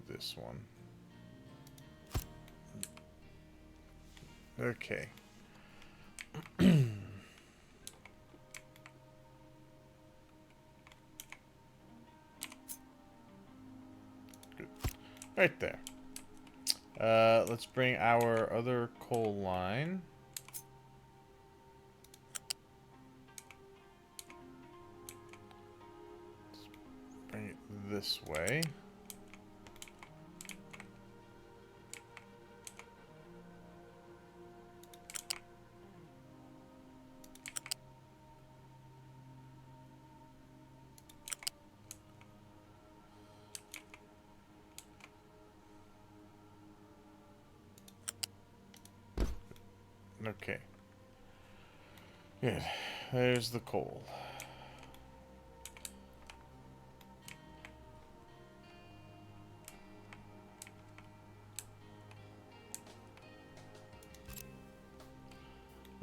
this one. Okay. Right there. Let's bring our other coal line. Let's bring it this way. Okay. Good. There's the coal.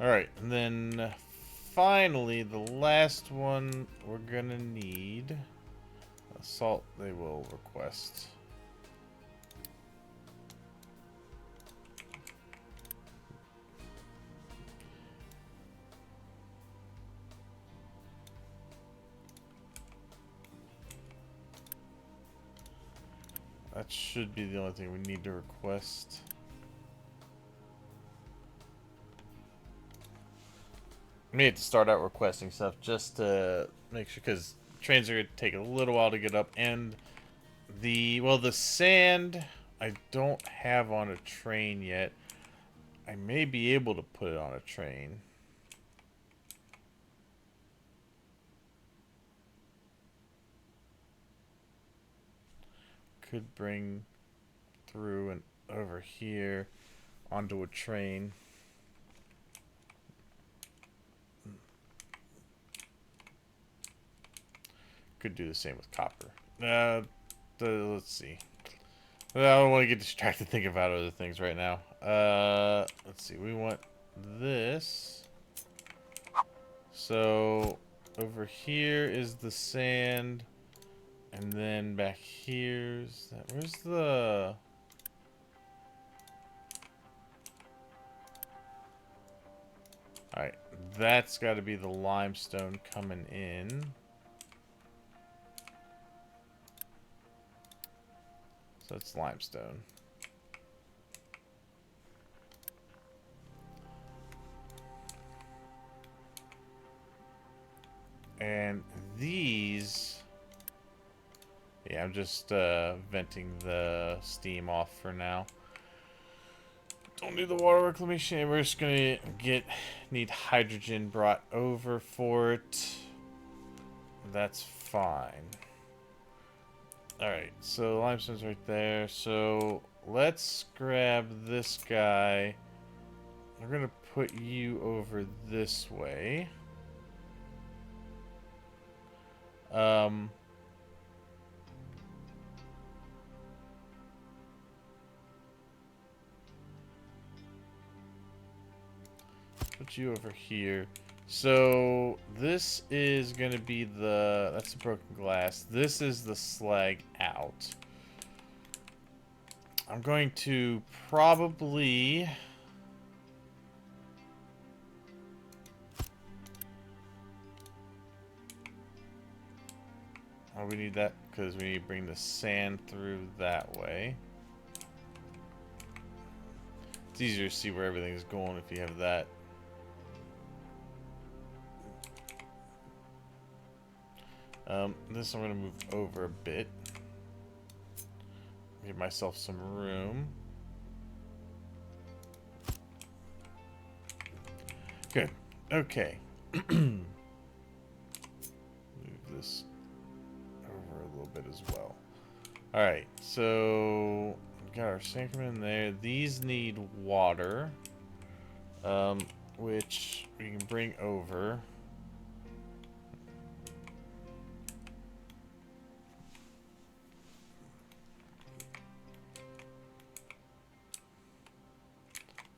Alright, and then finally, the last one we're gonna need. Salt they will request. That should be the only thing we need to request. We need to start out requesting stuff just to make sure, because trains are going to take a little while to get up, and the sand I don't have on a train yet. I may be able to put it on a train. Could bring through and over here onto a train. Could do the same with copper. Let's see. I don't want to get distracted thinking about other things right now. Let's see. We want this. So over here is the sand. And then back here's that. Where's the... Alright, that's got to be the limestone coming in. So that's limestone. And these... Yeah, I'm just venting the steam off for now. Don't need the water reclamation. We're just gonna need hydrogen brought over for it. That's fine. Alright, so limestone's right there. So let's grab this guy we're gonna put you over this way. Put you over here. So this is gonna be that's the broken glass. This is the slag out. I'm going to probably... Oh, we need that because we need to bring the sand through that way. It's easier to see where everything's going if you have that. This I'm going to move over a bit. Give myself some room. Good. Okay. Move this over a little bit as well. Alright, so we got our sand coming in there. These need water, which we can bring over.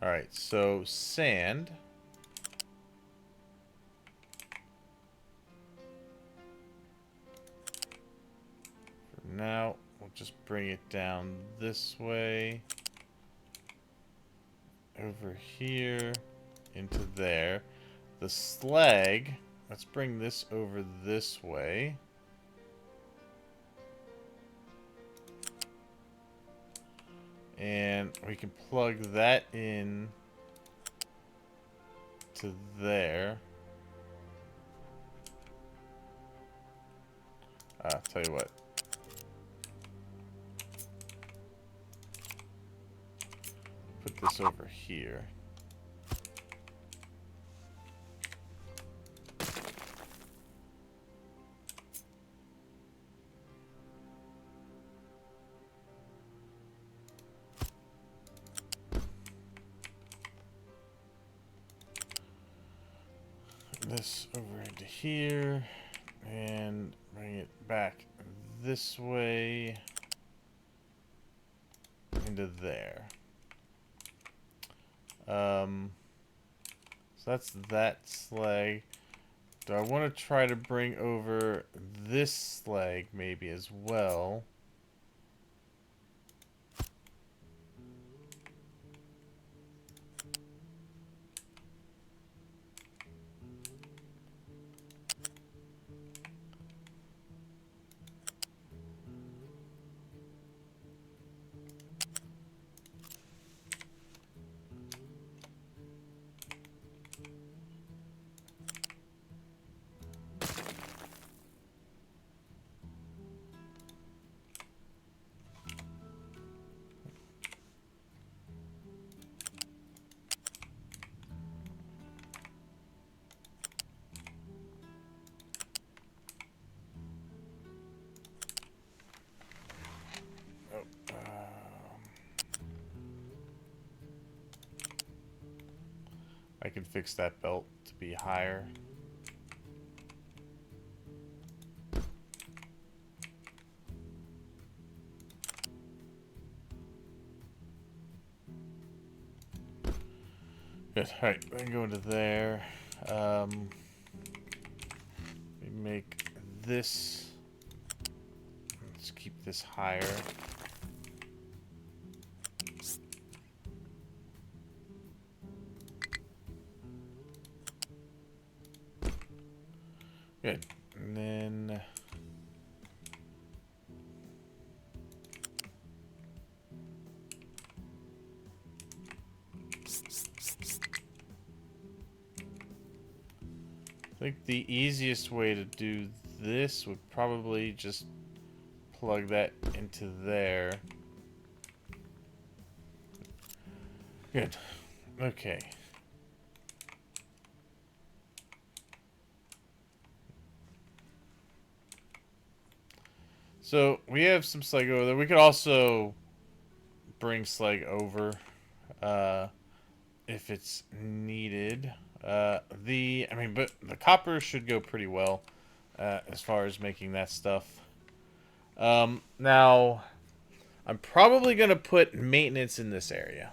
Alright, so sand. For now, we'll just bring it down this way. Over here. Into there. The slag, let's bring this over this way. And we can plug that in to there. Tell you what. Put this over here. This over into here and bring it back this way into there. So that's that slag. Do I want to try to bring over this slag maybe as well? I can fix that belt to be higher. Good. Alright, we can go into there. We make this. Let's keep this higher. Good. And then I think the easiest way to do this would probably just plug that into there. Good. Okay. So we have some slag over there. We could also bring slag over. if it's needed. But the copper should go pretty well as far as making that stuff. Now, I'm probably going to put maintenance in this area.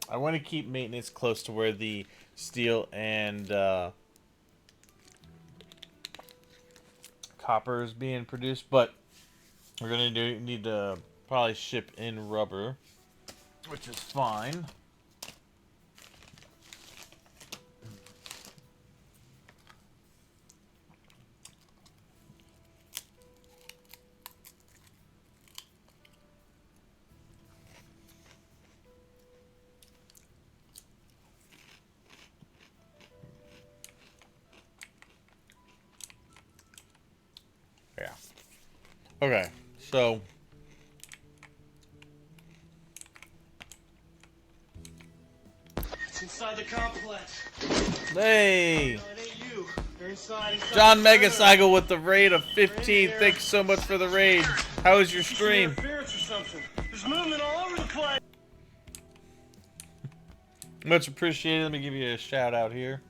I want to keep maintenance close to where the steel and copper is being produced, but we're going to need to probably ship in rubber, which is fine. Yeah. Okay, so it's inside the complex. hey, No, it ain't you. They're inside John the Megacycle with the raid of 15. Thanks so much for the raid. How was your stream? Interference or something. There's movement all over the place. Much appreciated. Let me give you a shout out here.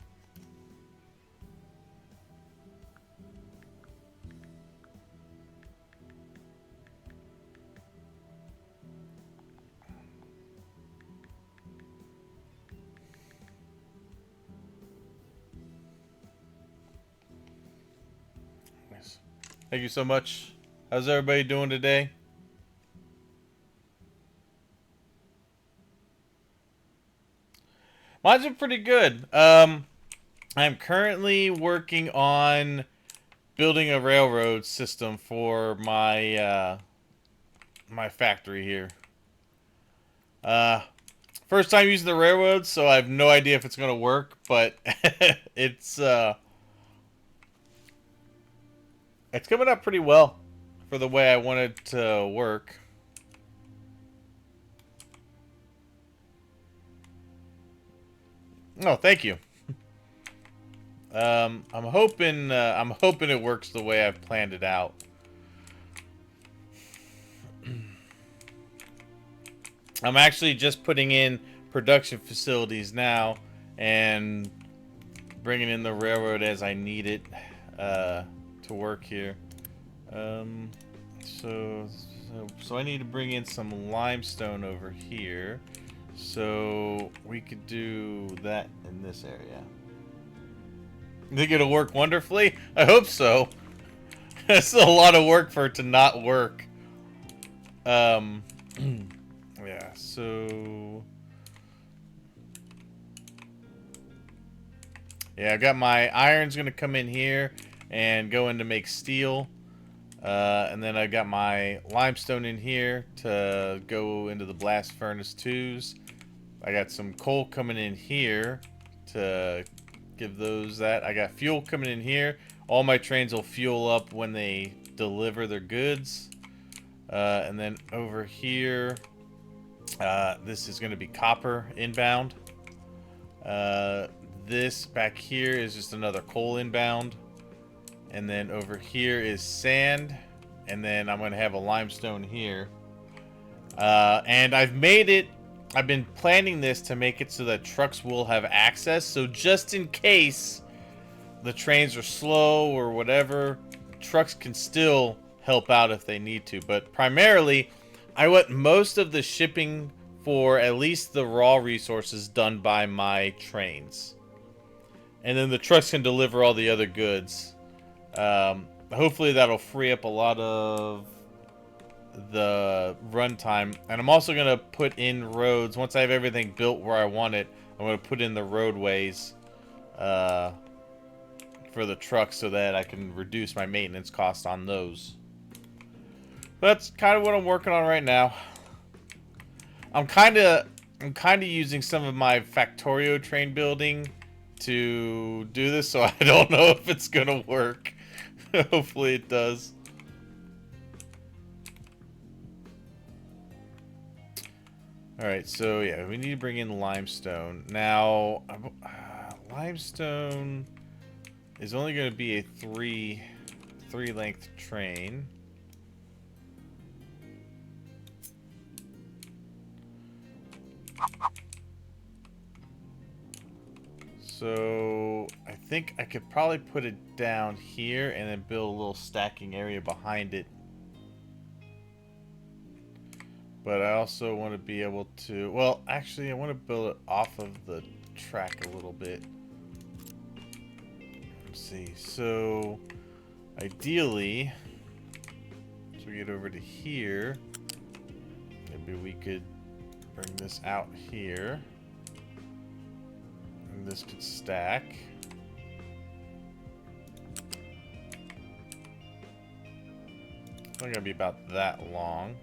Nice. Thank you so much. How's everybody doing today? Mine's been pretty good. I'm currently working on building a railroad system for my my factory here. First time using the railroad, so I have no idea if it's gonna work, but it's coming up pretty well for the way I want it to work. Oh, thank you. I'm hoping it works the way I've planned it out. I'm actually just putting in production facilities now and bringing in the railroad as I need it to work here. So I need to bring in some limestone over here, so we could do that in this area. Think it'll work wonderfully? I hope so. It's a lot of work for it to not work. Yeah, so yeah, I got my iron's gonna come in here and go in to make steel. And then I got my limestone in here to go into the blast furnace 2s. I got some coal coming in here to give those that. I got fuel coming in here. All my trains will fuel up when they deliver their goods. And then over here, this is going to be copper inbound. This back here is just another coal inbound. And then over here is sand. And then I'm going to have a limestone here. And I've been planning this to make it so that trucks will have access. So just in case the trains are slow or whatever, trucks can still help out if they need to. But primarily, I want most of the shipping for at least the raw resources done by my trains. And then the trucks can deliver all the other goods. Hopefully that'll free up a lot of the runtime. And I'm also going to put in roads. Once I have everything built where I want it, I'm going to put in the roadways for the trucks so that I can reduce my maintenance cost on those. That's kind of what I'm working on right now. I'm kind of using some of my Factorio train building to do this, so I don't know if it's going to work. Hopefully it does. Alright, so yeah, we need to bring in limestone. Now, limestone is only going to be a three length train. So I think I could probably put it down here and then build a little stacking area behind it. But I also want to be able to, well, actually I want to build it off of the track a little bit. Let's see. So ideally, as we get over to here, maybe we could bring this out here. And this could stack. It's not gonna be about that long.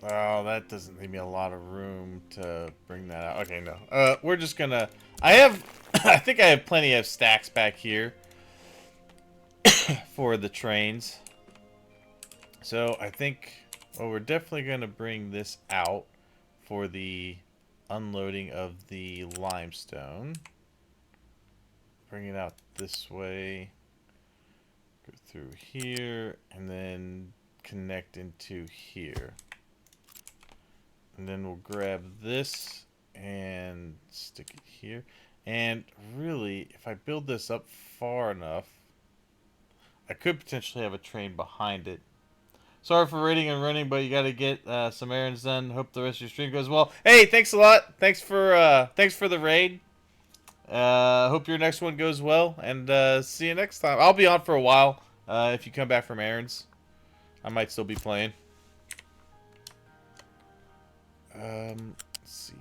Oh, that doesn't leave me a lot of room to bring that out. Okay, no. We're just gonna... I have... I think I have plenty of stacks back here for the trains. So I think... Well, we're definitely gonna bring this out for the unloading of the limestone. Bring it out this way. Go through here, and then connect into here. And then we'll grab this and stick it here. And really, if I build this up far enough, I could potentially have a train behind it. Sorry for raiding and running, but you got to get some errands done. Hope the rest of your stream goes well. Hey, thanks a lot. Thanks for the raid. Hope your next one goes well, and see you next time. I'll be on for a while. If you come back from errands, I might still be playing. Let's see.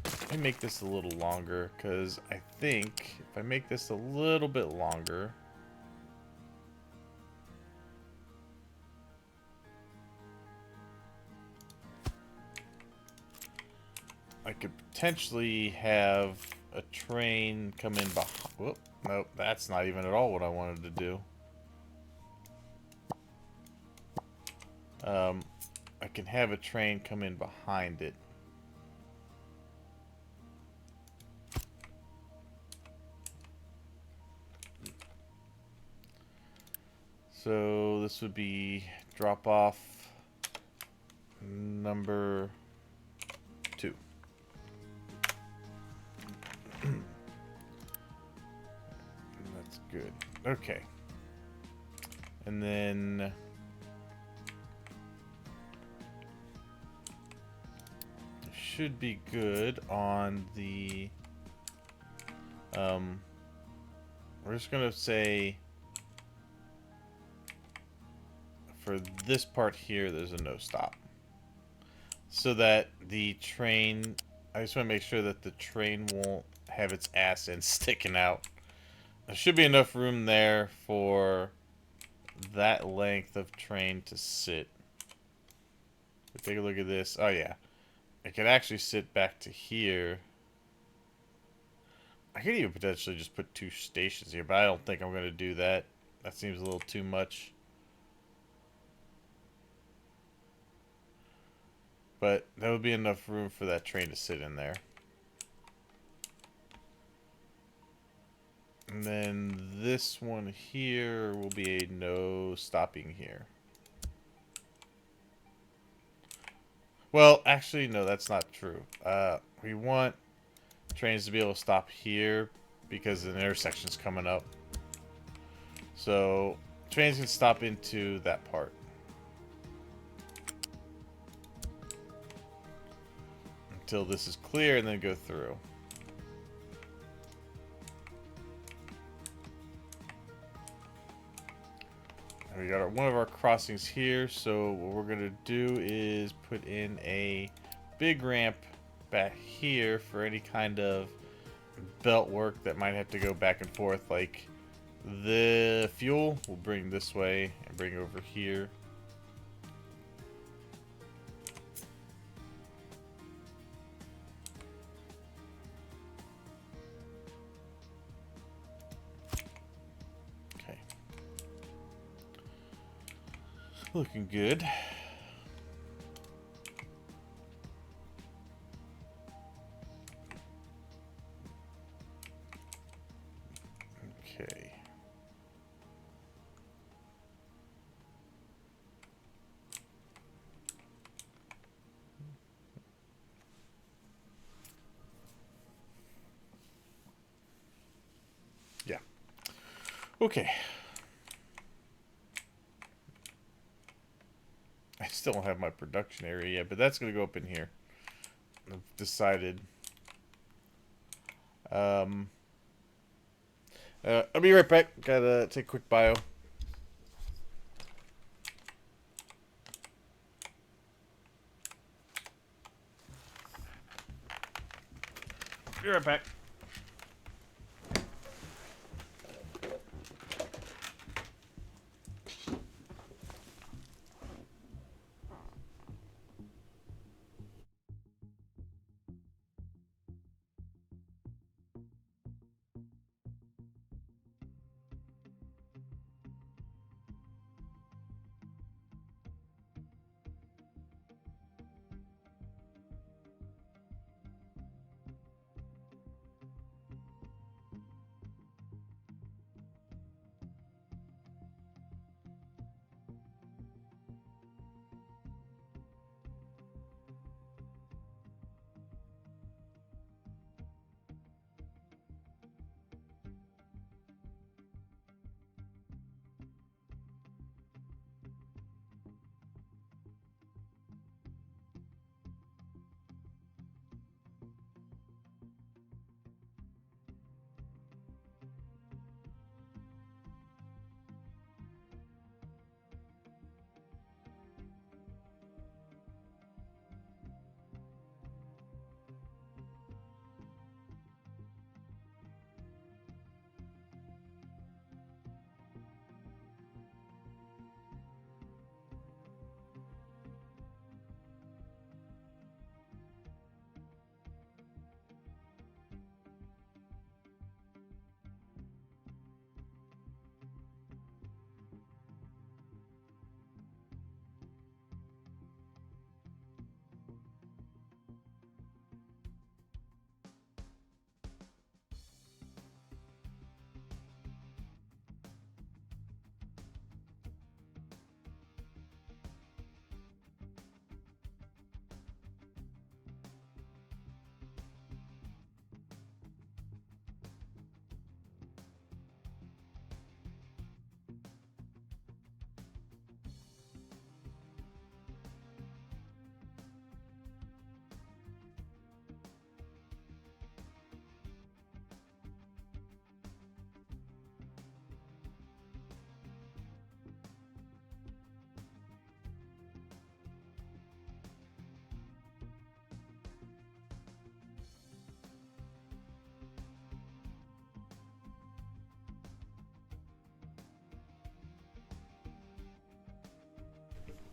Let me make this a little longer, because I think if I make this a little bit longer, I could potentially have a train come in behind. Whoop, nope, that's not even at all what I wanted to do. I can have a train come in behind it. So this would be drop off number 2. That's good. Okay. And then should be good on the we're just gonna say for this part here there's a no stop, so that the train, I just want to make sure that the train won't have its ass end sticking out. There should be enough room there for that length of train to sit. Take a look at this. Oh yeah, it could actually sit back to here. I could even potentially just put 2 stations here, but I don't think I'm going to do that. That seems a little too much. But that would be enough room for that train to sit in there. And then this one here will be a no stopping here. Well, actually, no, that's not true. We want trains to be able to stop here because an intersection's coming up. So trains can stop into that part. Until this is clear and then go through. We got one of our crossings here, so what we're gonna do is put in a big ramp back here for any kind of belt work that might have to go back and forth, like the fuel we'll bring this way and bring over here. Looking good. Okay. Okay. I still don't have my production area yet, but that's going to go up in here. I've decided. I'll be right back. Gotta take a quick bio. Be right back.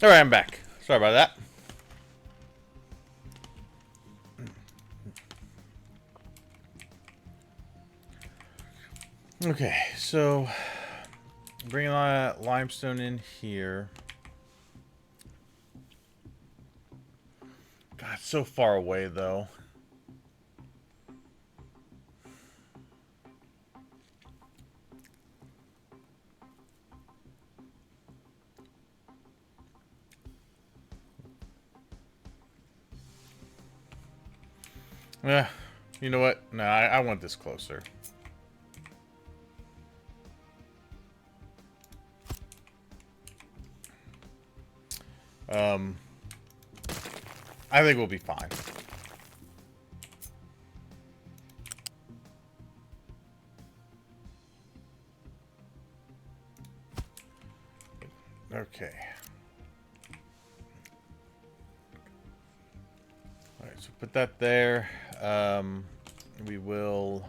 All right, I'm back. Sorry about that. Okay, so bringing that limestone in here. God, it's so far away though. Yeah, you know what? No, I want this closer. I think we'll be fine. Okay. All right, so put that there. We will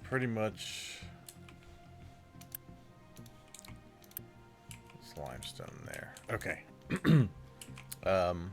pretty much this limestone there. Okay. um,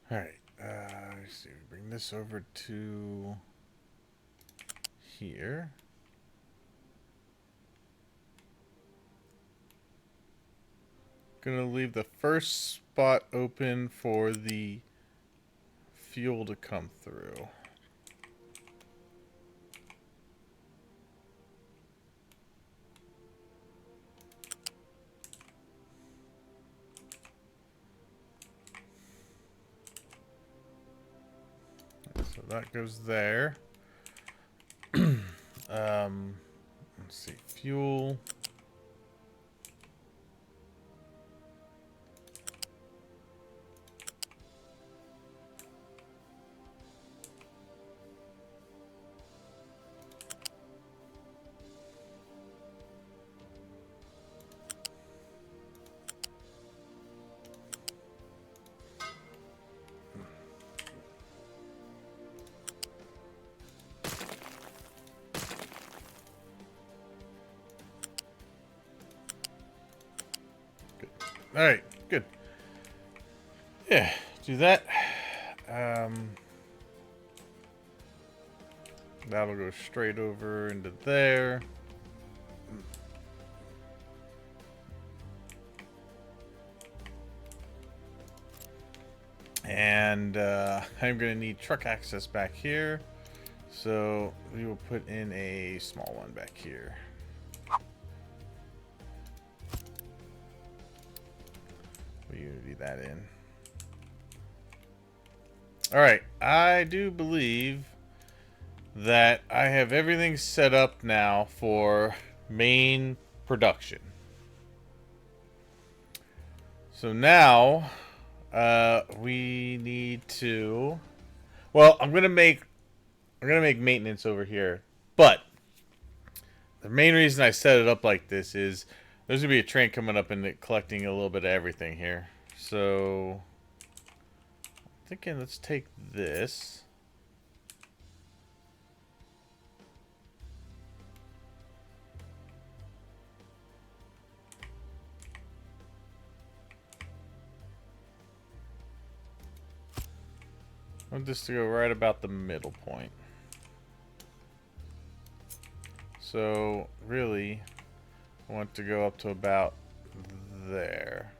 all right. Let's see. Bring this over to here. Gonna leave the first spot open for the fuel to come through. So that goes there. Let's see, fuel. All right, good. Yeah, do that. That'll go straight over into there. And I'm going to need truck access back here. So we will put in a small one back here. We Unity that in. Alright, I do believe that I have everything set up now for main production. So now we need to, well, I'm gonna make maintenance over here, but the main reason I set it up like this is there's gonna be a train coming up and collecting a little bit of everything here. So I'm thinking let's take this. I want this to go right about the middle point. So really, I want to go up to about there.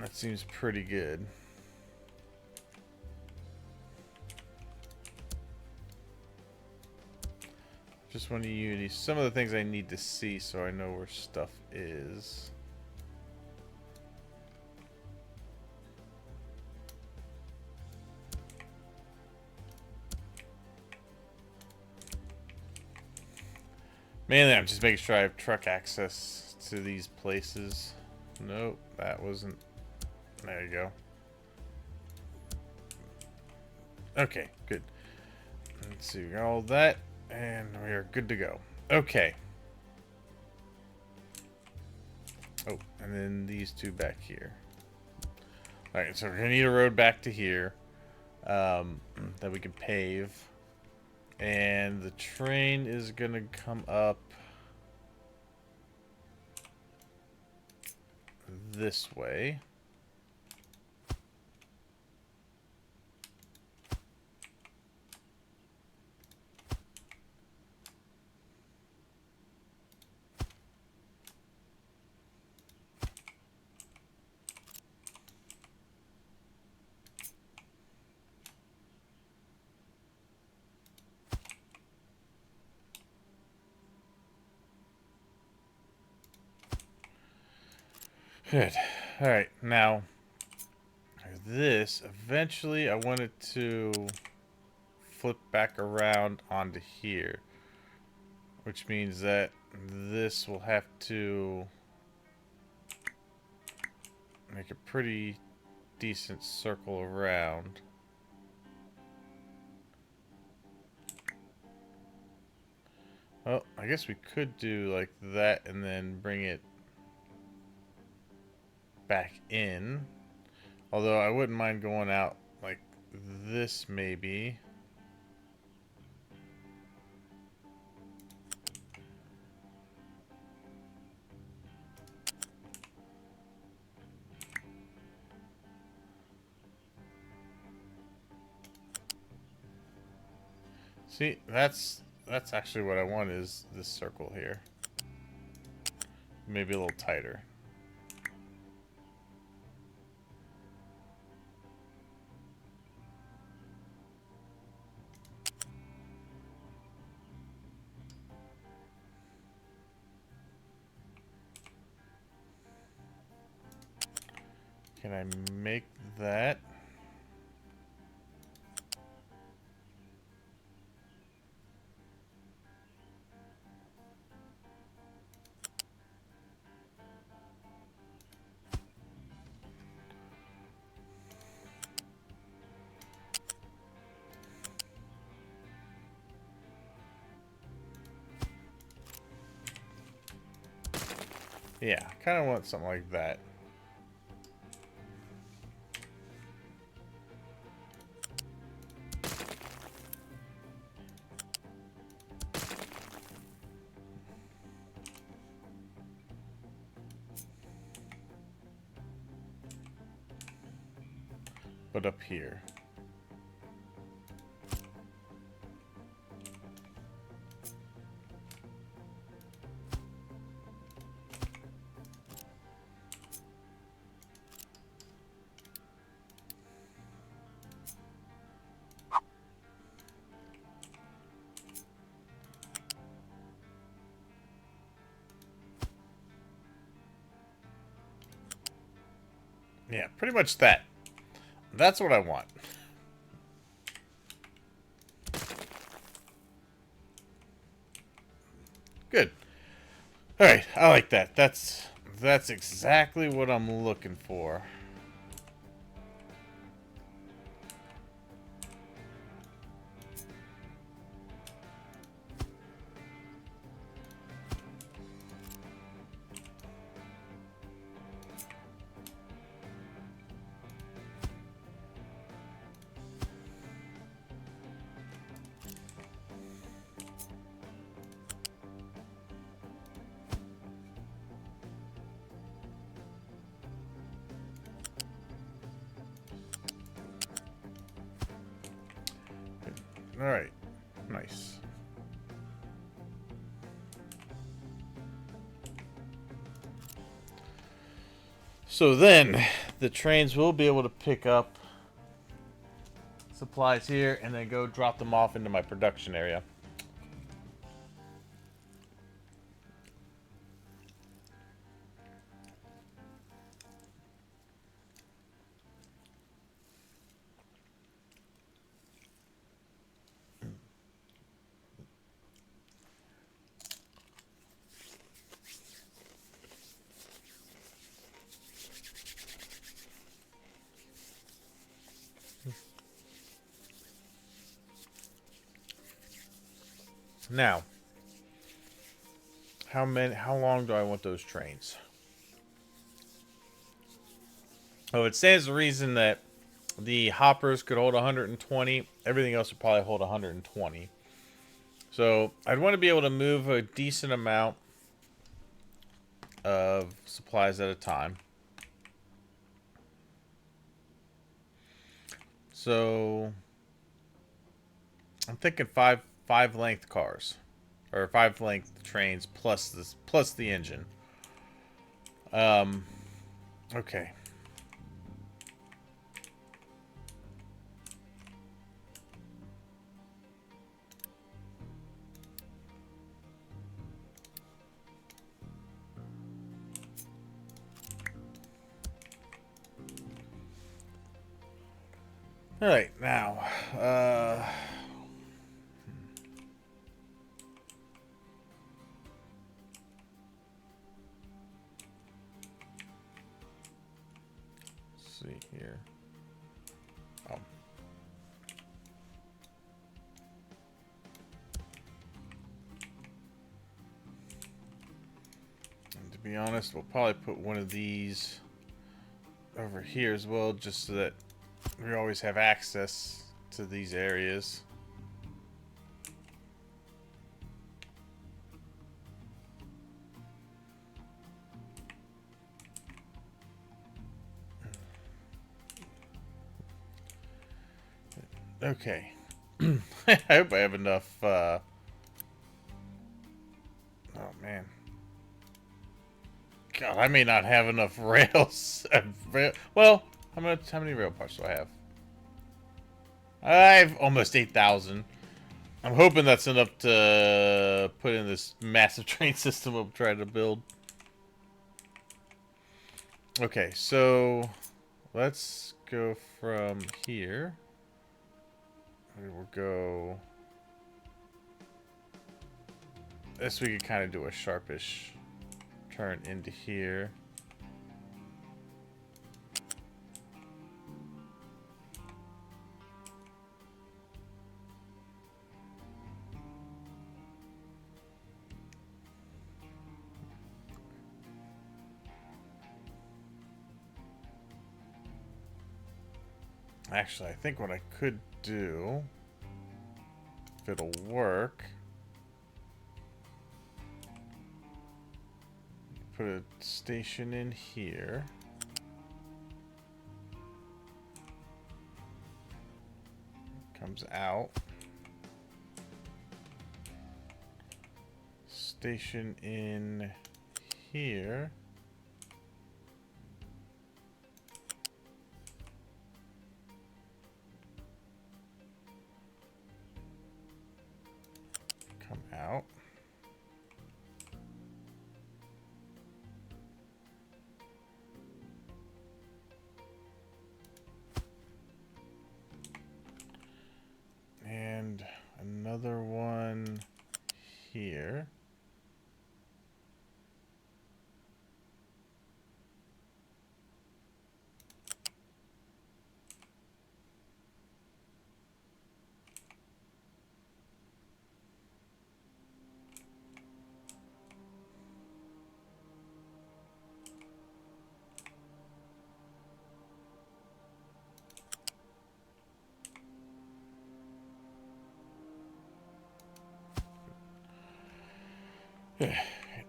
That seems pretty good. Just want to Unity some of the things I need to see so I know where stuff is. Mainly I'm just making sure I have truck access to these places. Nope, that wasn't. There you go. Okay, good. Let's see, we got all that, and we are good to go. Okay. Oh, and then these two back here. Alright, so we're going to need a road back to here that we can pave. And the train is going to come up this way. Good. Alright, now this, eventually I want it to flip back around onto here. Which means that this will have to make a pretty decent circle around. Well, I guess we could do like that and then bring it back in. Although I wouldn't mind going out like this maybe. See, that's actually what I want, is this circle here. Maybe a little tighter. Can I make that? Yeah, I kind of want something like that. But up here. Yeah, pretty much that. That's what I want. Good. All right, I like that. That's exactly what I'm looking for. All right, nice. So then, the trains will be able to pick up supplies here and then go drop them off into my production area. Now, how long do I want those trains? Oh, it stands to reason that the hoppers could hold 120. Everything else would probably hold 120. So I'd want to be able to move a decent amount of supplies at a time. So I'm thinking five length cars, or 5 length trains plus the engine. Okay. All right, now, let's see here. Oh. And to be honest, we'll probably put one of these over here as well, just so that we always have access to these areas. Okay. I hope I have enough, oh man. God, I may not have enough rails. Well, how many rail parts do I have? I have almost 8,000. I'm hoping that's enough to put in this massive train system I'm trying to build. Okay, so let's go from here. We will go. This we could kind of do a sharpish turn into here. Actually, I think what I could do, if it'll work, put a station in here. Comes out. Station in here. Come out. And another one here.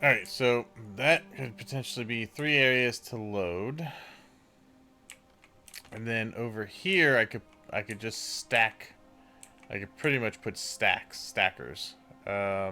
Alright, so that could potentially be 3 areas to load. And then over here I could just stack. I could pretty much put stackers. I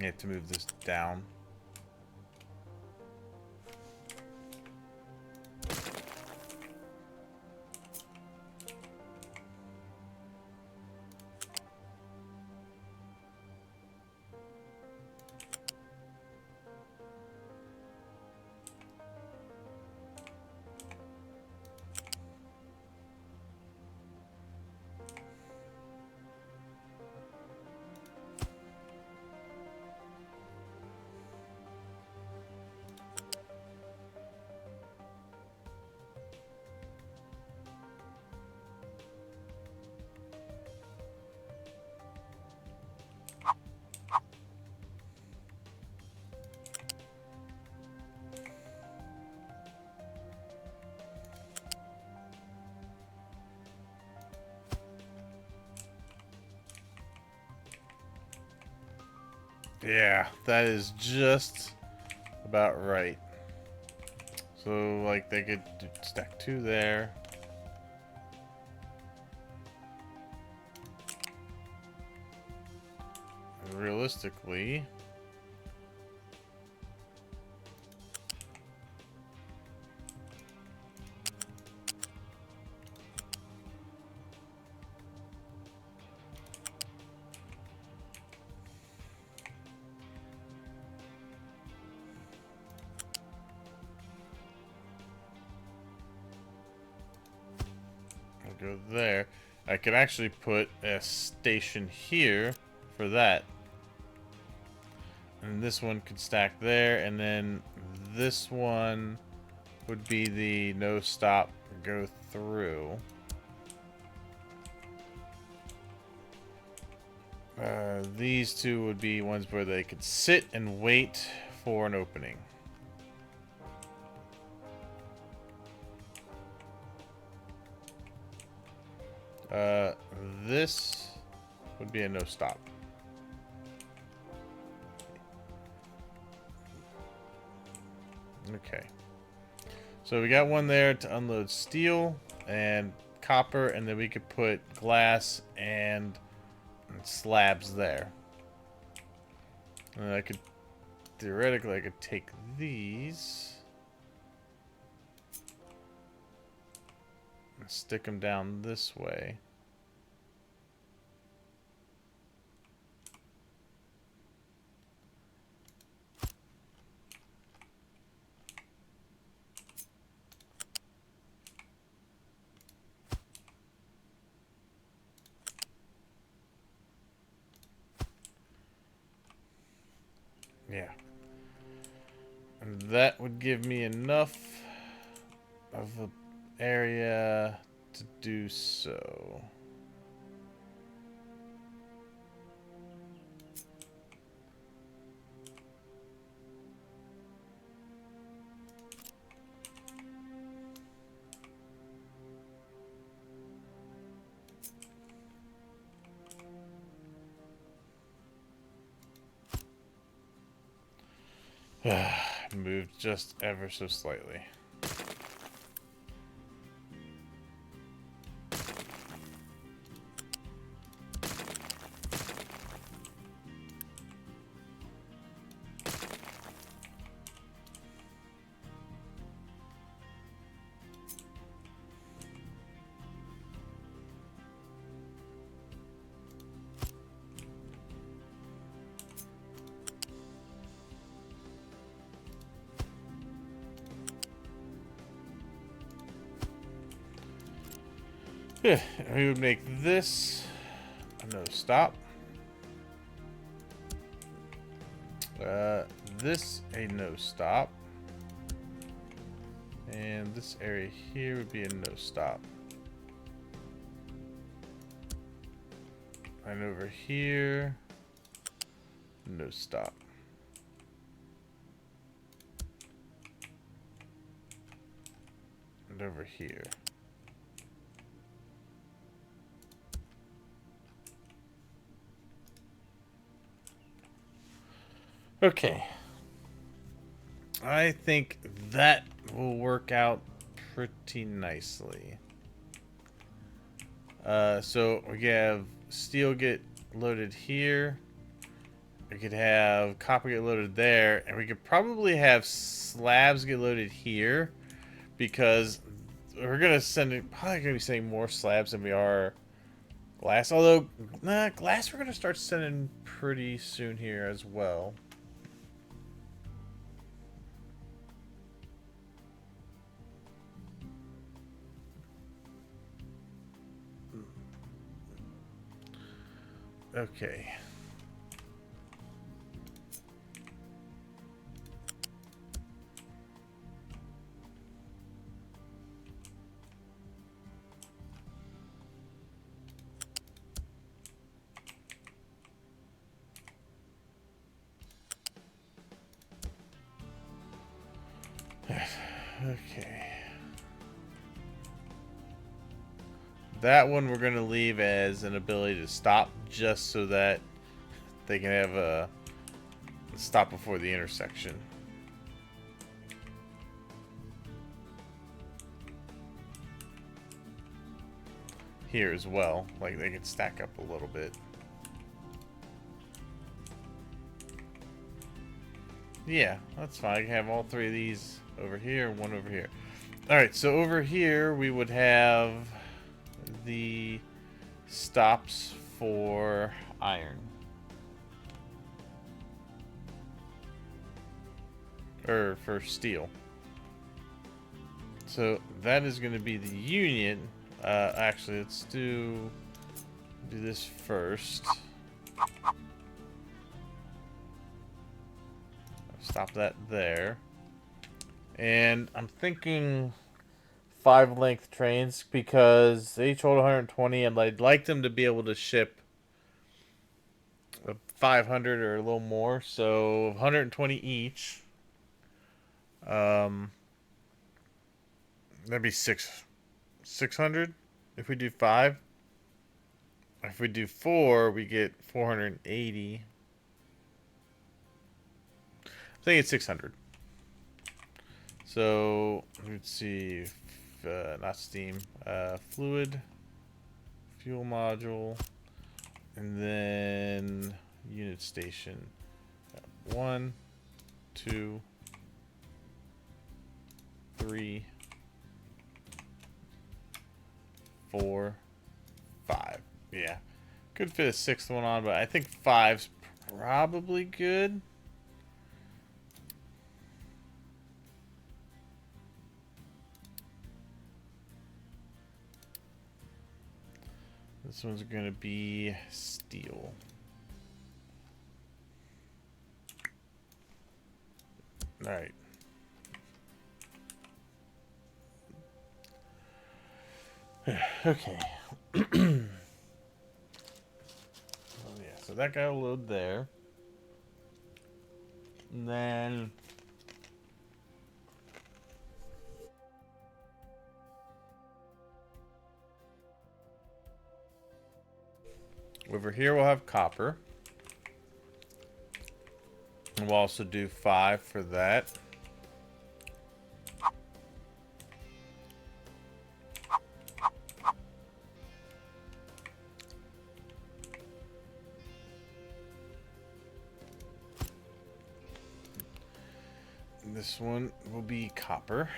have to move this down. Yeah, that is just about right. So, like, they could stack 2 there. And realistically, go there. I could actually put a station here for that. And this one could stack there, and then this one would be the no stop go through. These two would be ones where they could sit and wait for an opening. This would be a no stop. Okay. So we got one there to unload steel and copper, and then we could put glass and slabs there. And I could theoretically I could take these and stick them down this way. Yeah. And that would give me enough of an area to do so. Moved just ever so slightly. Yeah, we would make this a no stop. This a no stop. And this area here would be a no stop. And over here, no stop. And over here. Okay. I think that will work out pretty nicely. So we have steel get loaded here. We could have copper get loaded there, and we could probably have slabs get loaded here, because we're probably gonna be sending more slabs than we are glass. Although, glass we're gonna start sending pretty soon here as well. Okay. Okay. That one we're going to leave as an ability to stop, just so that they can have a stop before the intersection. Here as well. Like, they can stack up a little bit. Yeah, that's fine. I can have all three of these over here, one over here. Alright, so over here we would have the stops for iron. Or for steel. So that is going to be the union Actually, let's do this first. Stop that there. And I'm thinking 5 length trains because they each hold 120, and I'd like them to be able to ship 500 or a little more. So 120 each. That'd be 600 if we do 5. If we do 4, we get 480. I think it's 600. So let's see, not steam, fluid, fuel module, and then unit station. 1, 2, 3, 4, 5. Yeah, could fit a 6th one on, but I think 5's probably good. This one's going to be steel. All right. Okay. Oh, yeah, so that guy will load there. And then over here we'll have copper. And we'll also do 5 for that. And this one will be copper.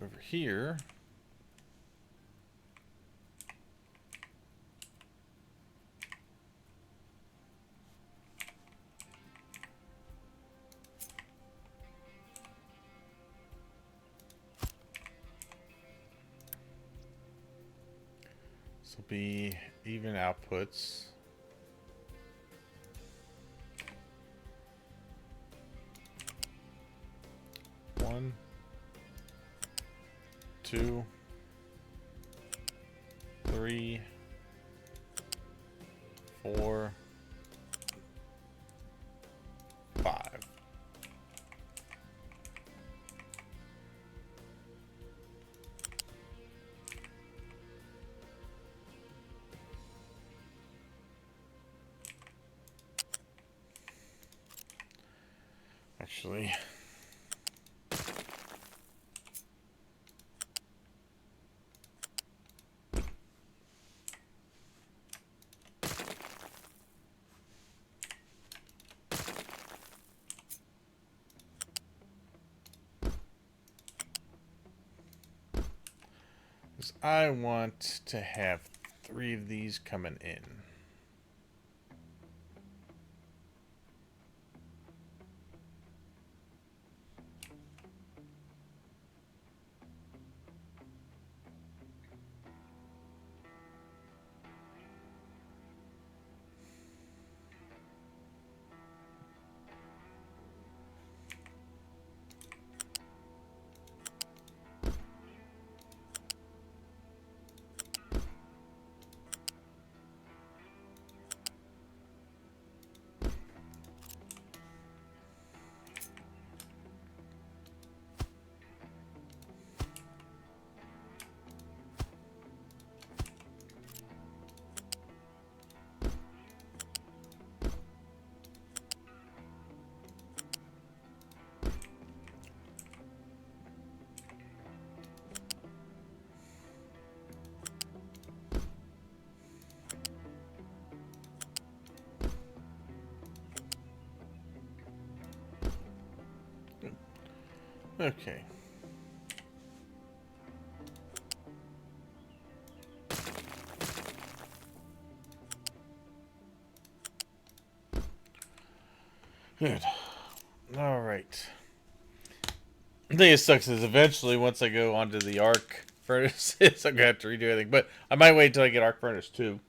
Over here, this will be even outputs. One, 2, 3, 4, 5. Actually, I want to have 3 of these coming in. Okay. Good. All right. The thing that sucks is eventually, once I go onto the arc furnaces, I'm gonna have to redo everything. But I might wait until I get arc furnace 2.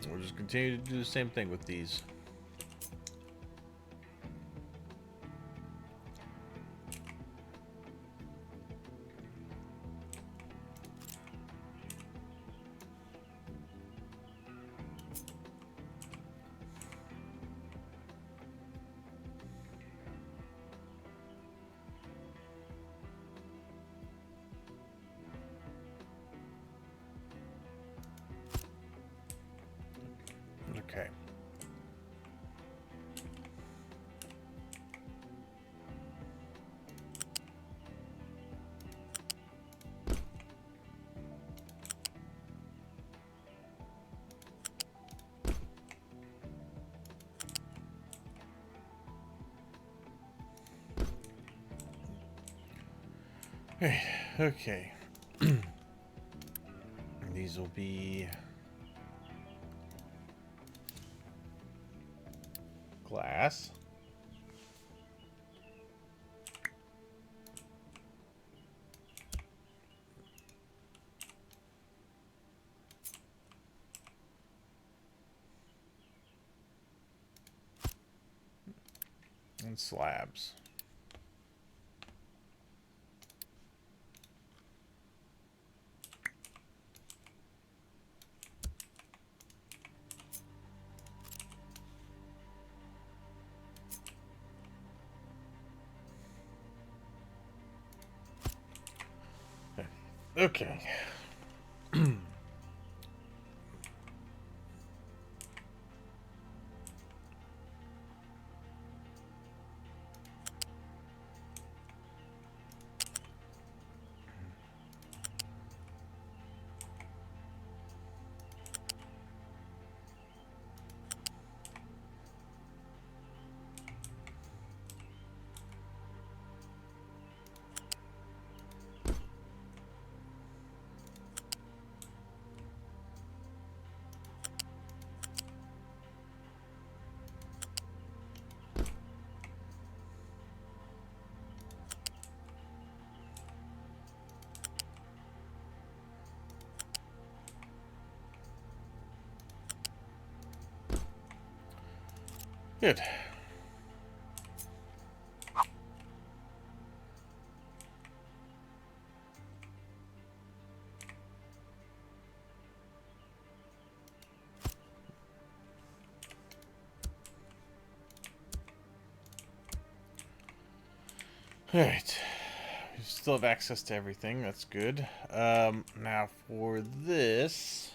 We'll just continue to do the same thing with these. Okay. Right. Okay. These will be glass. And slabs. Okay. Good. Alright. We still have access to everything. That's good. Now for this.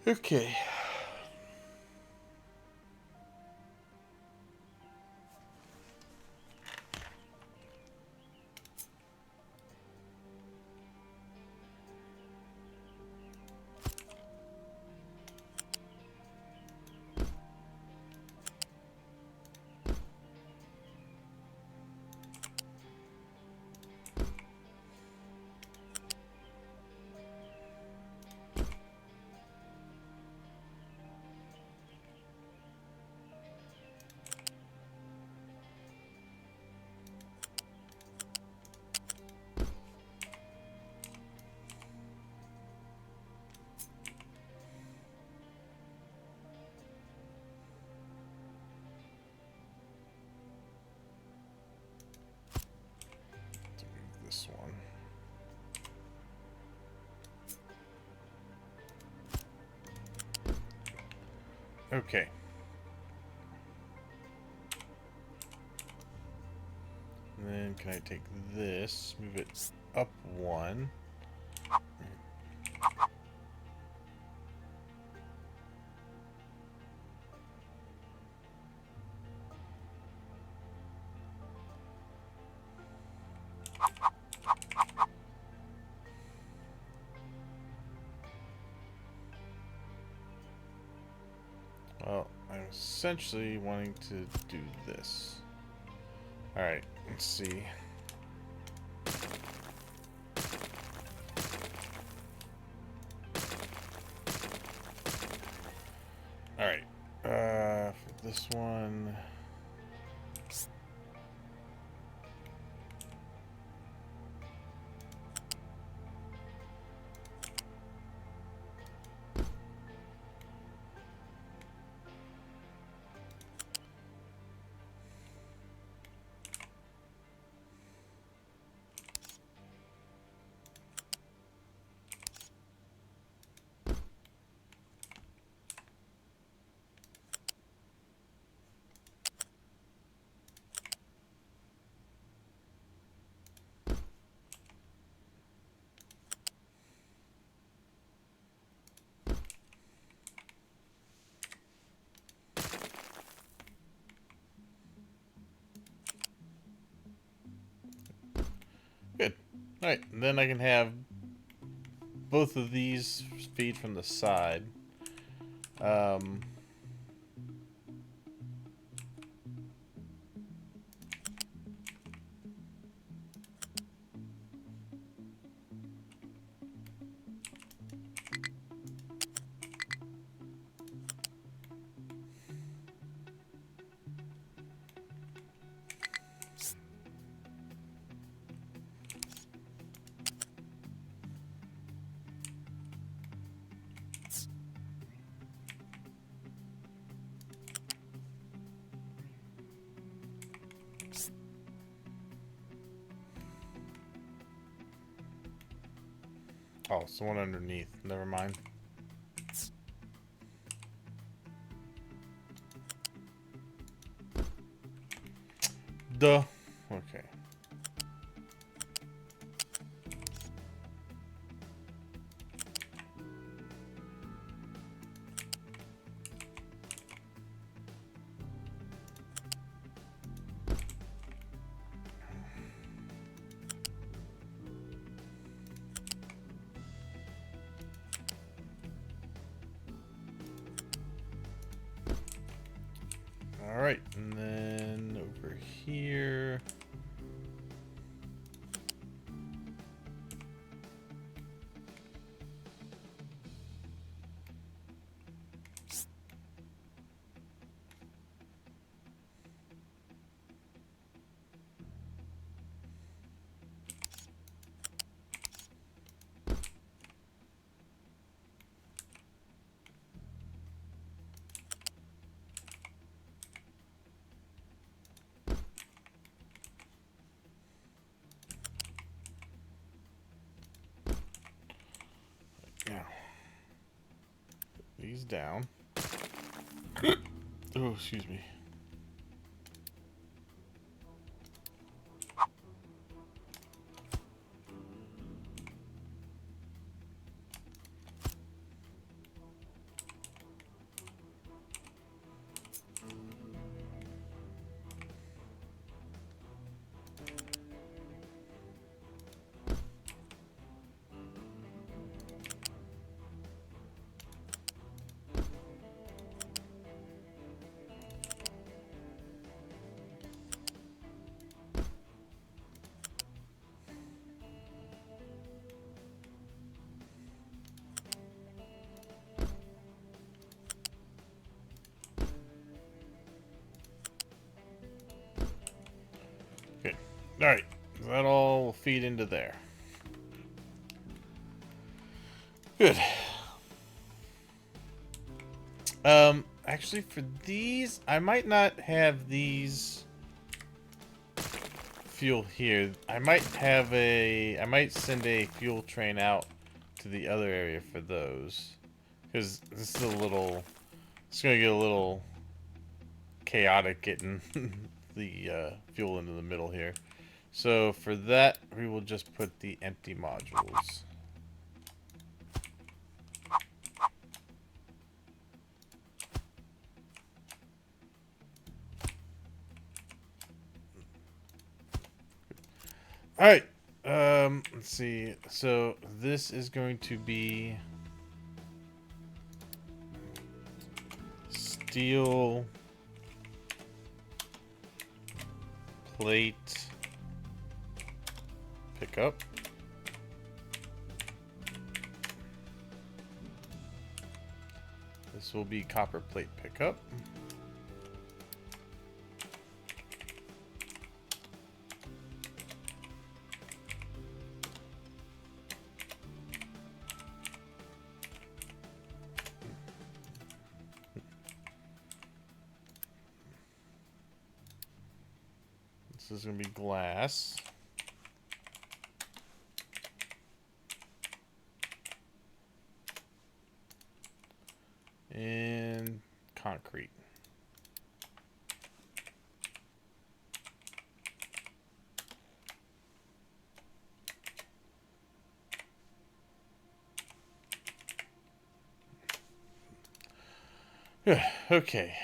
Okay. Okay. And then can I take this, move it up one? Well, I'm essentially wanting to do this. Alright, let's see. Alright, for this one... Good. Alright, and then I can have both of these feed from the side. Oh, it's the one underneath. Never mind. Duh. Okay. Alright, and then over here... Now, put these down. Oh, excuse me. Okay. Alright. That all will feed into there. Good. Actually, for these, I might not have these fuel here. I might send a fuel train out to the other area for those. Because this is a little It's gonna get a little chaotic getting the fuel into the middle here. So for that, we will just put the empty modules. All right. Let's see. So this is going to be steel plate pickup. This will be copper plate pickup. This is going to be glass. And concrete. Okay.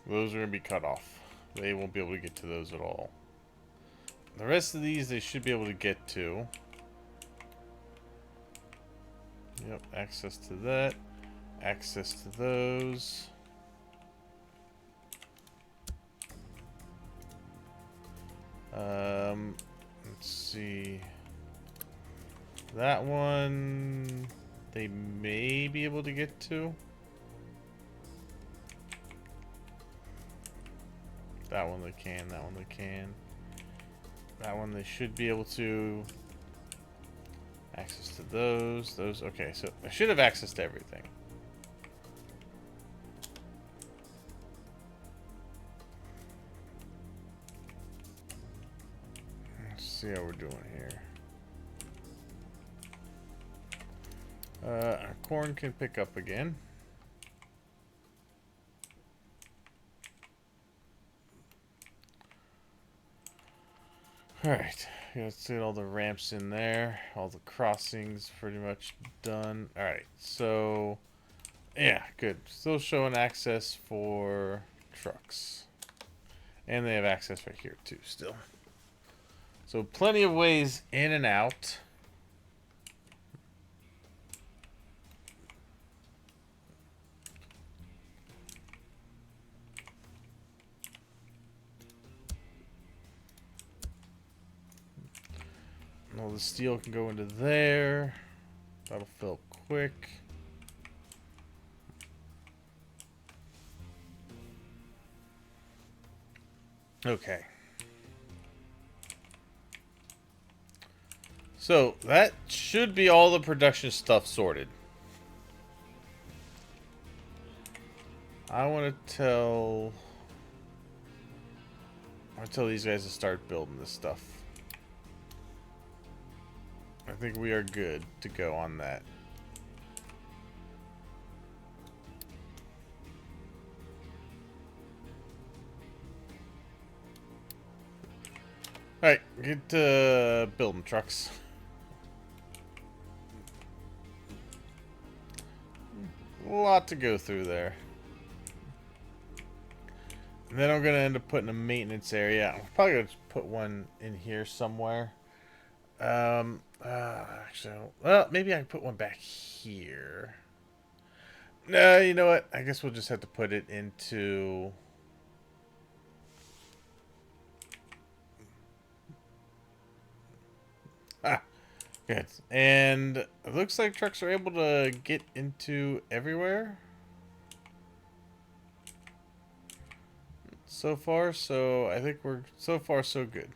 Those are going to be cut off. They won't be able to get to those at all. The rest of these they should be able to get to. Yep, access to that. Access to those. Let's see. That one they may be able to get to. That one they can, that one they can. That one they should be able to. Access to those, okay, so I should have access to everything. Let's see how we're doing here. Our corn can pick up again. Alright, let's get all the ramps in there. All the crossings pretty much done. Alright, so yeah, good. Still showing access for trucks. And they have access right here too still. So plenty of ways in and out. All the steel can go into there. That'll fill up quick. Okay. So that should be all the production stuff sorted. I want to tell these guys to start building this stuff. I think we are good to go on that. Alright, get to building trucks. A lot to go through there. And then I'm going to end up putting a maintenance area. I'm probably going to put one in here somewhere. Actually, well, maybe I can put one back here. No, you know what? I guess we'll just have to put it into... Good. And it looks like trucks are able to get into everywhere. So far, so I think we're so far so good.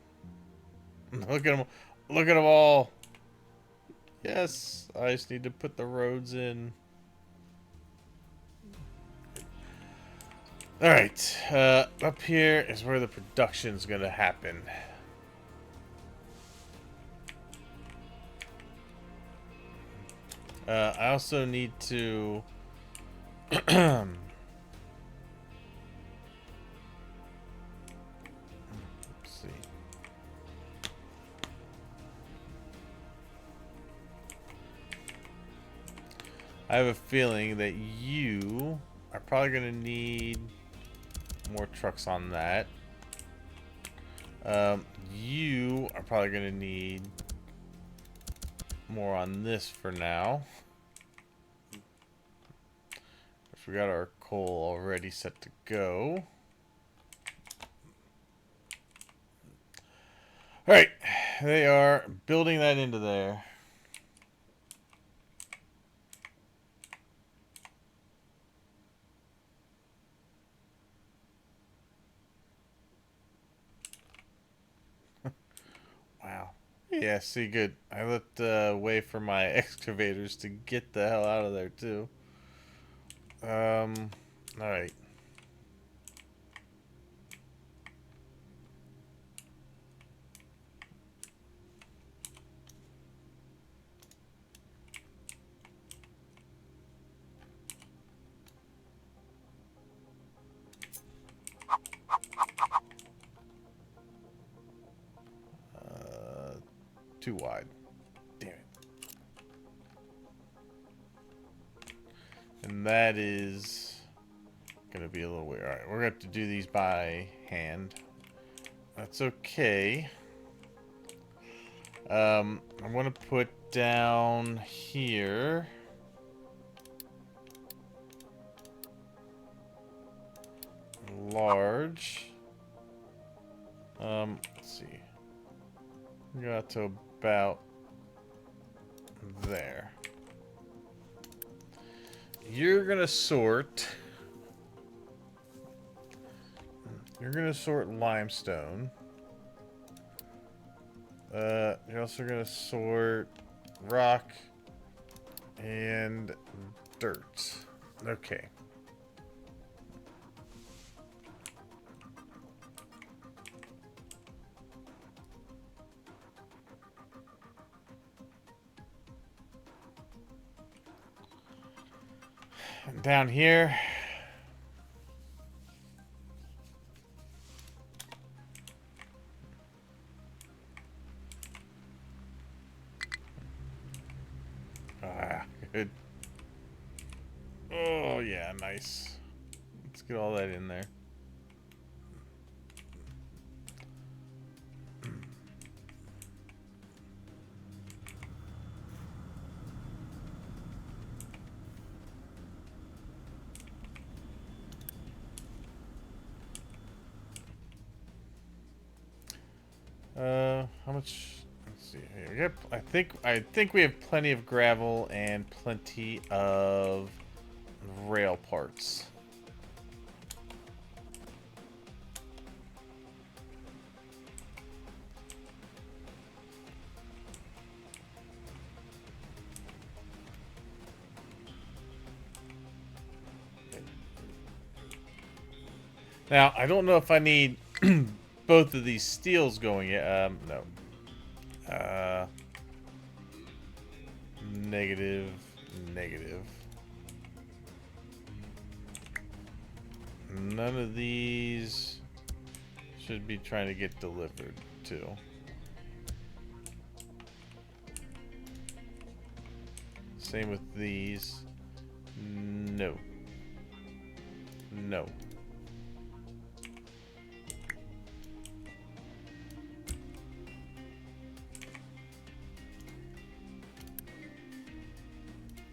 Look at them Look at them all. Yes, I just need to put the roads in. Alright, up here is where the production's gonna happen. I also need to... Let's see. I have a feeling that you are probably going to need more trucks on that. You are probably going to need more on this for now. We got our coal already set to go. Alright, they are building that into there. Wow. Yeah, see, good. I left way for my excavators to get the hell out of there, too. Alright. Too wide. Damn it. And that is gonna be a little weird. Alright, we're gonna have to do these by hand. That's okay. I'm gonna put down here. Large. Let's see. Got to about there. You're gonna sort. You're gonna sort limestone. You're also gonna sort rock and dirt. Okay. And down here. Good. Oh, yeah, nice. Let's get all that in there. How much? Let's see here. I think we have plenty of gravel and plenty of rail parts. Now, I don't know if I need both of these steels going yet. No. Negative, negative. None of these should be trying to get delivered to. Same with these. No. No.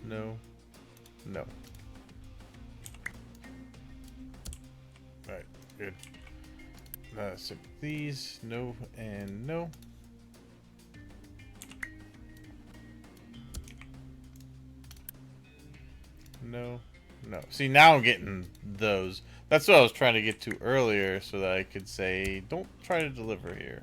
No. No. Alright, good. So these, no, and no. No. No. See, now I'm getting those. That's what I was trying to get to earlier so that I could say, don't try to deliver here.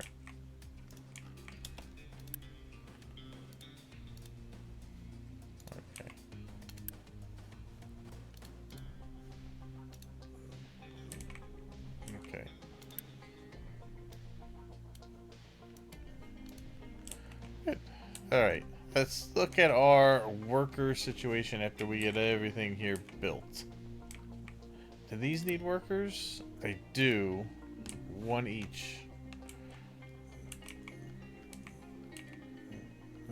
Alright, let's look at our worker situation after we get everything here built. Do these need workers? They do. One each.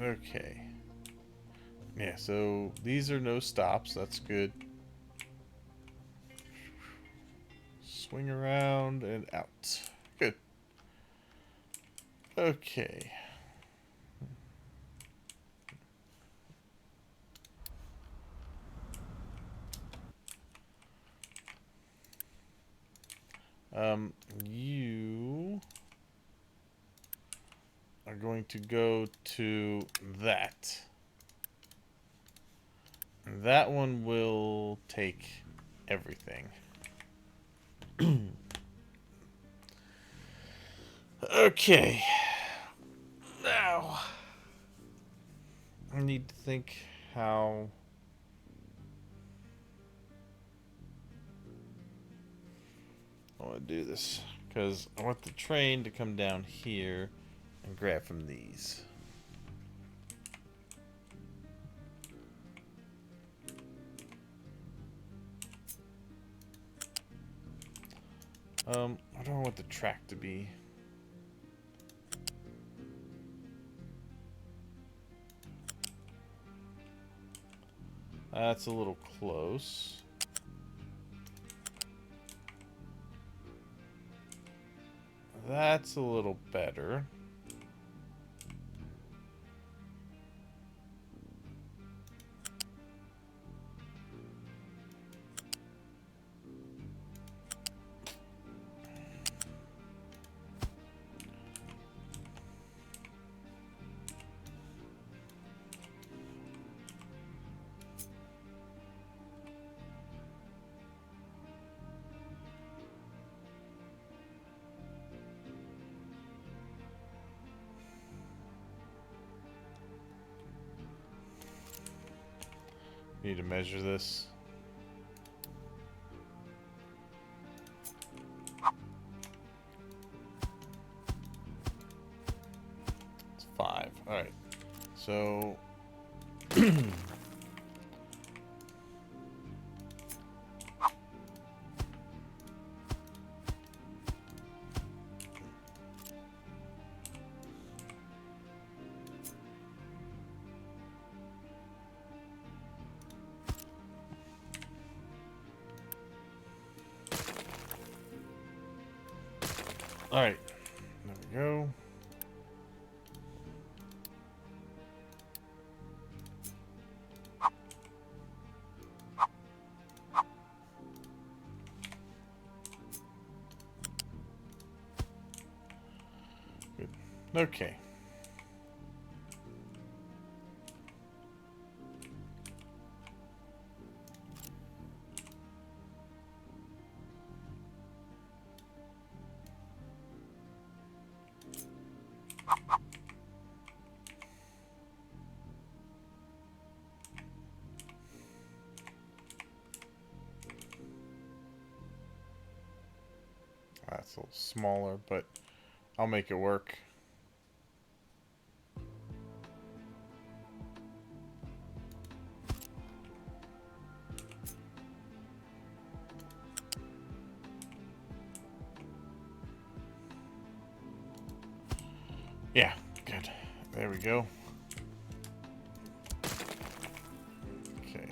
Okay. Yeah, so these are no stops. That's good. Swing around and out. Good. Okay. You are going to go to that. That one will take everything. Okay. Now, I need to think how... I want to do this. Because I want the train to come down here and grab from these. What do I want the track to be? That's a little close. That's a little better. Need to measure this. It's 5. Alright. So... Alright. There we go. Good. Okay. That's a little smaller, but I'll make it work. Yeah, good. There we go. Okay.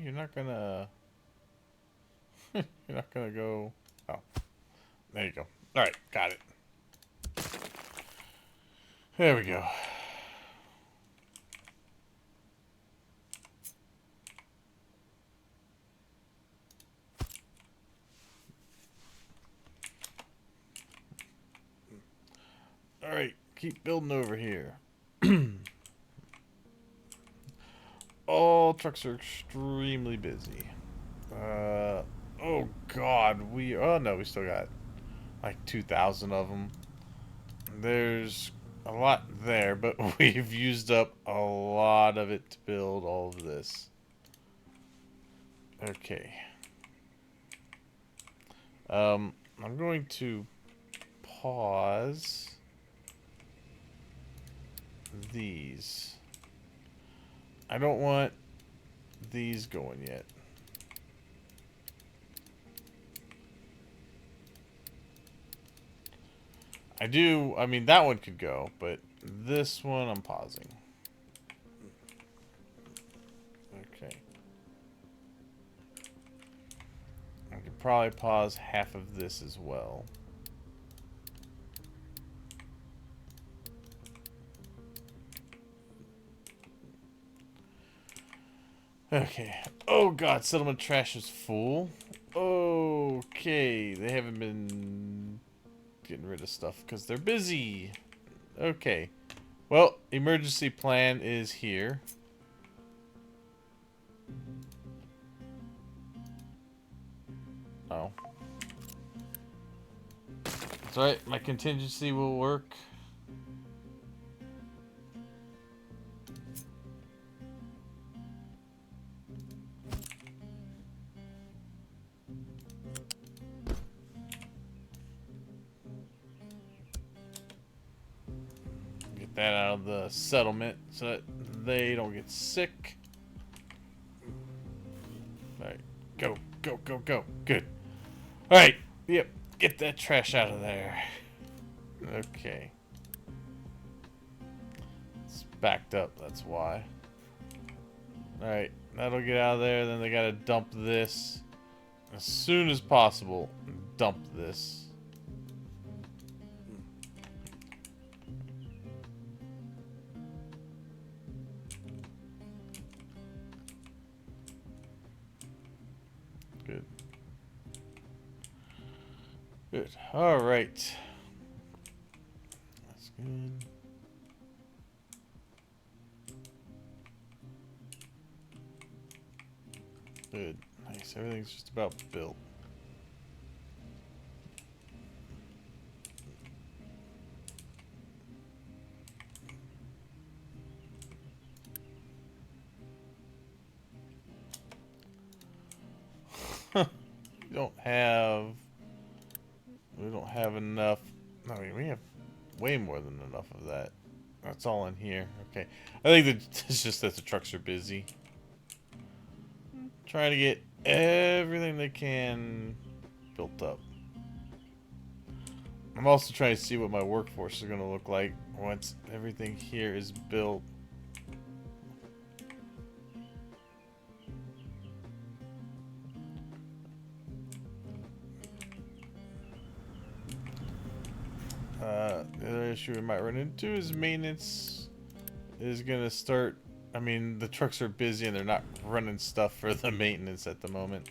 You're not gonna... You're not gonna go... Oh. There you go. Alright, got it. There we go. Alright, keep building over here. All trucks are extremely busy. Oh god, oh no, we still got like 2,000 of them. There's a lot there, but we've used up a lot of it to build all of this. Okay. I'm going to pause these. I don't want these going yet. I mean, that one could go, but this one I'm pausing. Okay. I could probably pause half of this as well. Okay. Oh god, settlement trash is full. Okay, they haven't been getting rid of stuff because they're busy. Okay. Well, emergency plan is here. Oh. That's alright, my contingency will work. Get that out of the settlement so that they don't get sick. Alright, go, go, go, go. Good. Alright, yep, get that trash out of there. Okay. It's backed up, that's why. Alright, that'll get out of there, then they gotta dump this as soon as possible. Dump this. Good. Good. Alright. That's good. Good. Nice. Everything's just about built. We don't have enough. I mean, we have way more than enough of that. That's all in here. Okay. I think that it's just that the trucks are busy. Trying to get everything they can built up. I'm also trying to see what my workforce is going to look like once everything here is built. The other issue we might run into is maintenance is going to start. I mean, the trucks are busy and they're not running stuff for the maintenance at the moment.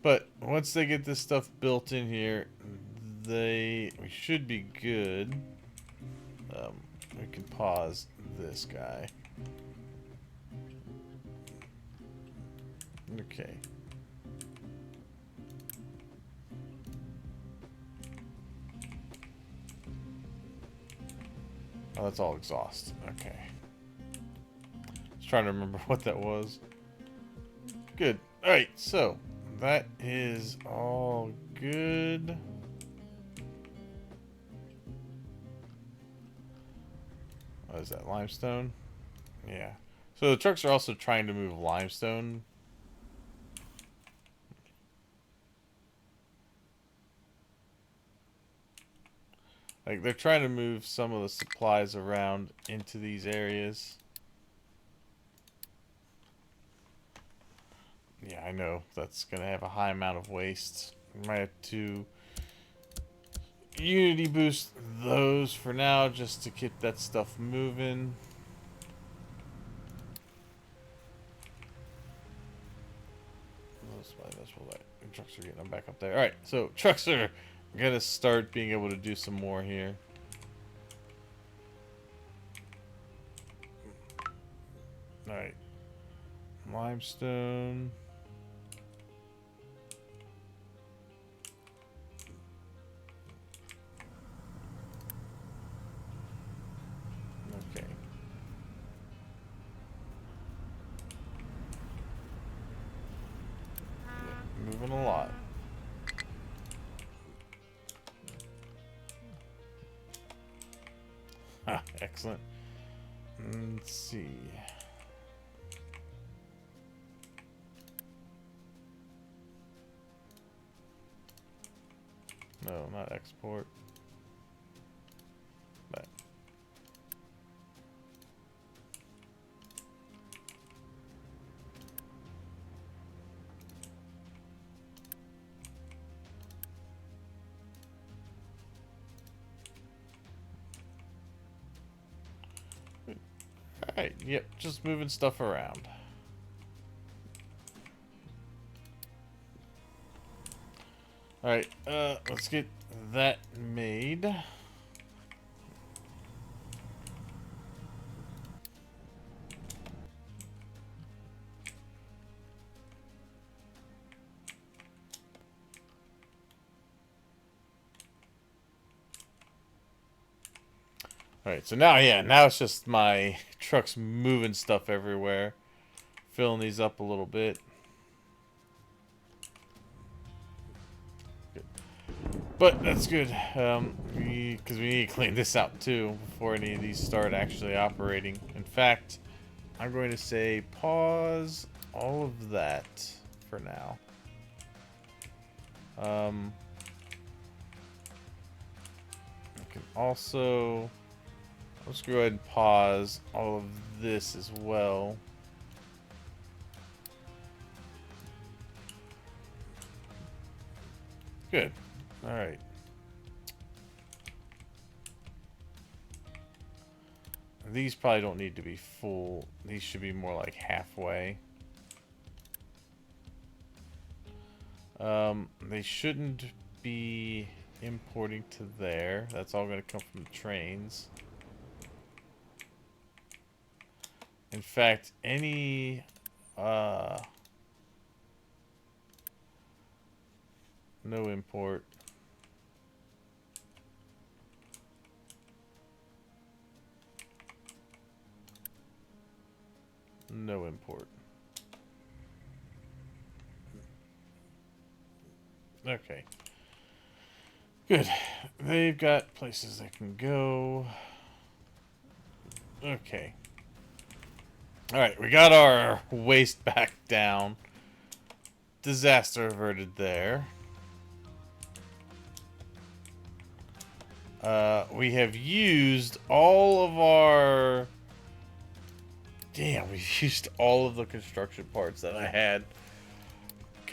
But once they get this stuff built in here, we should be good. We can pause this guy. Okay. Oh, that's all exhaust. Okay. Just trying to remember what that was. Good. Alright, so that is all good. What is that, limestone? Yeah. So the trucks are also trying to move limestone. Like, they're trying to move some of the supplies around into these areas. Yeah, I know that's gonna have a high amount of waste. Might have to Unity boost those for now just to keep that stuff moving. Trucks are getting them back up there. Alright, so trucks are gonna start being able to do some more here. Alright. Limestone. Okay. Yeah, moving a lot. Ah, excellent. Let's see. No, not export. But alright, yep, just moving stuff around. Alright, let's get that made. Alright, so now, yeah, now it's just my trucks moving stuff everywhere. Filling these up a little bit. Good. But that's good, because we need to clean this out too before any of these start actually operating. In fact, I'm going to say pause all of that for now. I can also... Let's go ahead and pause all of this as well. Good. Alright. These probably don't need to be full. These should be more like halfway. They shouldn't be importing to there. That's all going to come from the trains. In fact, any no import. No import. Okay. Good. They've got places they can go. Okay. Alright, we got our waste back down. Disaster averted there. We have used all of our... Damn, we used all of the construction parts that I had.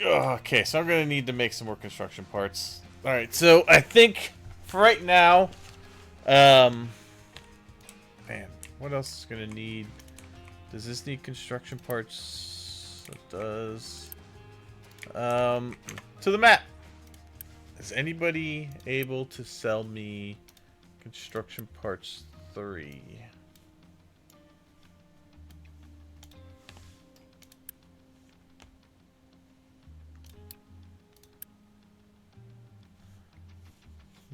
Okay, so I'm going to need to make some more construction parts. Alright, so I think for right now... Man, what else is going to need... Does this need construction parts? It does. To the map. Is anybody able to sell me construction parts 3?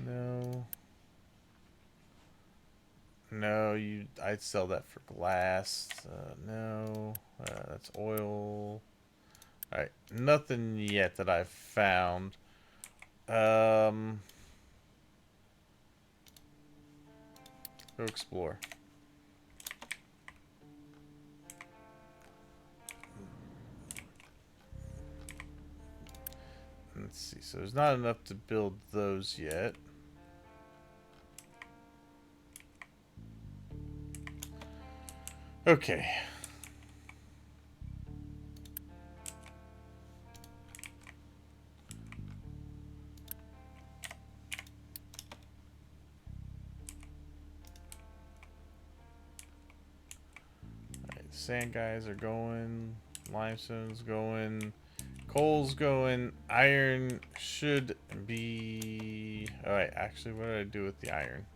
No. No, I'd sell that for glass. No. That's oil. Alright, nothing yet that I've found. Go explore. Let's see, so there's not enough to build those yet. Okay. sand guys are going. Limestone's going. Coal's going. Iron should be... Alright, actually, what did I do with the iron?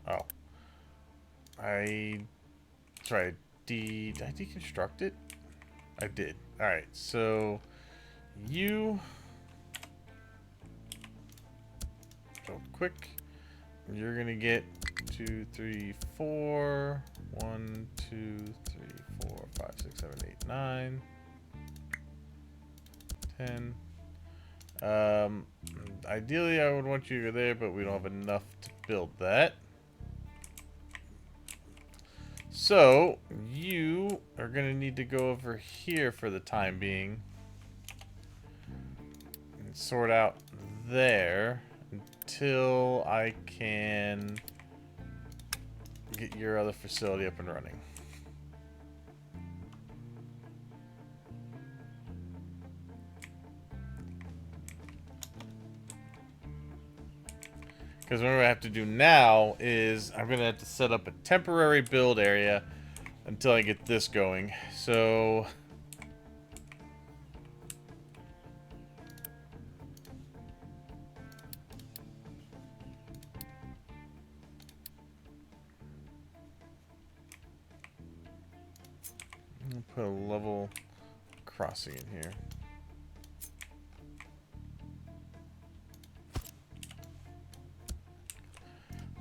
Oh. Sorry, did I deconstruct it? I did. Alright, so... You... Real quick. You're gonna get 2, 3, 4. 1, 2, 3, 4, 5, 6, 7, 8, 9. 10. Ideally I would want you to go there, but we don't have enough to build that. So, you are gonna need to go over here for the time being. And sort out there until I can get your other facility up and running. Because what I have to do now is I'm going to have to set up a temporary build area until I get this going. So... I'll put a level crossing in here.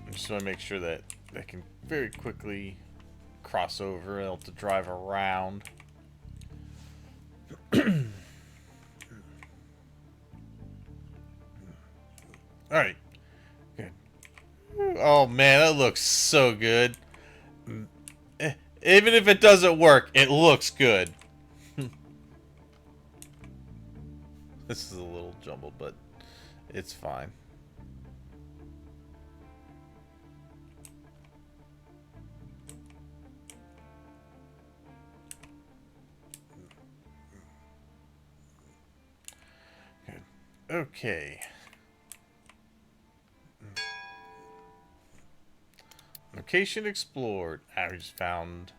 I just want to make sure that I can very quickly cross over and able to drive around. Alright. Good. Oh man, that looks so good. Even if it doesn't work, it looks good. This is a little jumbled, but it's fine. Good. Okay. Location explored. I just found...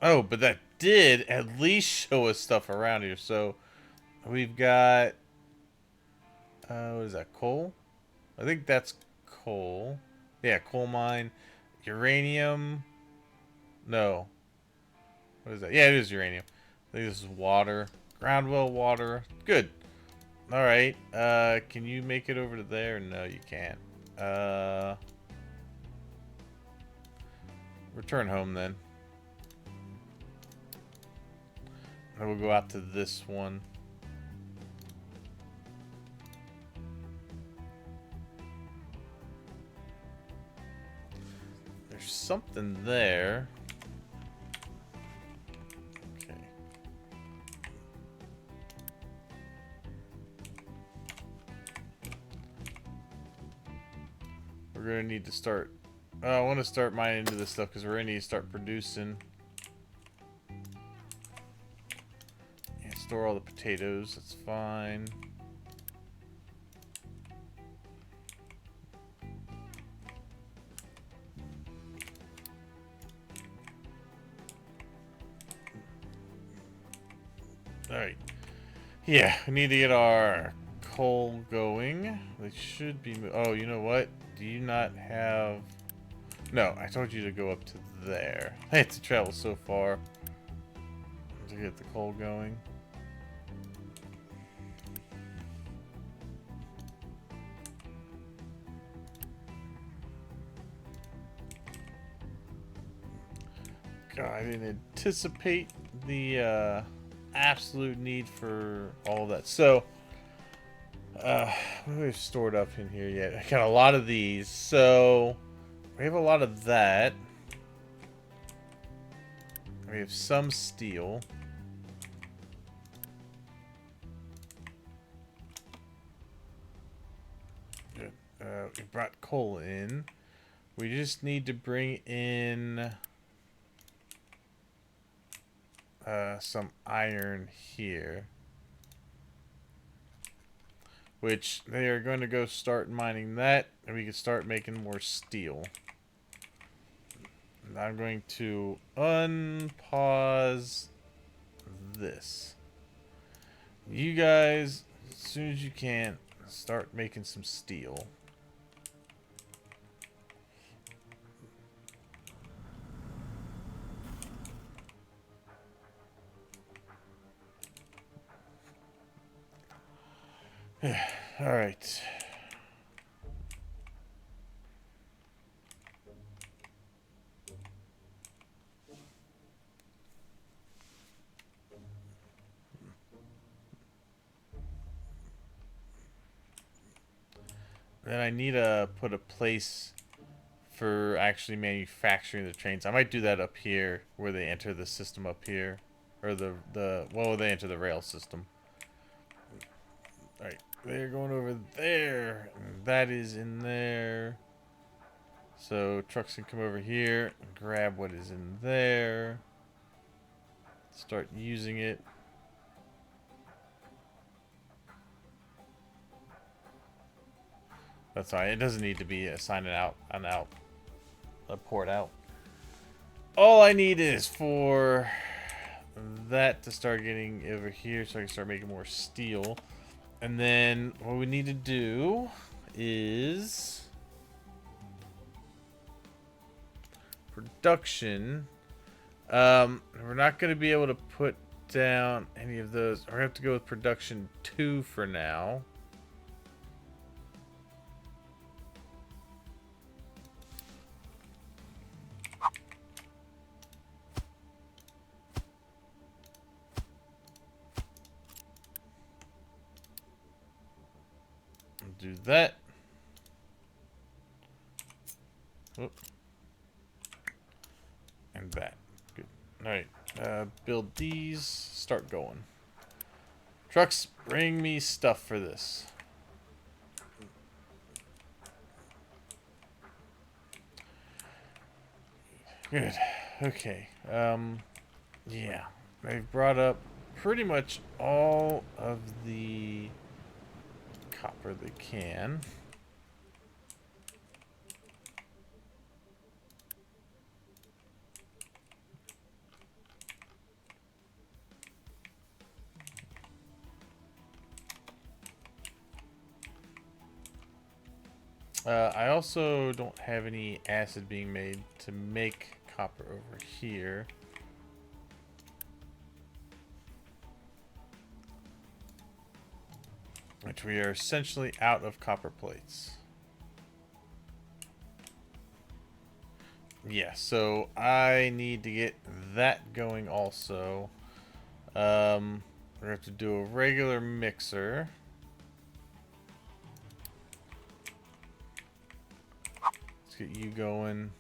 Oh, but that did at least show us stuff around here. So, we've got... what is that? Coal? I think that's coal. Yeah, coal mine. Uranium. No. What is that? Yeah, it is uranium. I think this is water. Ground well water. Good. Alright. Can you make it over to there? No, you can't. Return home then. And we'll go out to this one. There's something there. Okay. We're gonna need to start... I want to start mining into this stuff because we're gonna need to start producing. Yeah, store all the potatoes. That's fine. Alright. Yeah, we need to get our coal going. They should be... Oh, you know what? Do you not have... No, I told you to go up to there. I had to travel so far to get the coal going. God, I didn't anticipate the absolute need for all of that. So, what do we have stored up in here yet? I got a lot of these. So, we have a lot of that. We have some steel. Good. We brought coal in. We just need to bring in some iron here. which they are going to go start mining that, and we can start making more steel. And I'm going to unpause this. You guys, as soon as you can, start making some steel. All right. Then I need to put a place for actually manufacturing the trains. I might do that up here where they enter the system up here. Or well, they enter the rail system. Alright, they're going over there. And that is in there. So trucks can come over here and grab what is in there. Start using it. That's fine. It doesn't need to be a port out. All I need is for that to start getting over here so I can start making more steel. And then what we need to do is production. We're not going to be able to put down any of those. We're going to have to go with production 2 for now. Do that. Whoop. And that. Good. Alright. Build these. Start going. Trucks, bring me stuff for this. Good. Okay. Yeah. I've brought up pretty much all of the copper they can. I also don't have any acid being made to make copper over here. Which we are essentially out of copper plates. Yeah, so I need to get that going also. We're going to have to do a regular mixer. Let's get you going.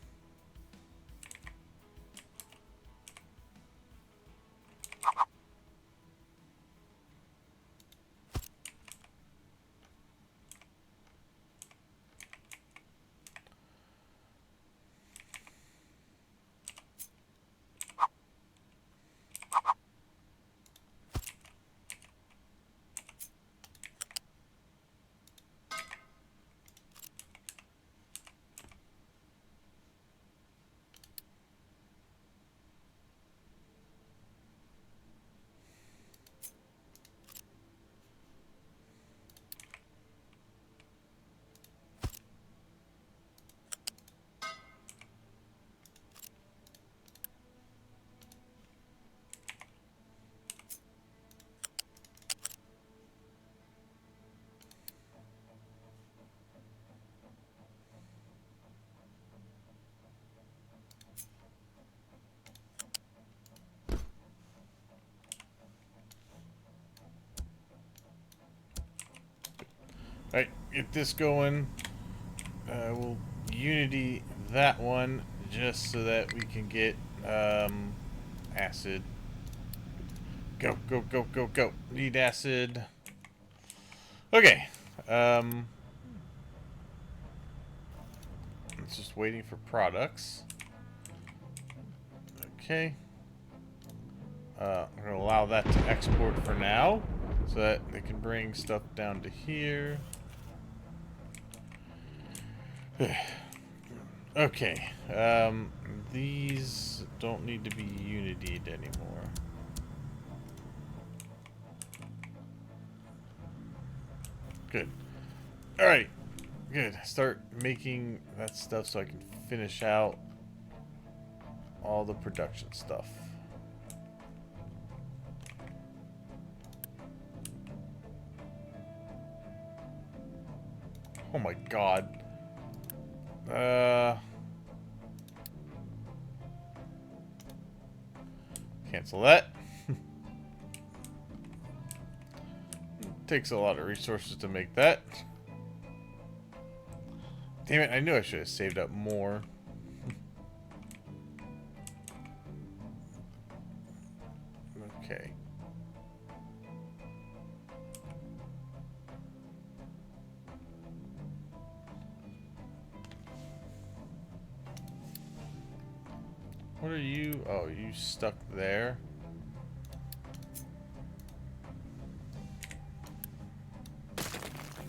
Alright, get this going. We'll unity that one just so that we can get acid. Go, go, go, go, go. Need acid. Okay. It's just waiting for products. Okay. I'm going to allow that to export for now. so that they can bring stuff down to here. Okay, these don't need to be unitied anymore. Good. Alright, good. Start making that stuff so I can finish out all the production stuff. Oh my god. Cancel that. Takes a lot of resources to make that. Damn it, I knew I should have saved up more. Okay. What are you? Oh, you stuck there?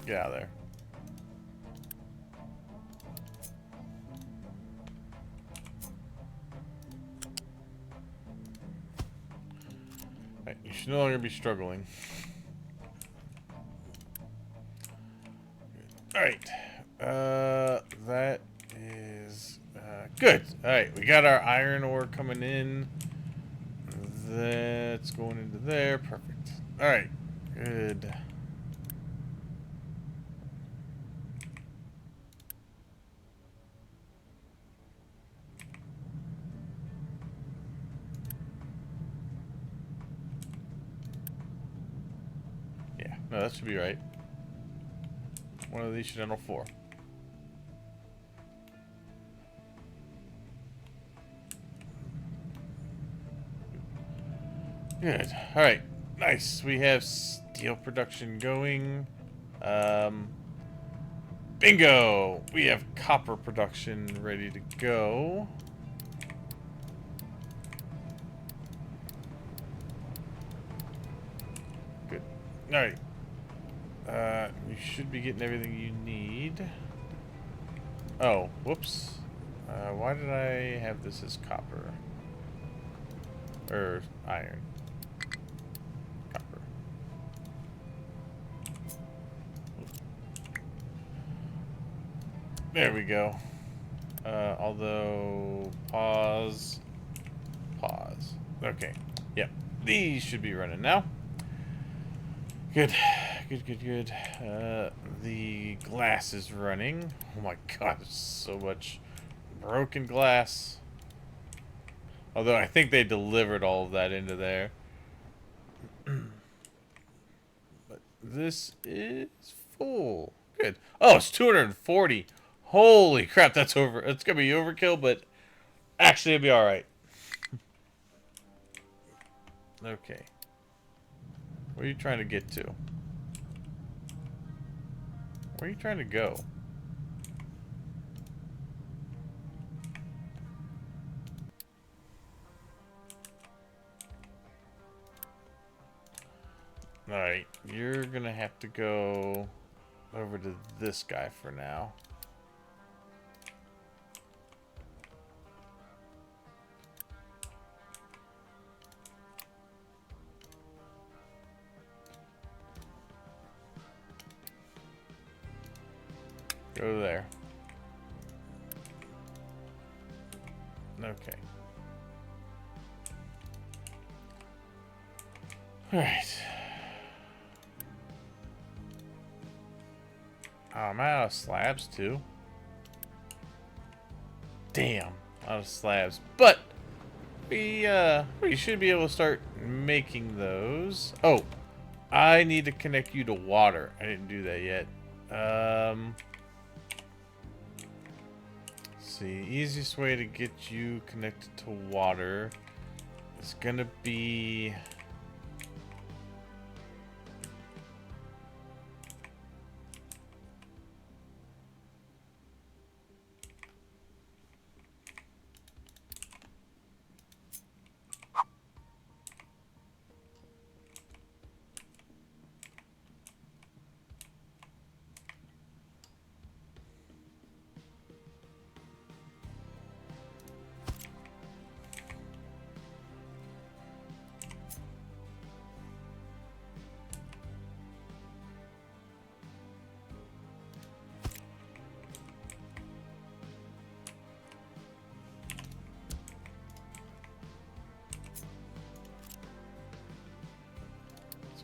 Get out of there. Right, you should no longer be struggling. Alright. That is good. Alright, we got our iron ore coming in. That's going into there. Perfect. Alright. Good. Yeah, no, that should be right. One of these should handle 4. Good. Alright. Nice. We have steel production going. Bingo! We have copper production ready to go. Good. Alright. You should be getting everything you need. Oh, whoops. Why did I have this as copper? Or iron. Copper. There we go. Although, pause. Pause. Okay. Yep. These should be running now. Good. Good, good, good. The glass is running. Oh my god, there's so much broken glass. Although I think they delivered all of that into there. But this is full. Good. Oh, it's 240. Holy crap, that's over. It's going to be overkill, but actually it'll be alright. Okay. Where are you trying to get to? Where are you trying to go? Alright, you're gonna have to go over to this guy for now. Go there. Okay. Alright. I'm out of slabs too. Damn, out of slabs. But we should be able to start making those. Oh, I need to connect you to water. I didn't do that yet. Let's see, easiest way to get you connected to water is gonna be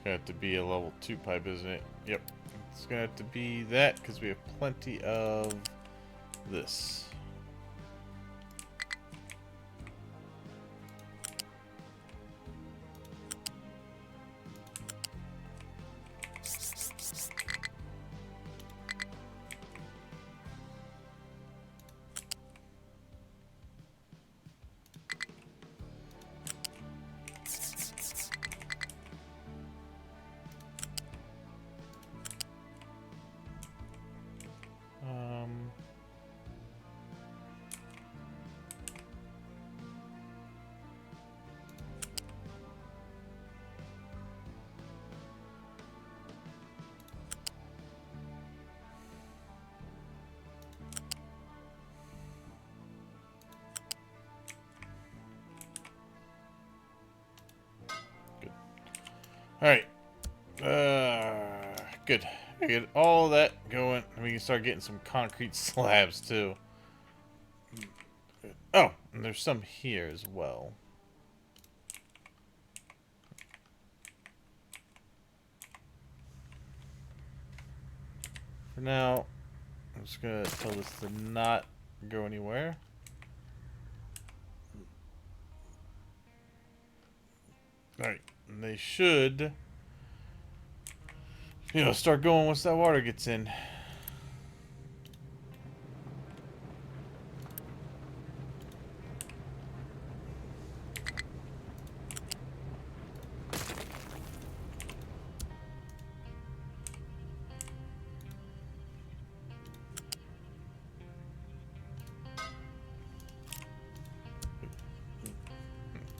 gonna have to be a level 2 pipe, isn't it? Yep. It's gonna have to be that because we have plenty of this. Alright. Good. I get all that going. We can start getting some concrete slabs, too. Oh, and there's some here as well. For now, I'm just going to tell this to not go anywhere. Alright, and they should, start going once that water gets in.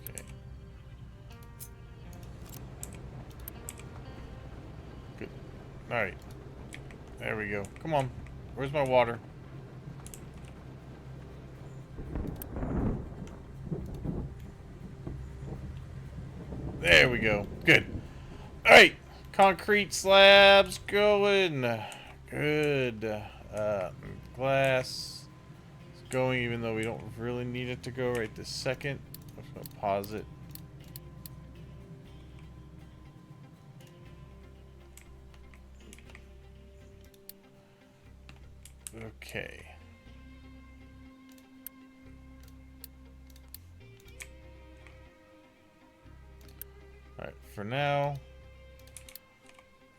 Okay. Good. Alright. There we go. Come on. Where's my water? There we go. Good. Alright. Concrete slabs going. Good. Glass is going, even though we don't really need it to go right this second. I'm just going to pause it. Okay. Alright, for now,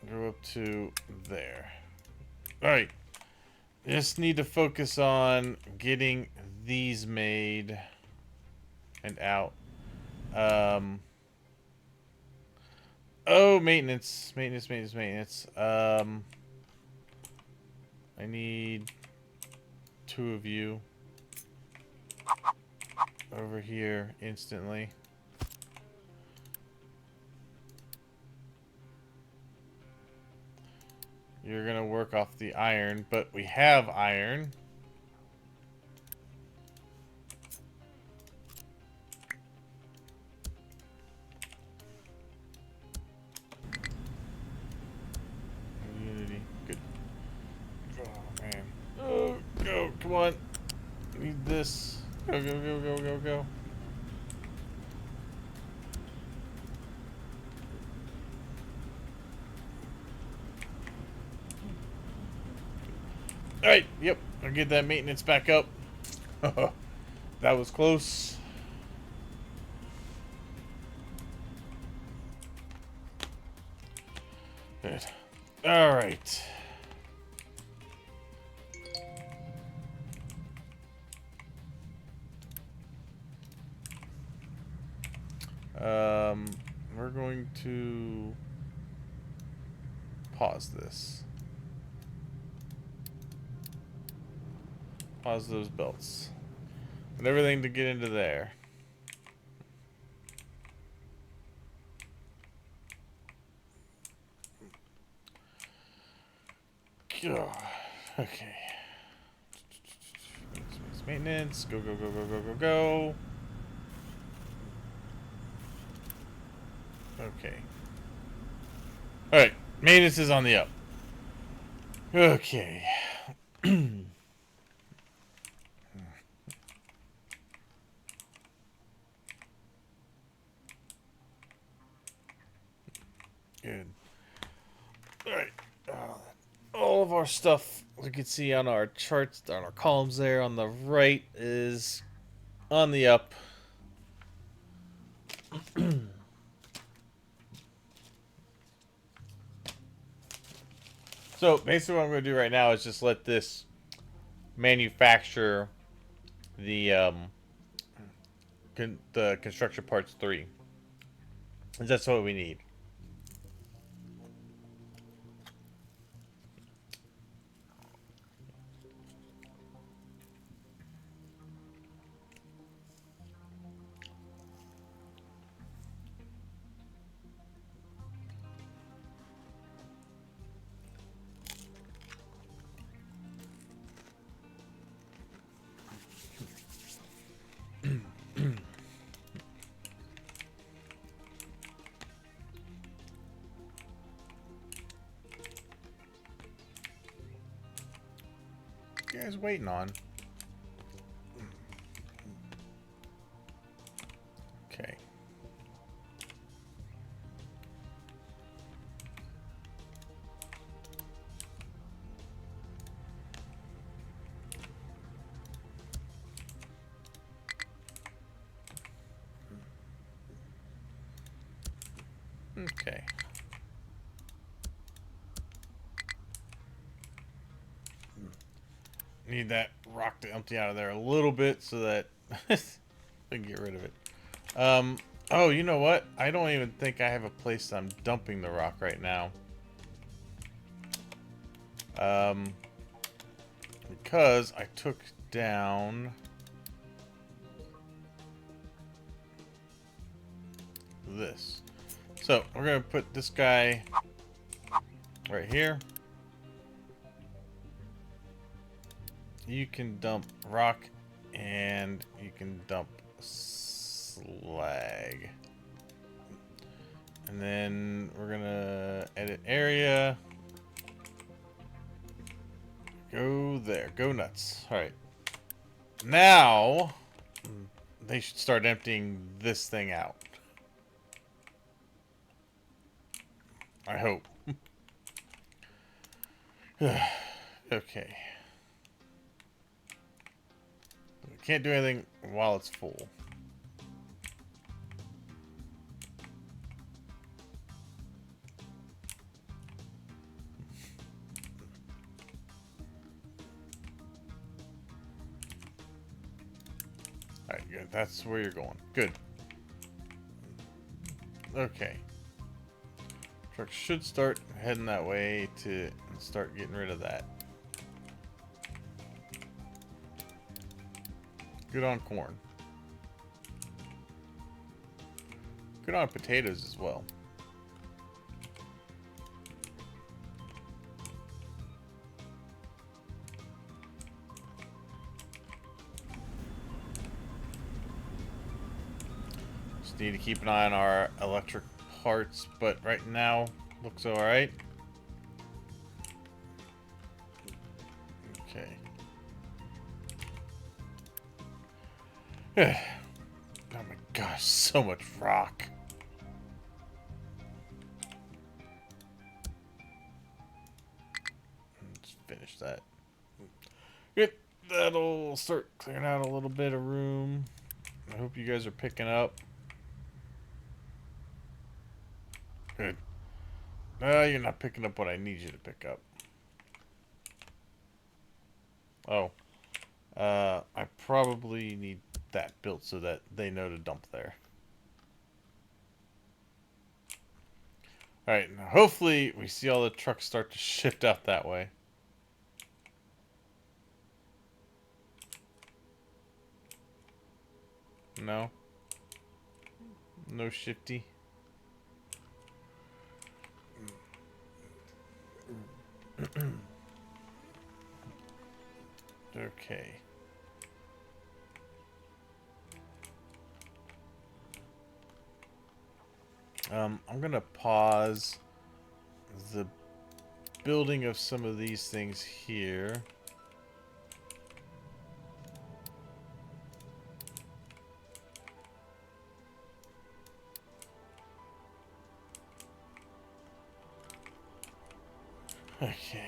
go up to there. Alright. Just need to focus on getting these made and out. Oh, maintenance. Maintenance. I need 2 of you over here instantly. You're gonna work off the iron, but we have iron. Unity, good. Oh man. Oh, go, come on. Need this. Go. Alright, yep. I'll get that maintenance back up. That was close. Good. Alright. We're going to pause this. Pause those belts. And everything to get into there. Okay. Maintenance. Go. Okay. Alright. Maintenance is on the up. Okay. Good. Alright. All of our stuff, you can see on our charts, on our columns there on the right, is on the up. So basically what I'm going to do right now is just let this manufacture the the construction parts 3. And that's what we need. What are you guys waiting on? Okay. Okay. Need that rock to empty out of there a little bit so that I can get rid of it. Oh, you know what? I don't even think I have a place I'm dumping the rock right now. Because I took down this. So we're gonna put this guy right here. You can dump rock and you can dump slag. And then we're gonna edit area. Go there. Go nuts. Alright. Now they should start emptying this thing out. I hope. Okay. We can't do anything while it's full. Alright, good. That's where you're going. Good. Okay. Truck should start heading that way to start getting rid of that. Good on corn. Good on potatoes as well. Just need to keep an eye on our electric parts, but right now looks alright. Okay. Oh my gosh, so much rock. Let's finish that. Good. That'll start clearing out a little bit of room. I hope you guys are picking up. Good. You're not picking up what I need you to pick up. Oh. I probably need that built so that they know to dump there. Alright, now hopefully we see all the trucks start to shift out that way. No? No shifty? Okay. I'm gonna pause the building of some of these things here. Okay.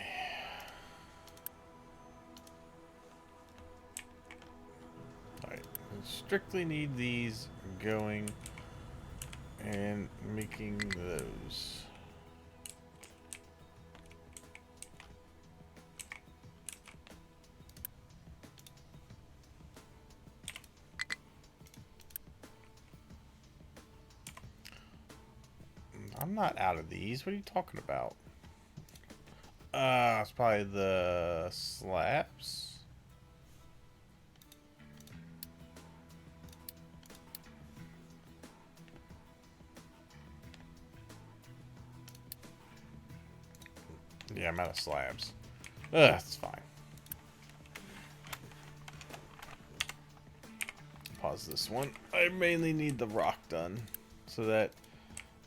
Alright. Strictly need these going and making those. I'm not out of these. What are you talking about? It's probably the slabs. Yeah, I'm out of slabs. That's fine. Pause this one. I mainly need the rock done so that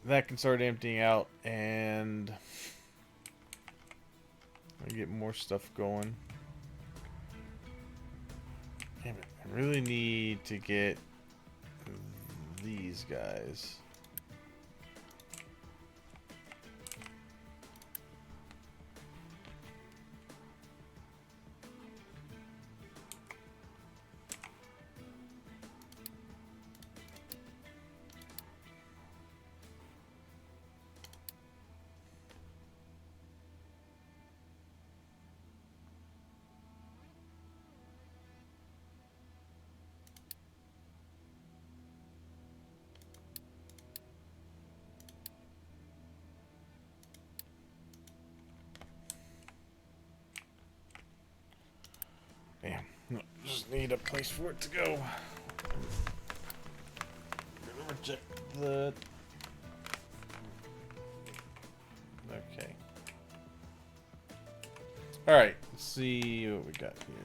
that can start emptying out and I get more stuff going. Damn it. I really need to get these guys. Damn. Just need a place for it to go. I'm gonna reject the... Okay. Alright, let's see what we got here.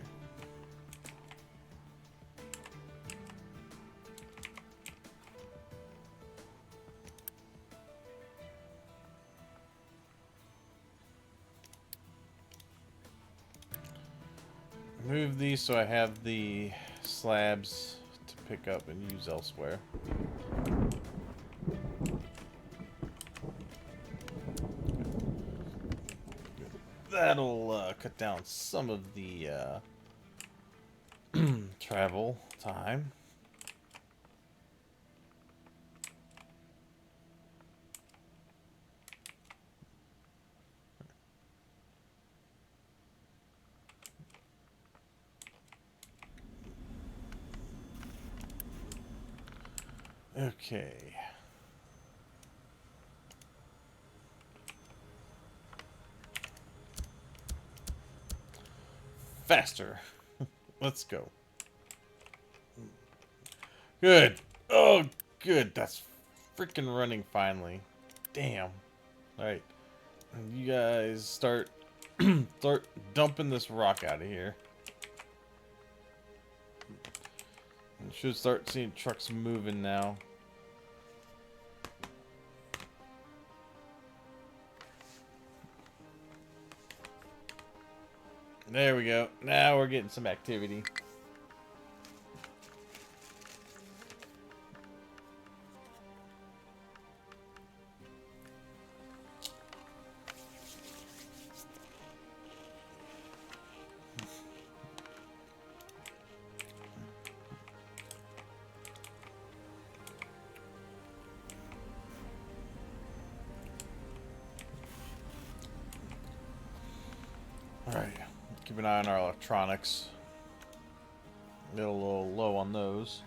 Move these so I have the slabs to pick up and use elsewhere. That'll cut down some of the travel time. Okay. Faster. Let's go. Good. Oh, good. That's freaking running finally. Damn. Alright. You guys start dumping this rock out of here. You should start seeing trucks moving now. There we go. Now we're getting some activity. Alright, keep an eye on our electronics. Get a little low on those.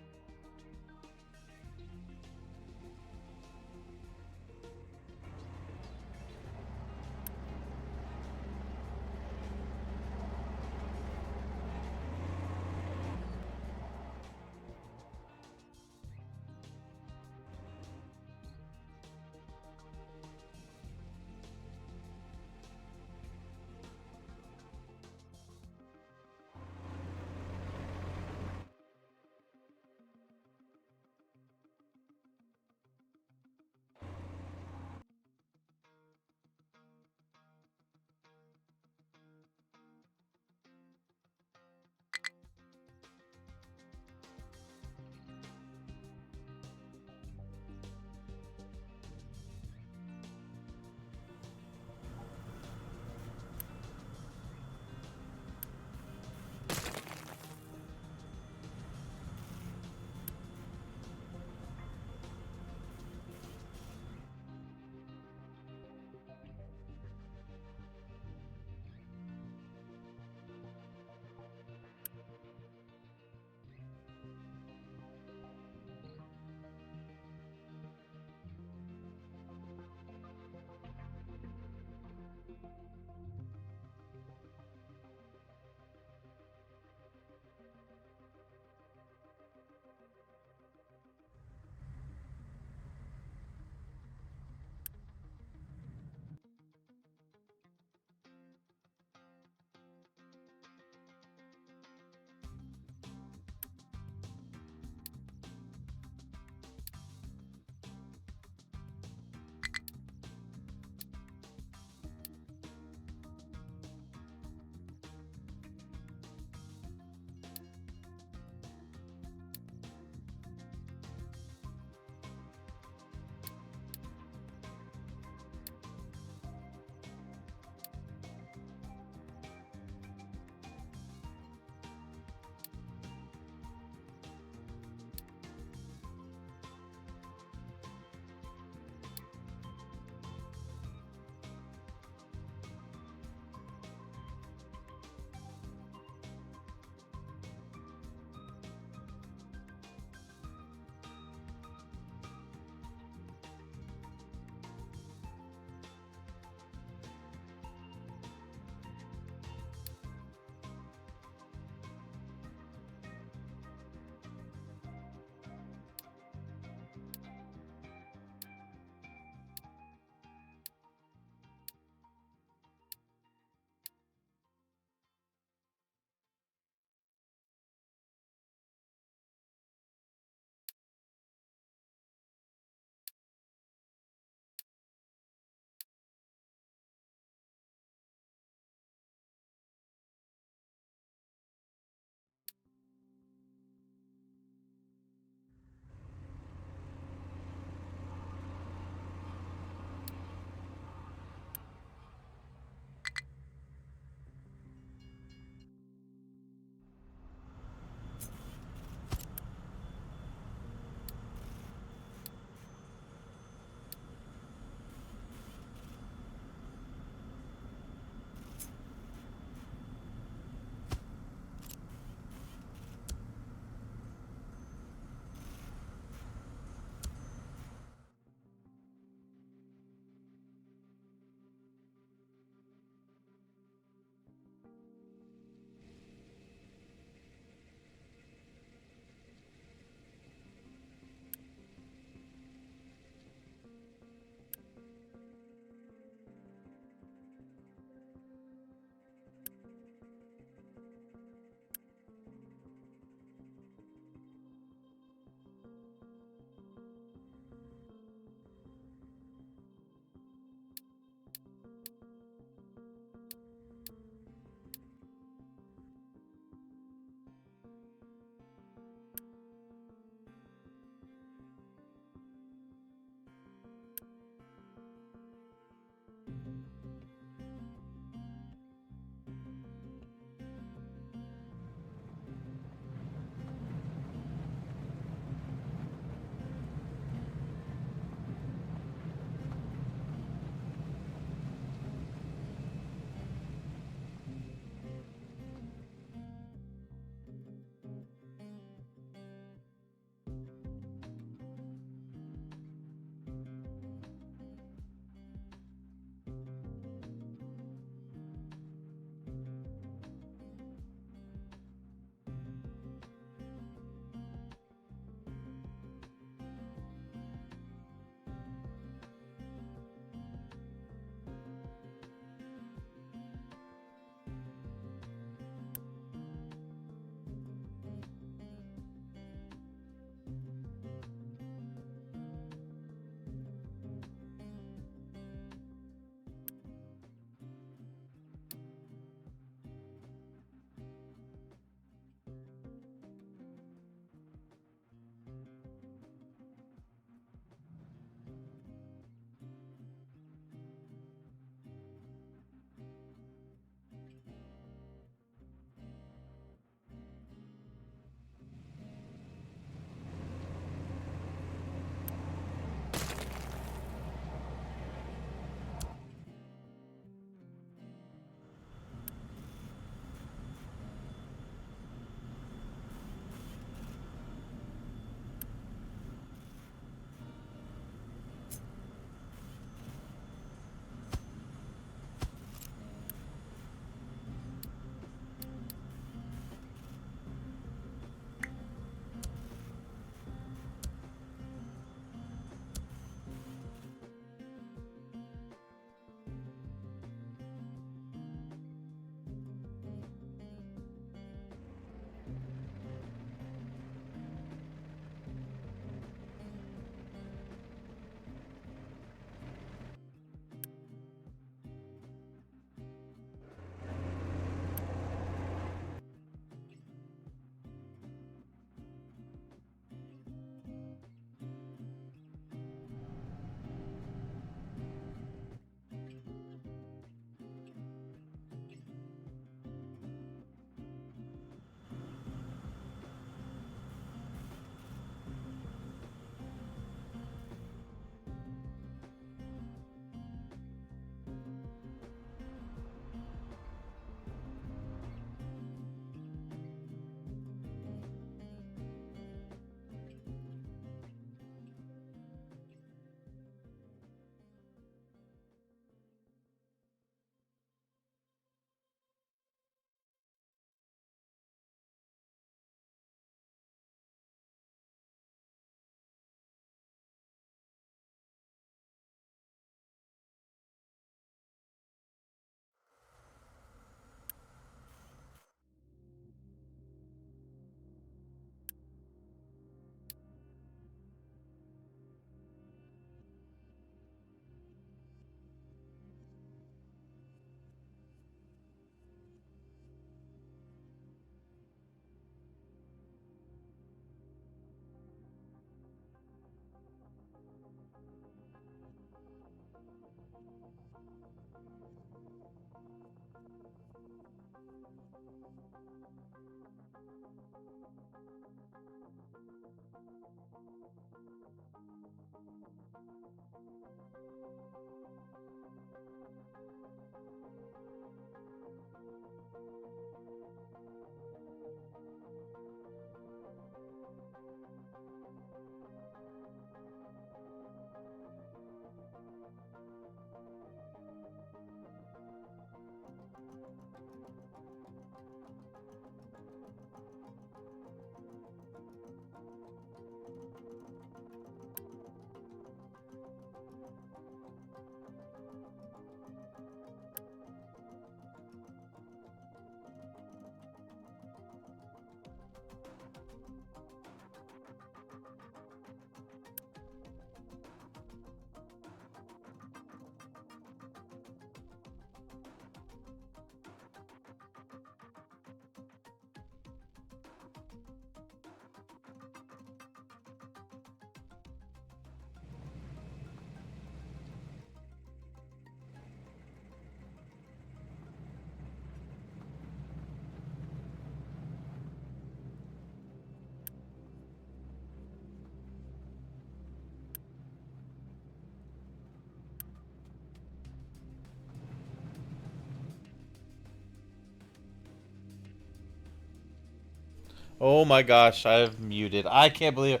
Oh my gosh, I've muted. I can't believe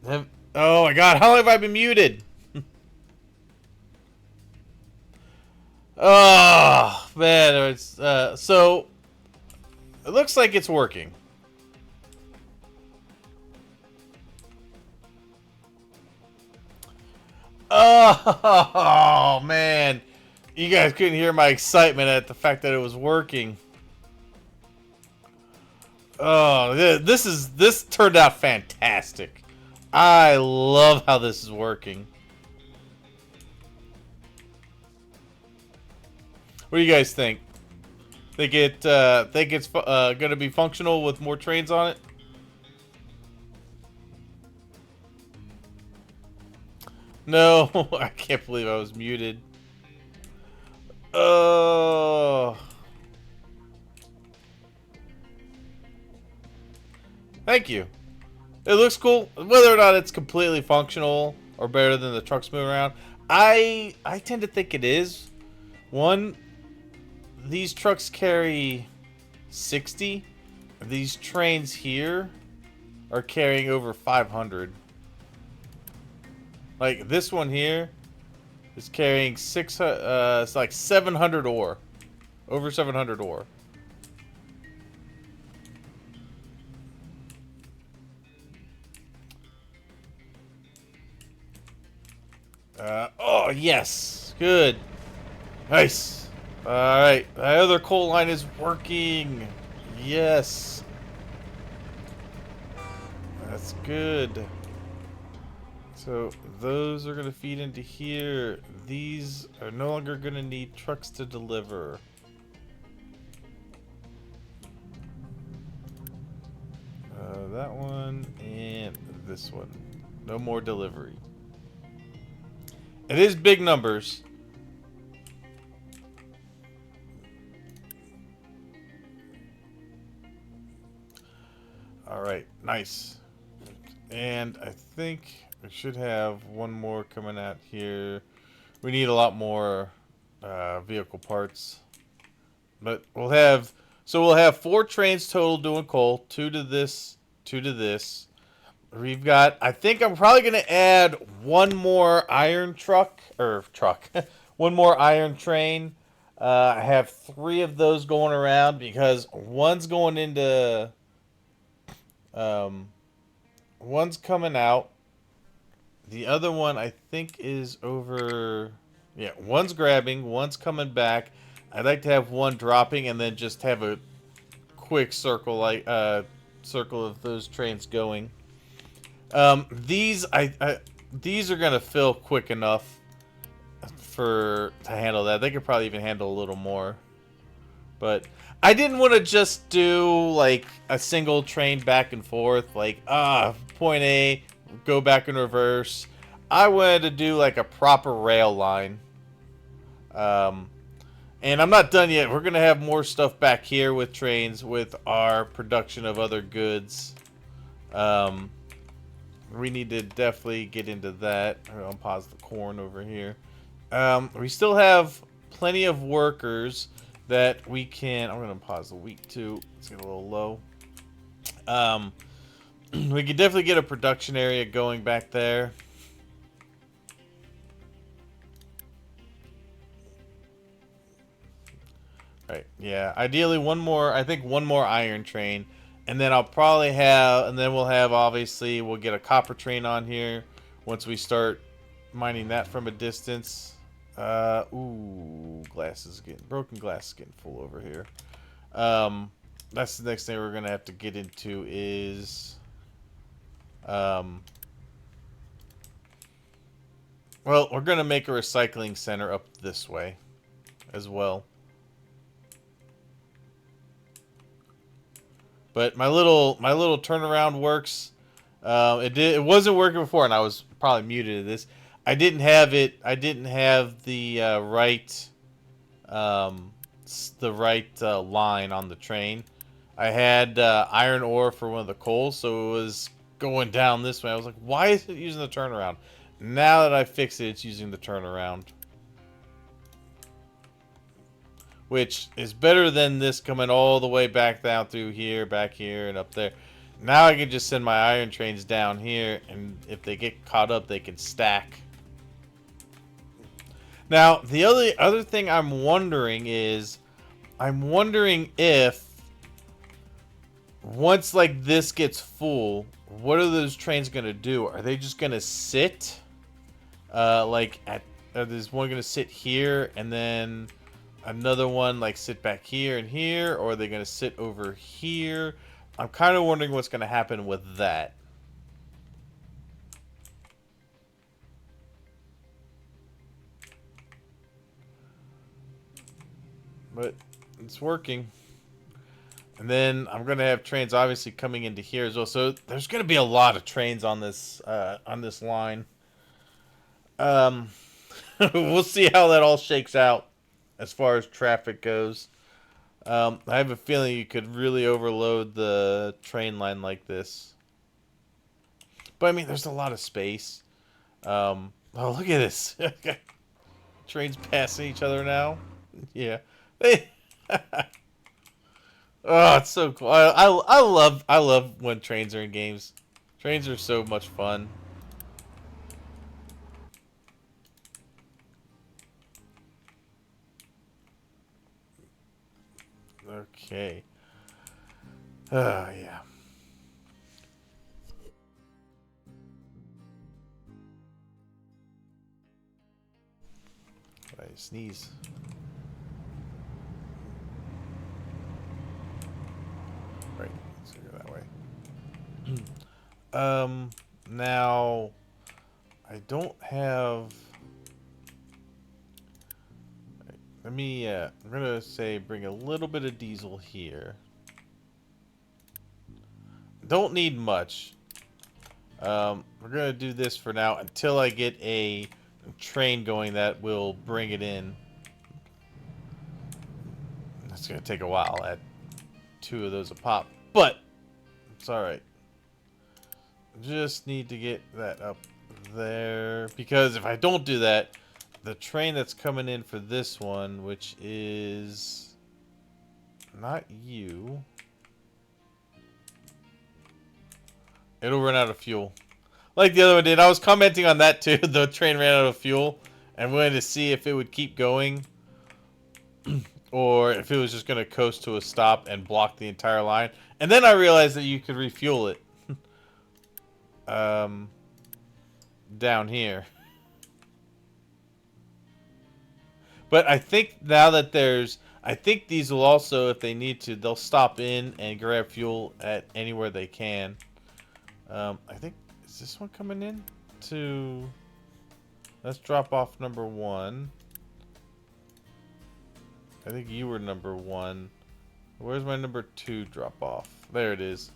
it. Oh my god, how long have I been muted? Oh man, it's so it looks like it's working. Oh man, you guys couldn't hear my excitement at the fact that it was working. Oh, this turned out fantastic. I love how this is working. What do you guys think? Think it's gonna be functional with more trains on it? No, I can't believe I was muted. Oh. Thank you. It looks cool. Whether or not it's completely functional or better than the trucks moving around, I tend to think it is. One, these trucks carry 60. These trains here are carrying over 500. Like this one here is carrying it's like 700 ore. Over 700 ore. Oh, yes. Good. Nice. Alright. The other coal line is working. Yes. That's good. So, those are going to feed into here. These are no longer going to need trucks to deliver. That one and this one. No more delivery. It is big numbers. Alright, nice. And I think we should have one more coming out here. We need a lot more vehicle parts. But we'll have 4 trains total doing coal. 2 to this, 2 to this. We've got, I think I'm probably going to add one more iron one more iron train. I have 3 of those going around because one's going into, one's coming out. The other one I think is over, yeah, one's grabbing, one's coming back. I'd like to have one dropping and then just have a quick circle, circle of those trains going. These are gonna fill quick enough to handle that. They could probably even handle a little more, but I didn't want to just do like a single train back and forth, like point A, go back in reverse. I wanted to do like a proper rail line. And I'm not done yet. We're gonna have more stuff back here with trains, with our production of other goods. We need to definitely get into that. I'll pause the corn over here. We still have plenty of workers that we can... I'm going to pause the wheat too. Let's get a little low. We can definitely get a production area going back there. Right, yeah. Ideally one more, I think one more iron train. And then I'll probably have, and then we'll have, obviously, we'll get a copper train on here once we start mining that from a distance. Ooh, broken glass is getting full over here. That's the next thing we're going to have to get into is, well, we're going to make a recycling center up this way as well. But my little turnaround works. It wasn't working before, and I was probably muted to this. I didn't have the right line on the train. I had iron ore for one of the coals, so it was going down this way. I was like, why is it using the turnaround? Now that I fixed it, it's using the turnaround. Which is better than this coming all the way back down through here, back here, and up there. Now I can just send my iron trains down here, and if they get caught up, they can stack. Now, the other thing I'm wondering is, I'm wondering if once like this gets full, what are those trains gonna do? Are they just gonna sit? There's one gonna sit here, and then another one like sit back here and here, or are they gonna sit over here? I'm kind of wondering what's gonna happen with that. But it's working. And then I'm gonna have trains obviously coming into here as well. So there's gonna be a lot of trains on this line. We'll see how that all shakes out as far as traffic goes. I have a feeling you could really overload the train line like this. But I mean, there's a lot of space. Oh, look at this. Trains passing each other now. Yeah. Oh, it's so cool. I love when trains are in games. Trains are so much fun. Okay. Yeah. I sneeze. Right. Let's go that way. Now I don't have. Let me. I'm gonna say bring a little bit of diesel here. Don't need much. We're gonna do this for now until I get a train going that will bring it in. That's gonna take a while at 2 of those a pop, but it's all right. Just need to get that up there, because if I don't do that, the train that's coming in for this one, which is not you, it'll run out of fuel. Like the other one did. I was commenting on that too. The train ran out of fuel, and wanted to see if it would keep going or if it was just going to coast to a stop and block the entire line. And then I realized that you could refuel it. Down here. But I think now that I think these will also, if they need to, they'll stop in and grab fuel at anywhere they can. I think, is this one coming in to, let's drop off number 1. I think you were number 1. Where's my number 2 drop off? There it is.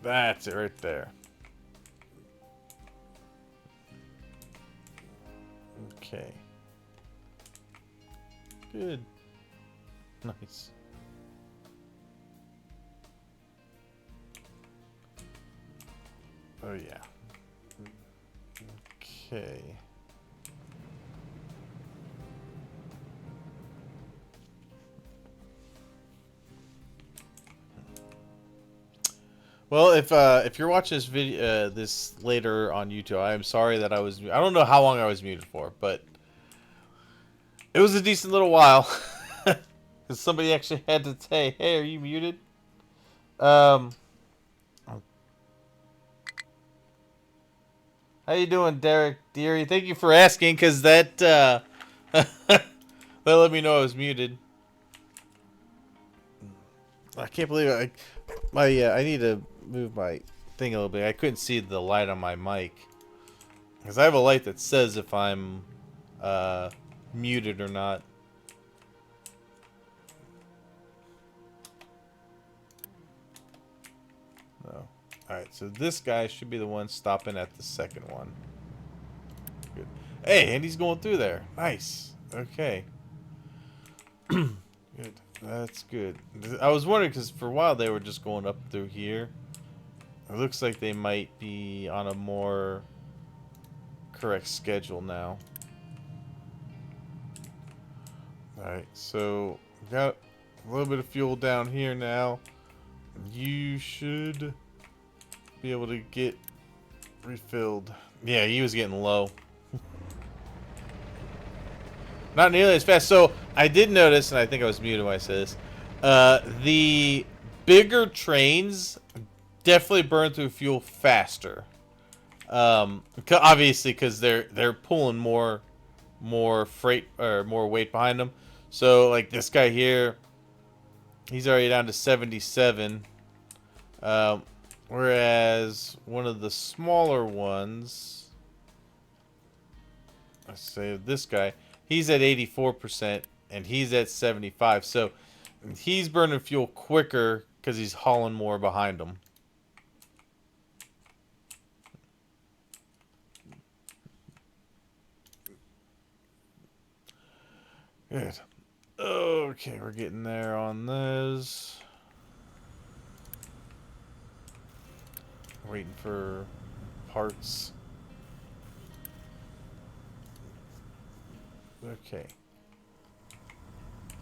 That's it right there. Okay. Good. Nice. Oh yeah. Okay. Well, if you're watching this video this later on YouTube, I am sorry that I don't know how long I was muted for, but it was a decent little while. Because somebody actually had to say, "Hey, are you muted?" How you doing, Derek Deary? Thank you for asking, because that that let me know I was muted. I can't believe I need to move my thing a little bit. I couldn't see the light on my mic, because I have a light that says if I'm muted or not. No. Alright, so this guy should be the one stopping at the second one. Good. Hey, and he's going through there. Nice. Okay. Good. That's good. I was wondering, because for a while they were just going up through here. It looks like they might be on a more correct schedule now. Alright, so we got a little bit of fuel down here now. You should be able to get refilled. Yeah, he was getting low. Not nearly as fast. So I did notice, and I think I was muted when I said this. The bigger trains definitely burn through fuel faster. Obviously, because they're pulling more freight or more weight behind them. So like this guy here, he's already down to 77. Whereas one of the smaller ones, let's say this guy, he's at 84% and he's at 75. So he's burning fuel quicker because he's hauling more behind him. Good. Okay, we're getting there on those. Waiting for parts. Okay.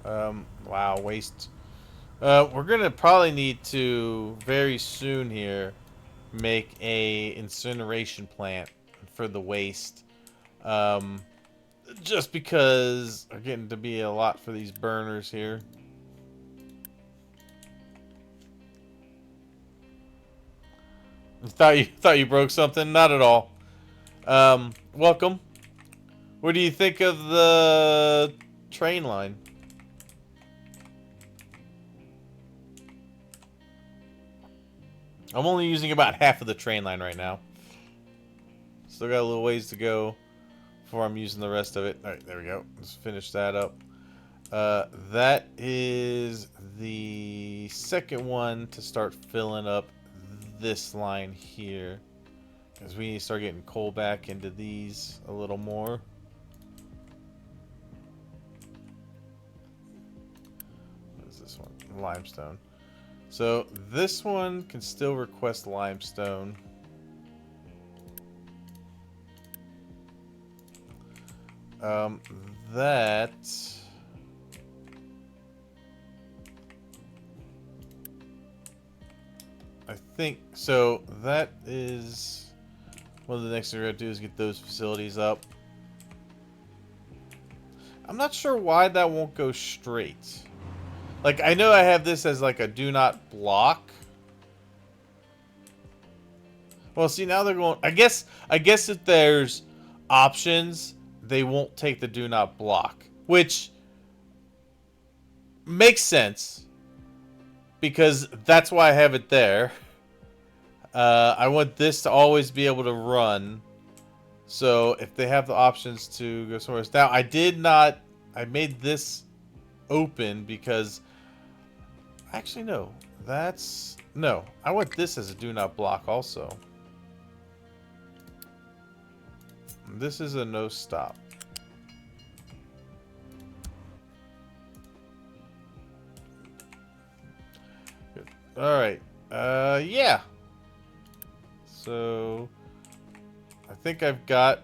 Wow, waste. We're gonna probably need to very soon here make a incineration plant for the waste. Just because they're getting to be a lot for these burners here. Thought you broke something? Not at all. Welcome. What do you think of the train line? I'm only using about half of the train line right now. Still got a little ways to go before I'm using the rest of it. Alright, there we go. Let's finish that up. That is the second one to start filling up this line here. Because we need to start getting coal back into these a little more. What is this one? Limestone. So this one can still request limestone. That I think so. That is one of the next things we're gonna do is get those facilities up. I'm not sure why that won't go straight. Like, I know I have this as like a do not block. Well, see, now they're going. I guess if there's options, they won't take the do not block, which makes sense because that's why I have it there. I want this to always be able to run. So if they have the options to go somewhere else. Now, I made this open because actually no, I want this as a do not block also. This is a no stop. Good. All right. Yeah. So I think I've got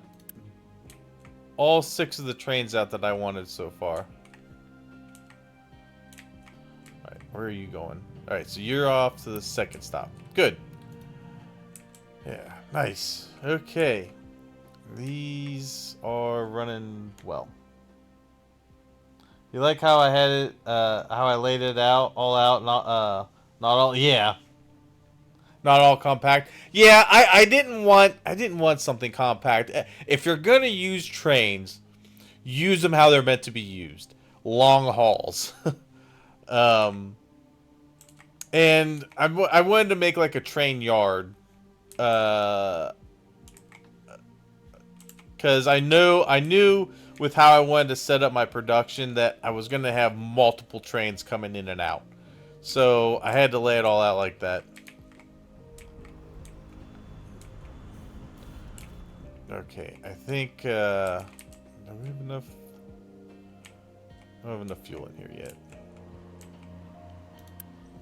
all 6 of the trains out that I wanted so far. All right, where are you going? All right, so you're off to the second stop. Good. Yeah, nice. Okay. These are running well. You like how I had it, how I laid it out, all out, not all, yeah. Not all compact. Yeah, I didn't want something compact. If you're gonna use trains, use them how they're meant to be used. Long hauls. And I wanted to make like a train yard. Because I knew with how I wanted to set up my production that I was going to have multiple trains coming in and out. So I had to lay it all out like that. Okay, I think, do we have enough? I don't have enough fuel in here yet.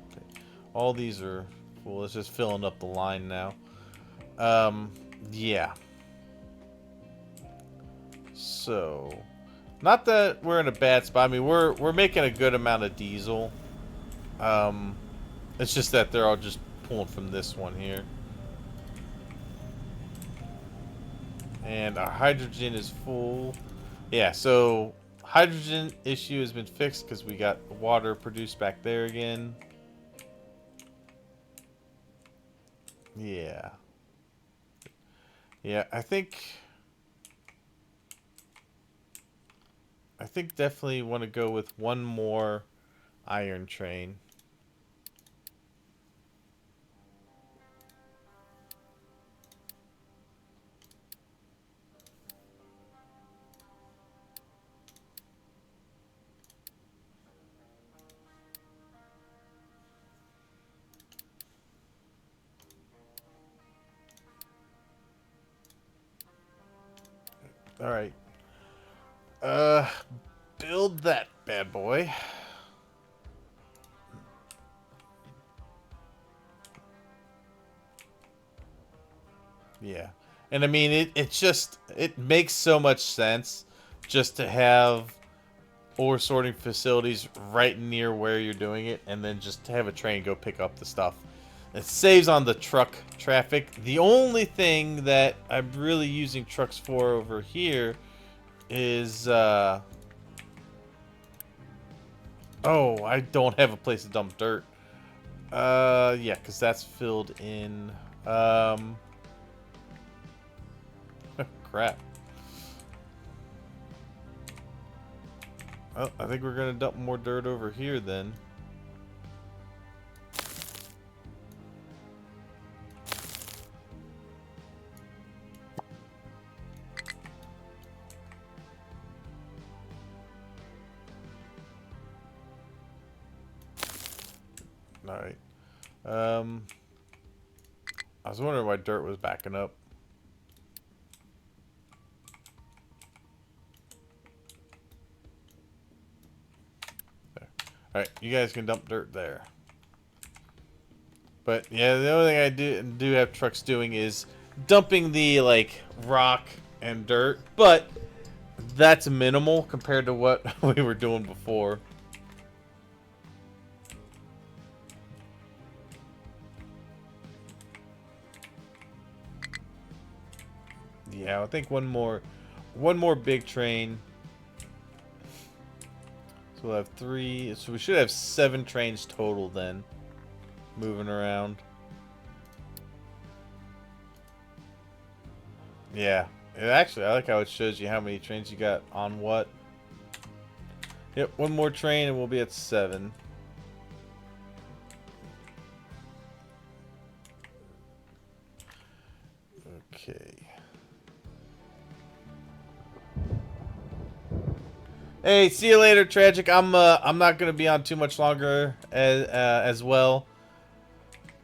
Okay, all these are full. It's just filling up the line now. Yeah. So, not that we're in a bad spot. I mean, we're making a good amount of diesel. It's just that they're all just pulling from this one here. And our hydrogen is full. Yeah, so hydrogen issue has been fixed because we got water produced back there again. Yeah. Yeah, I think definitely want to go with one more iron train. All right. Uh, build that bad boy. Yeah. And I mean, it makes so much sense just to have ore sorting facilities right near where you're doing it, and then just to have a train go pick up the stuff. It saves on the truck traffic. The only thing that I'm really using trucks for over here is, oh, I don't have a place to dump dirt. Yeah, because that's filled in. Crap. Well, I think we're gonna dump more dirt over here then. Alright. I was wondering why dirt was backing up. There. Alright, you guys can dump dirt there. But yeah, the only thing I do have trucks doing is dumping the like rock and dirt, but that's minimal compared to what we were doing before. Yeah, I think one more big train. So we'll have 3. So we should have 7 trains total then, moving around. Yeah, actually, I like how it shows you how many trains you got on what. Yep, one more train and we'll be at 7. Okay. Hey, see you later, Tragic. I'm not gonna be on too much longer as well.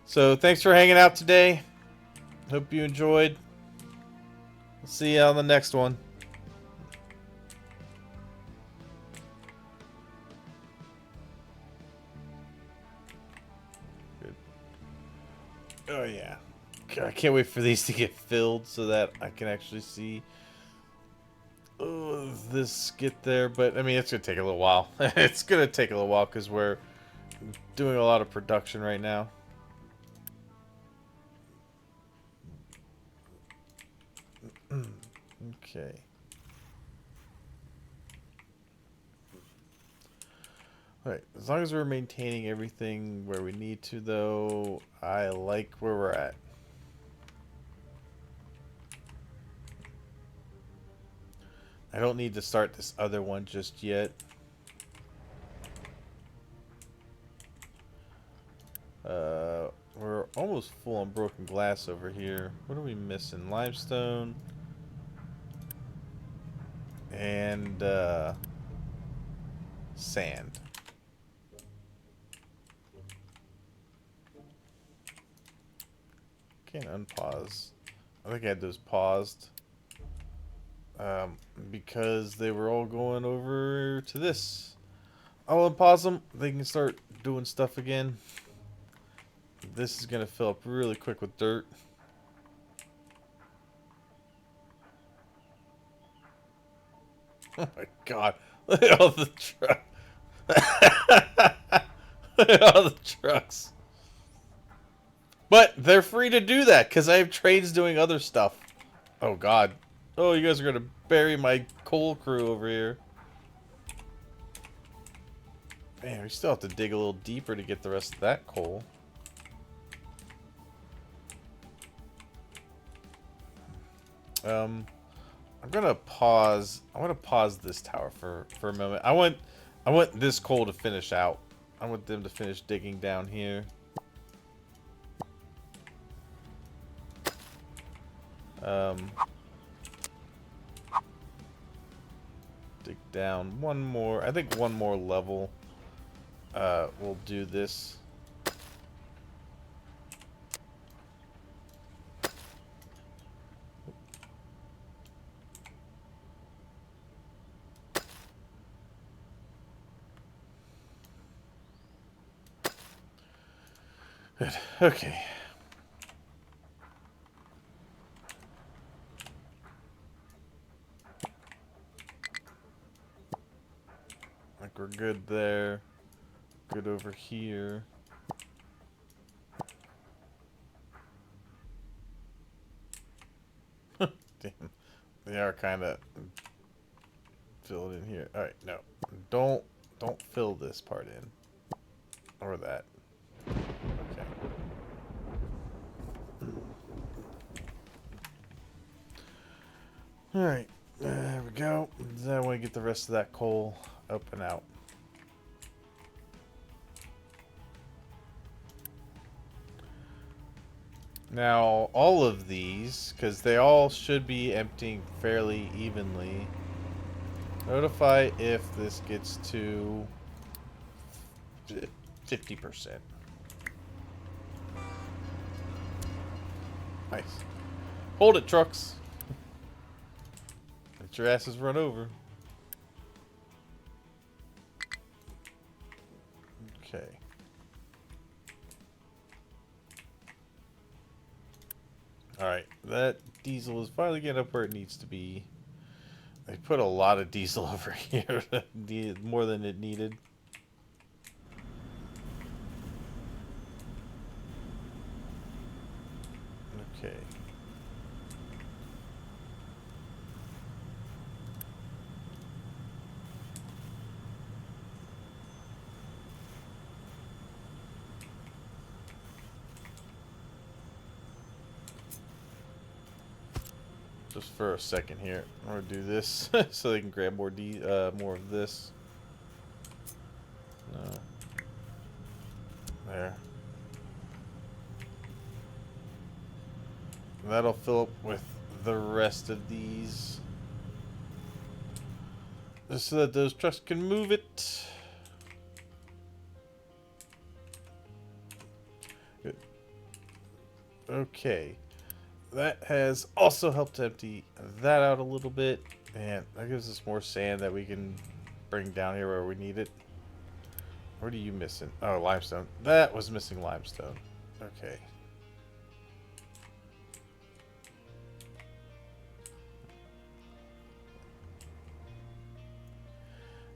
So thanks for hanging out today. Hope you enjoyed. See you on the next one. Good. Oh yeah. I can't wait for these to get filled so that I can actually see this get there. But I mean, it's gonna take a little while. It's gonna take a little while because we're doing a lot of production right now. Okay. Alright, as long as we're maintaining everything where we need to, though, I like where we're at. I don't need to start this other one just yet. We're almost full on broken glass over here. What are we missing? Limestone. And, sand. Can't unpause. I think I had those paused. Because they were all going over to this. I'll unpause them. They can start doing stuff again. This is going to fill up really quick with dirt. Oh my god. Look at all the trucks. Look at all the trucks. But they're free to do that because I have trains doing other stuff. Oh god. Oh, you guys are gonna bury my coal crew over here. Man, we still have to dig a little deeper to get the rest of that coal. I'm gonna pause. I want to pause this tower for a moment. I want this coal to finish out. I want them to finish digging down here. Dig down one more. I think one more level. We'll do this. Good. Okay. I think we're good there. Good over here. Damn. They are kind of filled in here. All right, no. Don't fill this part in. Or that. Okay. All right. There we go. Then I want to get the rest of that coal up and out. Now, all of these, because they all should be emptying fairly evenly, notify if this gets to 50%. Nice. Hold it, trucks. Let your asses run over. Okay. Alright, that diesel is finally getting up where it needs to be. I put a lot of diesel over here, more than it needed. Okay. Just for a second here, I'm gonna do this so they can grab more more of this. No. There. And that'll fill up with the rest of these, just so that those trucks can move it. Good. Okay. That has also helped to empty that out a little bit, and that gives us more sand that we can bring down here where we need it. What are you missing? Oh, limestone. That was missing limestone. Okay.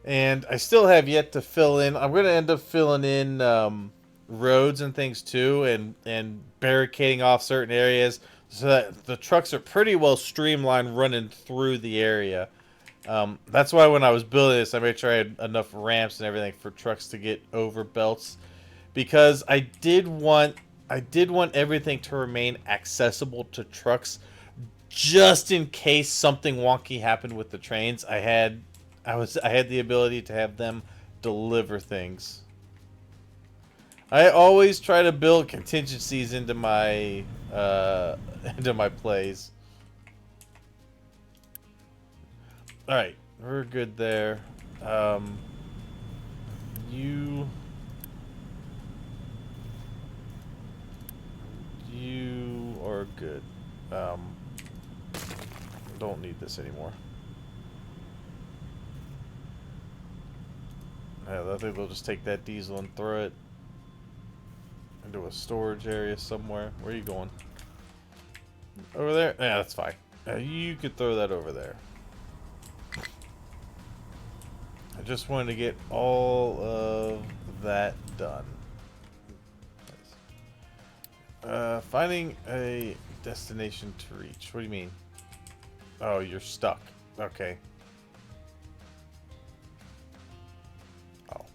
And I still have yet to fill in. I'm going to end up filling in roads and things too, and barricading off certain areas, so that the trucks are pretty well streamlined running through the area. That's why when I was building this, I made sure I had enough ramps and everything for trucks to get over belts, because I did want everything to remain accessible to trucks, just in case something wonky happened with the trains. I had the ability to have them deliver things. I always try to build contingencies into my plays. All right, we're good there. You are good. Don't need this anymore. Yeah, I think they'll just take that diesel and throw it into a storage area somewhere. Where are you going? Over there? Yeah, that's fine. You could throw that over there. I just wanted to get all of that done. Finding a destination to reach. What do you mean? Oh, you're stuck. Okay. Oh.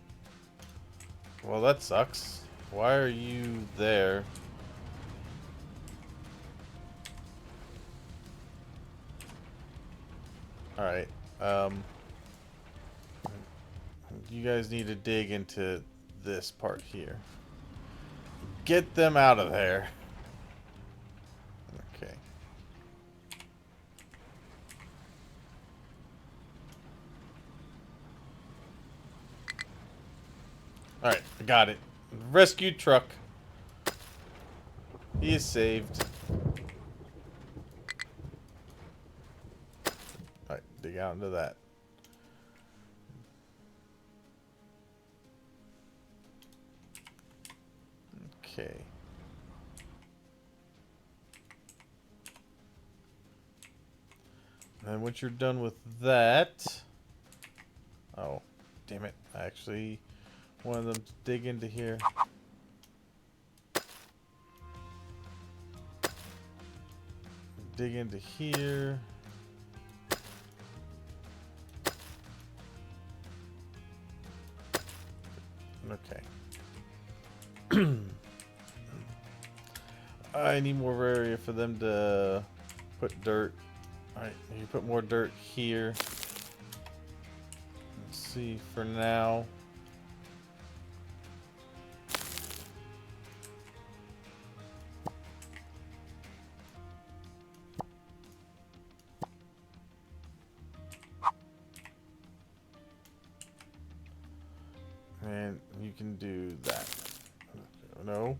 Well, that sucks. Why are you there? Alright. You guys need to dig into this part here. Get them out of there. Okay. Alright, I got it. Rescue truck. He is saved. Alright, dig out into that. Okay. And once you're done with that... Oh, damn it. I actually wanted them to dig into here. Dig into here. Okay. I need more area for them to put dirt. Alright, you put more dirt here. Let's see, for now. And you can do that. No.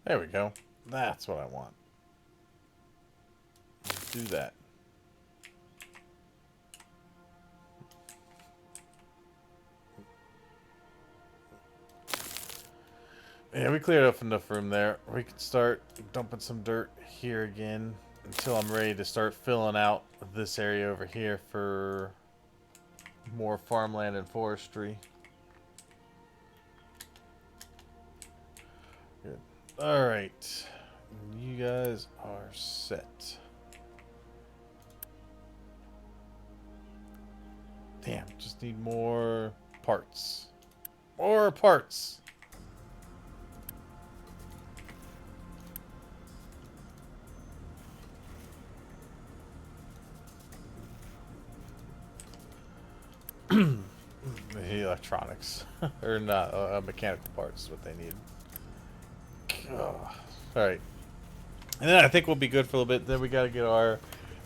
There we go. That's what I want. Let's do that. Yeah, we cleared up enough room there. We can start dumping some dirt here again until I'm ready to start filling out this area over here for more farmland and forestry. Good. Alright. You guys are set. Damn, just need more parts. More parts! The electronics. Or not, mechanical parts is what they need. Alright. And then I think we'll be good for a little bit. Then we gotta get our...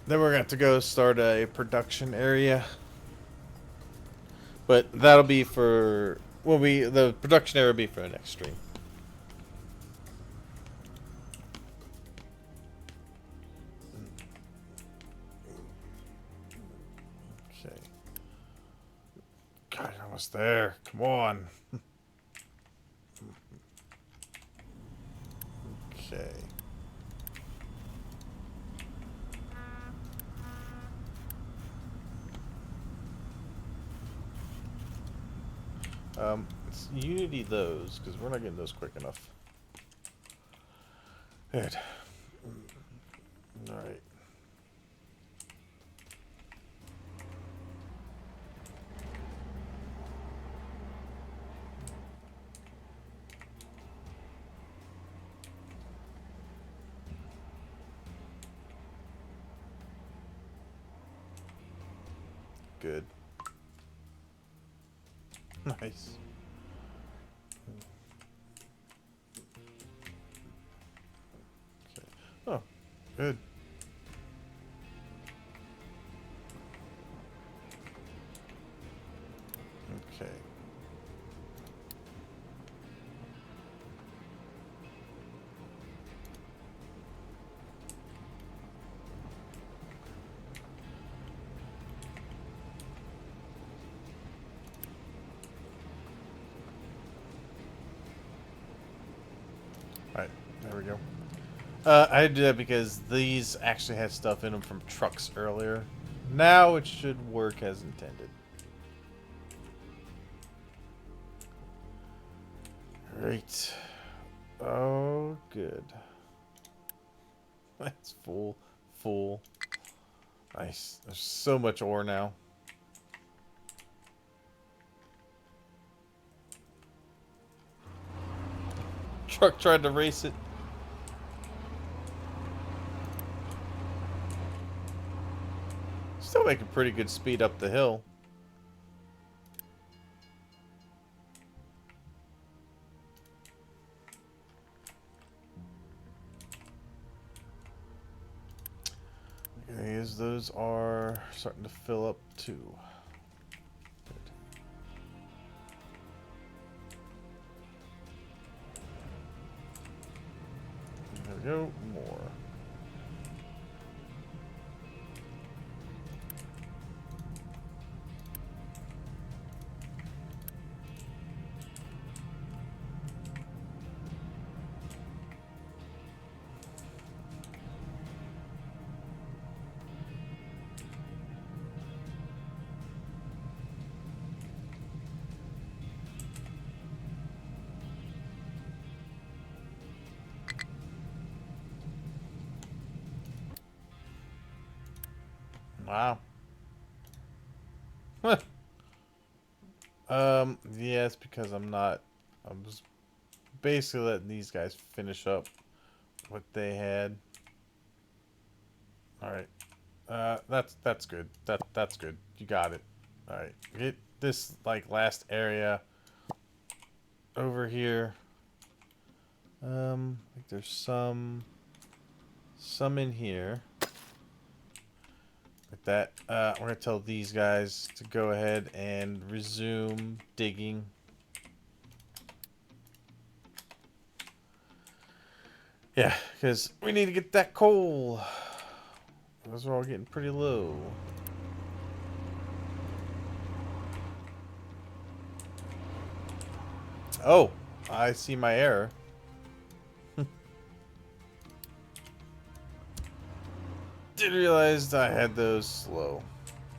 Then we're gonna have to go start a production area. But that'll be for... Well, the production area will be for the next stream. Okay. God, you're almost there. Come on. Okay. Let's Unity those, because we're not getting those quick enough. Good. Alright. Good. Nice. Okay. Oh, good. Okay. Alright, there we go. I had to do that because these actually had stuff in them from trucks earlier. Now it should work as intended. Great. Oh, good. That's full. Full. Nice. There's so much ore now. Truck tried to race it. Still making pretty good speed up the hill. As those are starting to fill up too. Good. There we go. More. Wow. Yeah, it's because I'm just basically letting these guys finish up what they had. All right. That's good. That's good. You got it. All right. Get this like last area over here. I think there's some in here. Like that. I'm gonna tell these guys to go ahead and resume digging. Yeah, because we need to get that coal. Those are all getting pretty low. Oh, I see my error. Didn't realize I had those slow.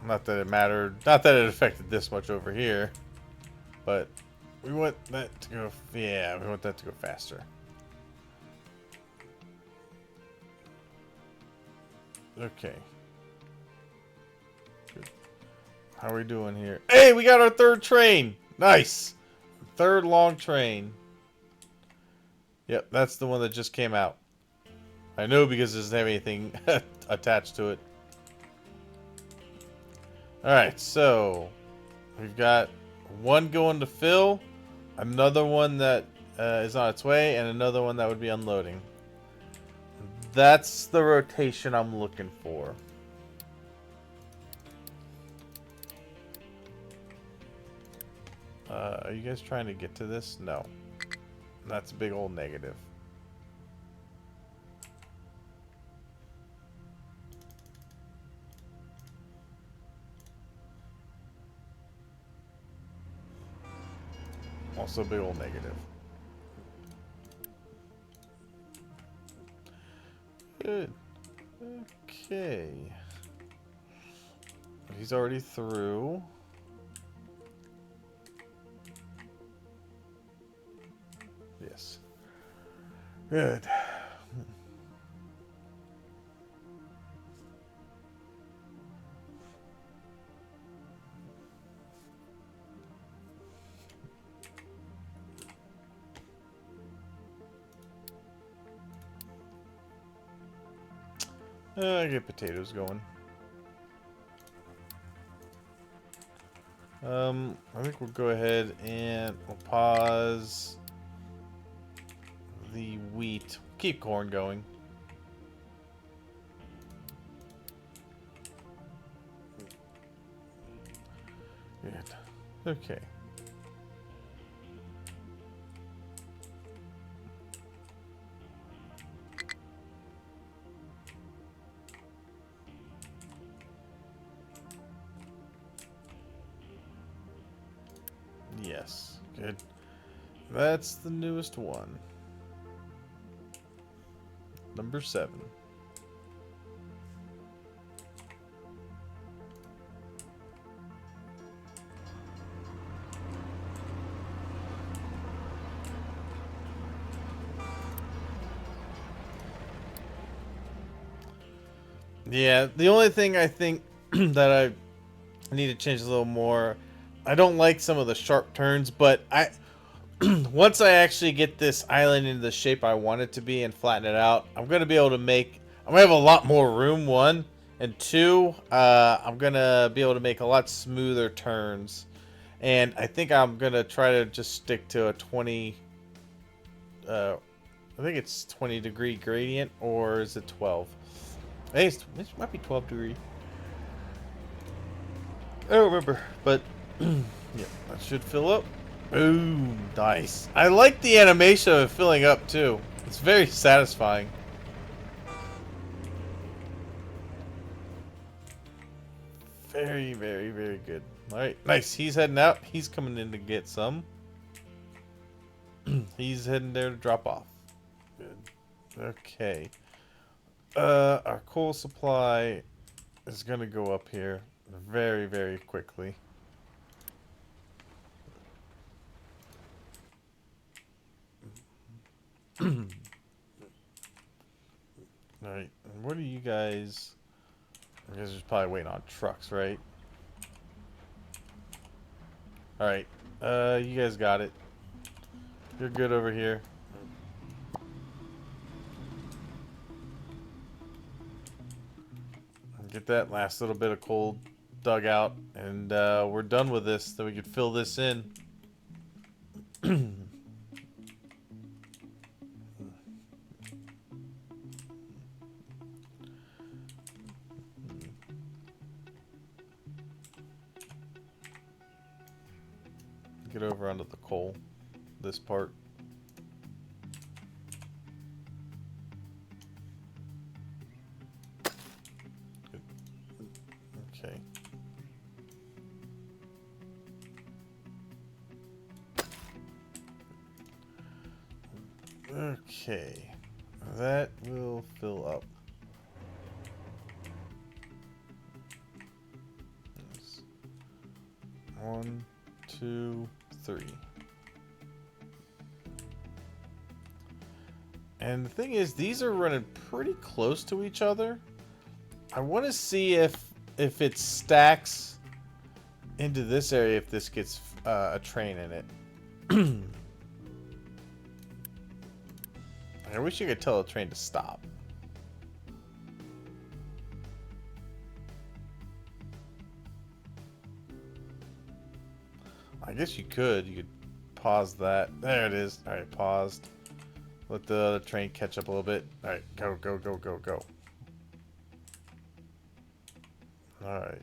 Not that it mattered. Not that it affected this much over here. But we want that to go... Yeah, we want that to go faster. Okay. Good. How are we doing here? Hey, we got our third train! Nice! Third long train. Yep, that's the one that just came out. I know because it doesn't have anything attached to it. Alright, so we've got one going to fill, another one that is on its way, and another one that would be unloading. That's the rotation I'm looking for. Are you guys trying to get to this? No. That's a big old negative. Also a big old negative. Good. Okay. He's already through. Yes. Good. I get potatoes going. I think we'll go ahead and we'll pause the wheat. Keep corn going. Good. Okay. Yes. Good. That's the newest one. Number 7. Yeah, the only thing I think that I need to change a little more, I don't like some of the sharp turns, but once I actually get this island into the shape I want it to be and flatten it out, I'm gonna be able to I'm gonna have a lot more room, 1, and 2, I'm gonna be able to make a lot smoother turns, and I think I'm gonna try to just stick to a 20. I think it's 20-degree gradient, or is it 12? Hey, it might be 12 degree. I don't remember, but yeah, that should fill up. Boom, nice. I like the animation of it filling up too. It's very satisfying. Very, very, very good. All right, nice. He's heading out. He's coming in to get some. He's heading there to drop off. Good. Okay. Our coal supply is gonna go up here very, very quickly. Alright, what are you guys? You guys are probably waiting on trucks, right? Alright, you guys got it. You're good over here. Get that last little bit of coal dug out, and we're done with this, so we can fill this in. Get over onto the coal, this part. Okay. Okay. That will fill up. Yes. 1, 2, 3. And the thing is, these are running pretty close to each other. I want to see if it stacks into this area, if this gets a train in it. I wish you could tell a train to stop. I guess you could. You could pause that. There it is. Alright, paused. Let the other train catch up a little bit. Alright, go, go, go, go, go. Alright.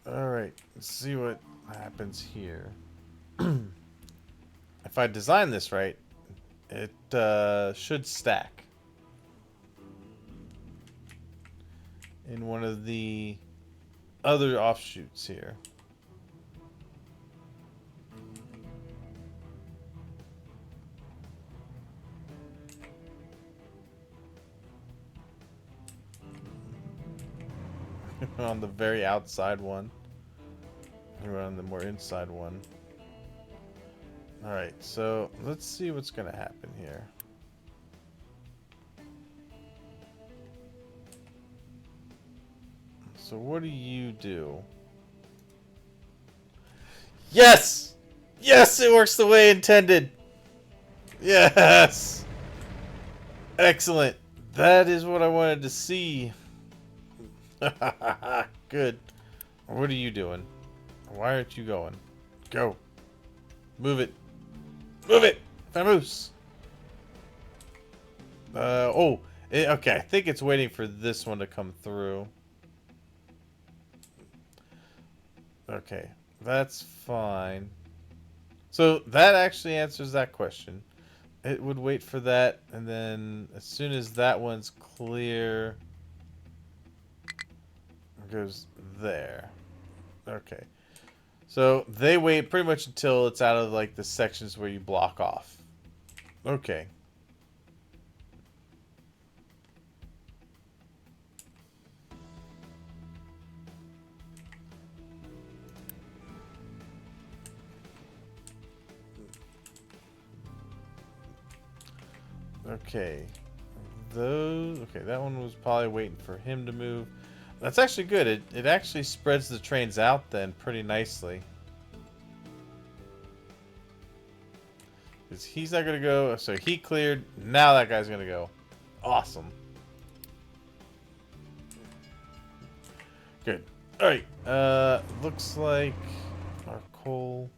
Alright, let's see what happens here. If I design this right, it should stack in one of the other offshoots here. On the very outside one. We're on the more inside one. Alright, so let's see what's gonna happen here. So what do you do? Yes! Yes, it works the way intended! Yes! Excellent. That is what I wanted to see. Good. What are you doing? Why aren't you going? Go. Move it. Move it! Famous! Okay, I think it's waiting for this one to come through. Okay, that's fine. So that actually answers that question. It would wait for that, and then as soon as that one's clear, it goes there. Okay. So they wait pretty much until it's out of like the sections where you block off. Okay. Okay. Okay, that one was probably waiting for him to move. That's actually good. It actually spreads the trains out then pretty nicely. Because he's not going to go. So he cleared. Now that guy's going to go. Awesome. Good. Alright. Looks like our coal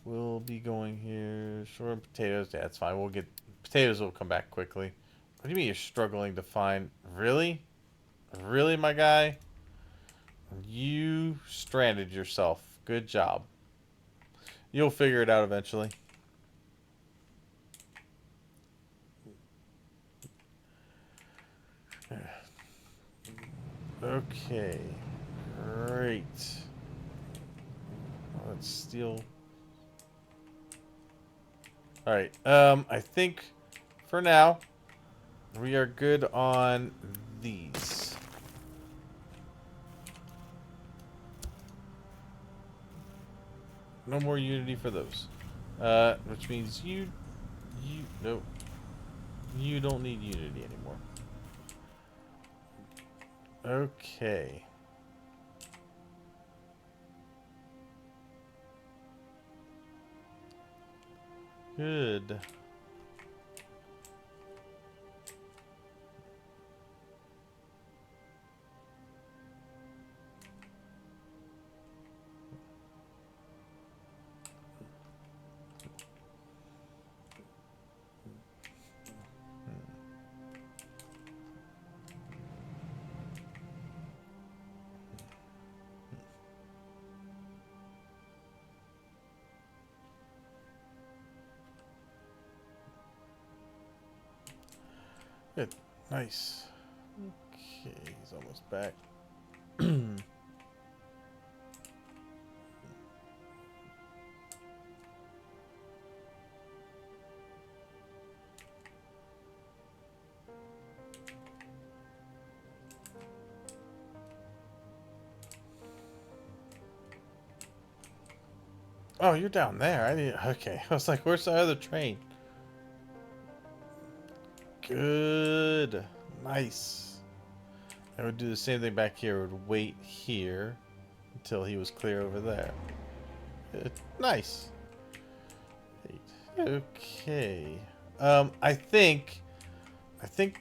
will be going here. Short and potatoes. Yeah, that's fine. We'll get... Potatoes will come back quickly. What do you mean you're struggling to find... Really? Really, my guy? You stranded yourself. Good job. You'll figure it out eventually. Okay. Great. Let's steal. Alright. I think for now we are good on these. No more unity for those. Which means nope. You don't need unity anymore. Okay. Good. Good. Nice. Okay, he's almost back. Oh, you're down there. Okay. I was like, where's the other train? Good. Nice. I would do the same thing back here. I would wait here until he was clear over there. Good. Nice. Okay. I think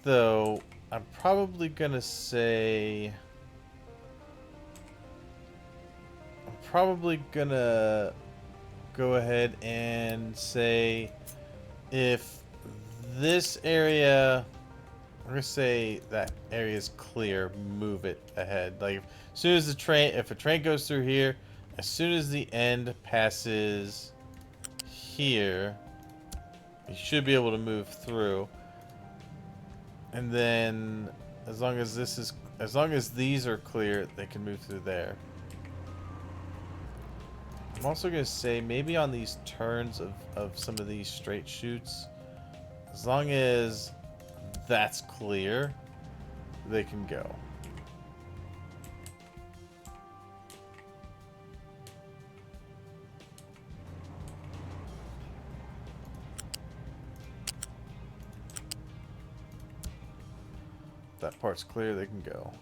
though, I'm probably gonna say, I'm probably gonna go ahead and say, if this area, I'm gonna say that area is clear, move it ahead. Like, as soon as if a train goes through here, as soon as the end passes here, you should be able to move through. And then, as long as these are clear, they can move through there. I'm also gonna say maybe on these turns of some of these straight shoots, as long as that's clear, they can go. If that part's clear, they can go.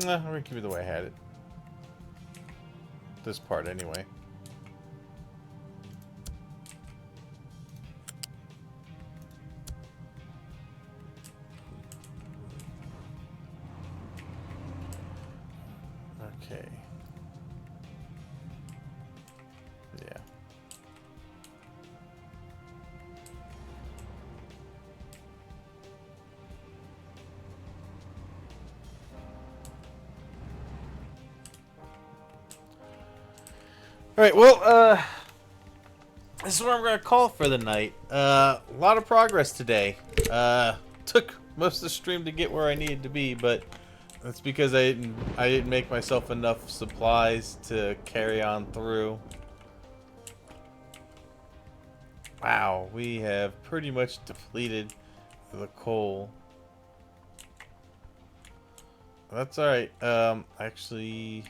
Nah, I'm gonna keep it the way I had it. This part, anyway. Okay. Yeah. Right, well, this is where I'm going to call for the night. A lot of progress today. Took most of the stream to get where I needed to be, but that's because I didn't make myself enough supplies to carry on through. Wow, we have pretty much depleted the coal. That's alright. Actually,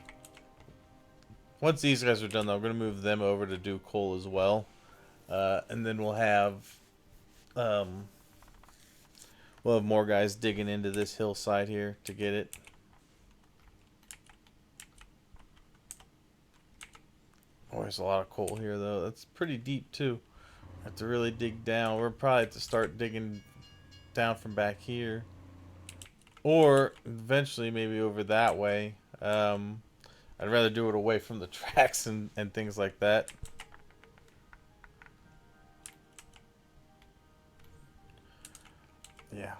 once these guys are done, though, I'm going to move them over to do coal as well. And then we'll have more guys digging into this hillside here to get it. Oh, there's a lot of coal here, though. That's pretty deep, too. I have to really dig down. We're probably have to start digging down from back here. Or eventually maybe over that way. I'd rather do it away from the tracks and things like that. Yeah.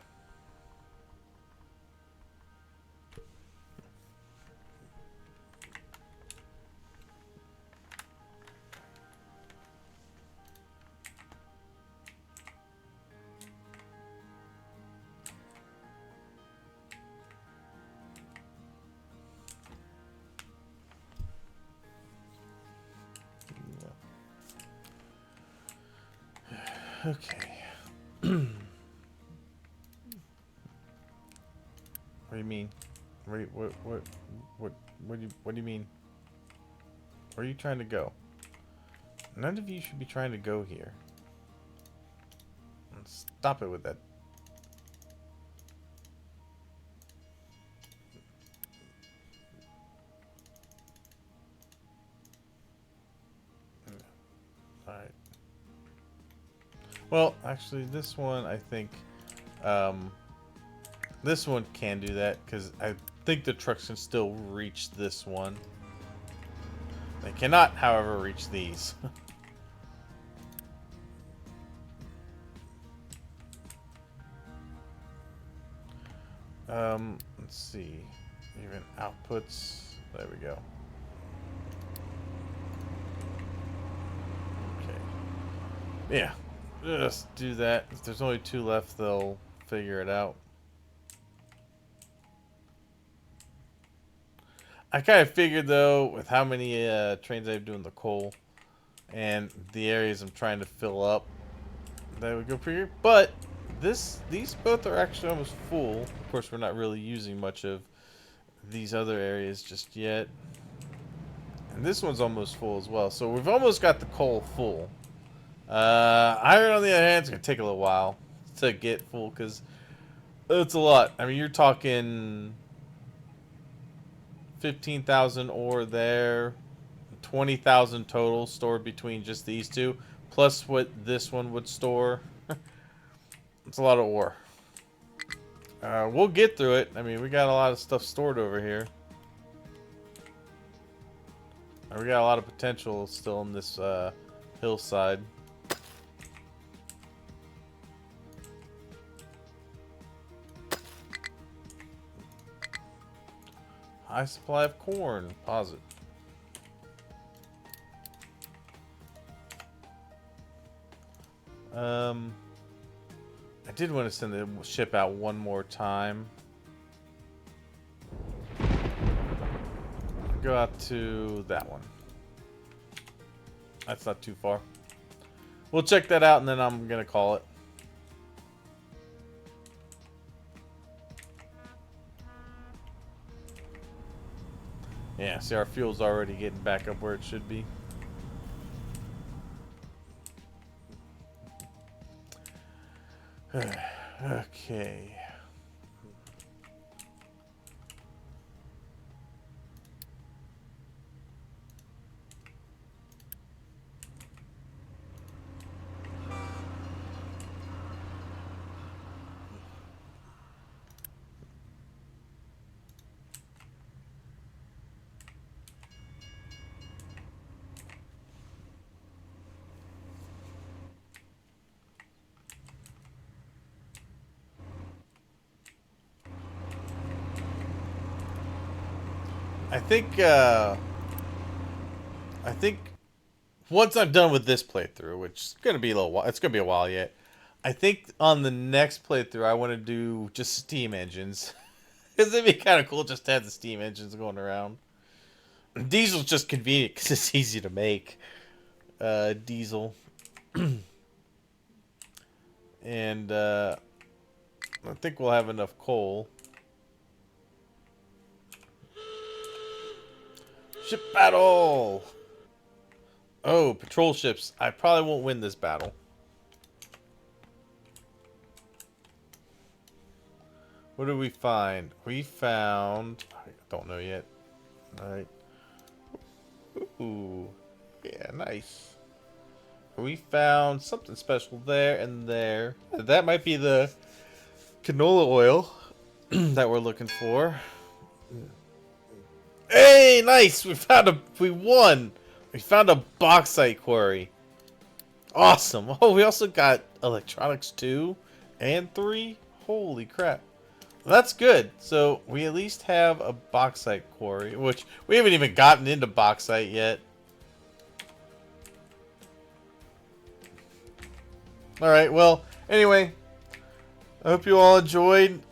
Okay. What do you mean? What do you mean? Where are you trying to go? None of you should be trying to go here. Stop it with that. Alright. Well, actually, this one, I think, this one can do that, because I think the trucks can still reach this one. They cannot, however, reach these. Let's see. Even outputs. There we go. Okay. Yeah. Just do that. If there's only 2 left, they'll figure it out. I kind of figured, though, with how many trains I have doing the coal and the areas I'm trying to fill up, that would go pretty good. But these both are actually almost full. Of course, we're not really using much of these other areas just yet. And this one's almost full as well. So we've almost got the coal full. Iron, on the other hand, it's going to take a little while to get full because it's a lot. I mean, you're talking 15,000 ore there, 20,000 total stored between just these two, plus what this one would store. It's a lot of ore. We'll get through it. I mean, we got a lot of stuff stored over here. We got a lot of potential still in this hillside. High supply of corn. Pause it. I did want to send the ship out one more time. Go out to that one. That's not too far. We'll check that out and then I'm gonna call it. Yeah, see, our fuel's already getting back up where it should be. Okay. I think once I'm done with this playthrough, which is gonna be a little while, it's gonna be a while yet. I think on the next playthrough, I want to do just steam engines, because it'd be kind of cool just to have the steam engines going around. Diesel's just convenient because it's easy to make. Diesel, and I think we'll have enough coal. Ship battle! Oh, patrol ships. I probably won't win this battle. What did we find? We found... I don't know yet. Alright. Ooh. Yeah, nice. We found something special there and there. That might be the canola oil that we're looking for. Hey, nice! We won! We found a bauxite quarry. Awesome. Oh, we also got electronics 2 and 3. Holy crap. That's good. So we at least have a bauxite quarry, which we haven't even gotten into bauxite yet. Alright, well, anyway, I hope you all enjoyed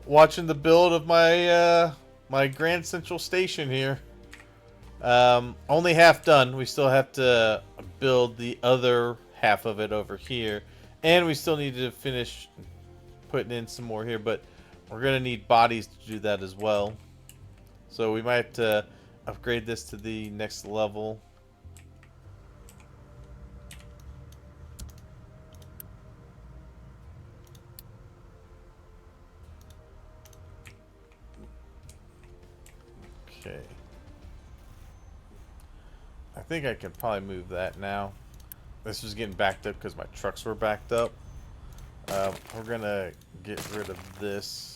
watching the build of my my Grand Central Station here. Only half done. We still have to build the other half of it over here. And we still need to finish putting in some more here, but we're going to need bodies to do that as well. So we might have to upgrade this to the next level. Okay. I think I can probably move that now. This was getting backed up because my trucks were backed up. We're going to get rid of this.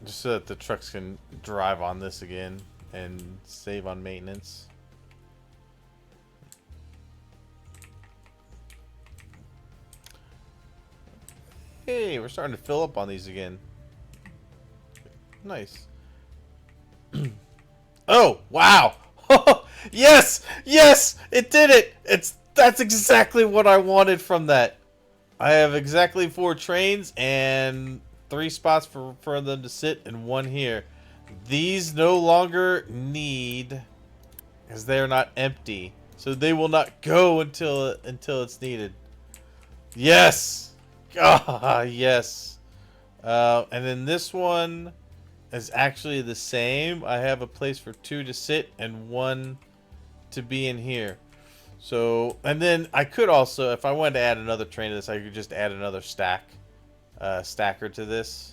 Just so that the trucks can drive on this again and save on maintenance. Hey, we're starting to fill up on these again. Nice. Oh, wow. Yes! Yes! It did it! That's exactly what I wanted from that. I have exactly 4 trains and 3 spots for them to sit and 1 here. These no longer need, because they're not empty. So they will not go until it's needed. Yes! Ah, yes. And then this one is actually the same. I have a place for 2 to sit and 1 to be in here. So, and then I could also, if I wanted to add another train to this, I could just add another stacker to this.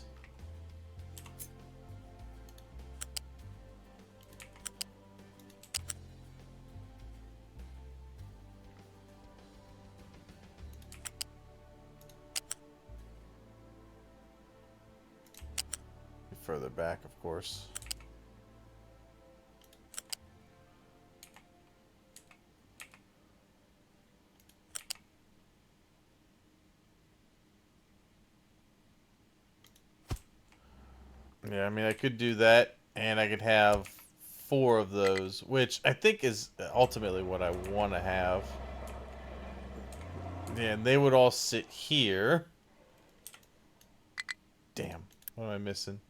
Further back, of course. Yeah, I mean, I could do that, and I could have 4 of those, which I think is ultimately what I want to have. Yeah, and they would all sit here. Damn, what am I missing?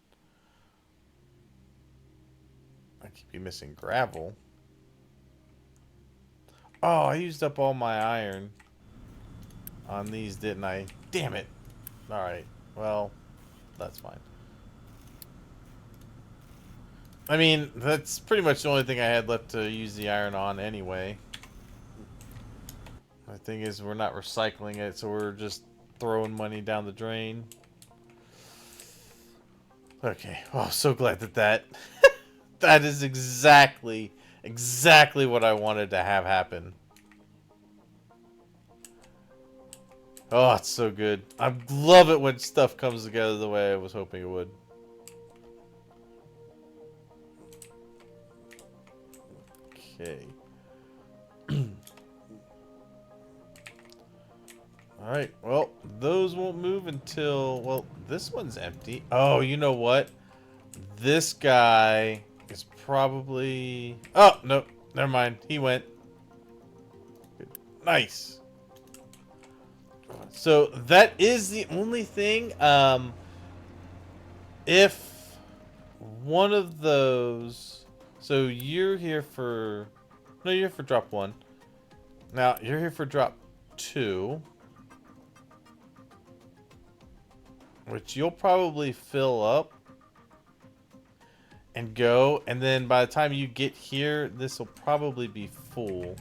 I keep missing gravel. Oh, I used up all my iron on these, didn't I? Damn it. Alright, well, that's fine. I mean, that's pretty much the only thing I had left to use the iron on anyway. The thing is, we're not recycling it, so we're just throwing money down the drain. Okay, oh, so glad that that is exactly what I wanted to have happen. Oh, it's so good. I love it when stuff comes together the way I was hoping it would. Okay. Alright, well, those won't move until... Well, this one's empty. Oh, you know what? This guy is probably... Oh, no. Never mind. He went. Nice. So, that is the only thing. If one of those... So, you're here for... No, you're here for drop 1. Now, you're here for drop 2. Which you'll probably fill up and go, and then by the time you get here, this will probably be full.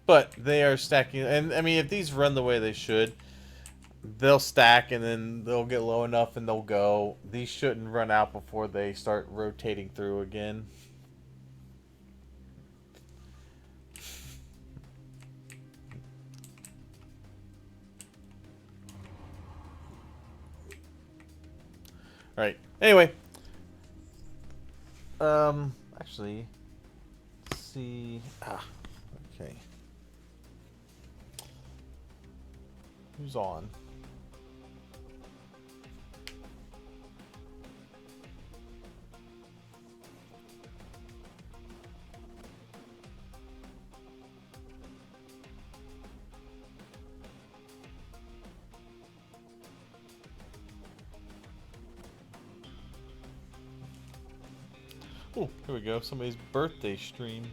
But they are stacking, and I mean, if these run the way they should, they'll stack and then they'll get low enough and they'll go. These shouldn't run out before they start rotating through again. Alright, anyway. Actually, let's see. Okay. Who's on? Oh, here we go. Somebody's birthday stream.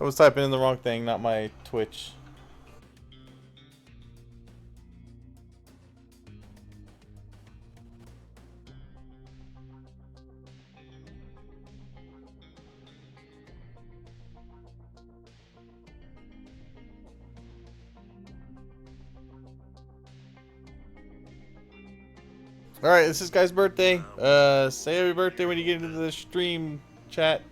I was typing in the wrong thing, not my Twitch. Alright, this is Guy's birthday. Say happy birthday when you get into the stream chat.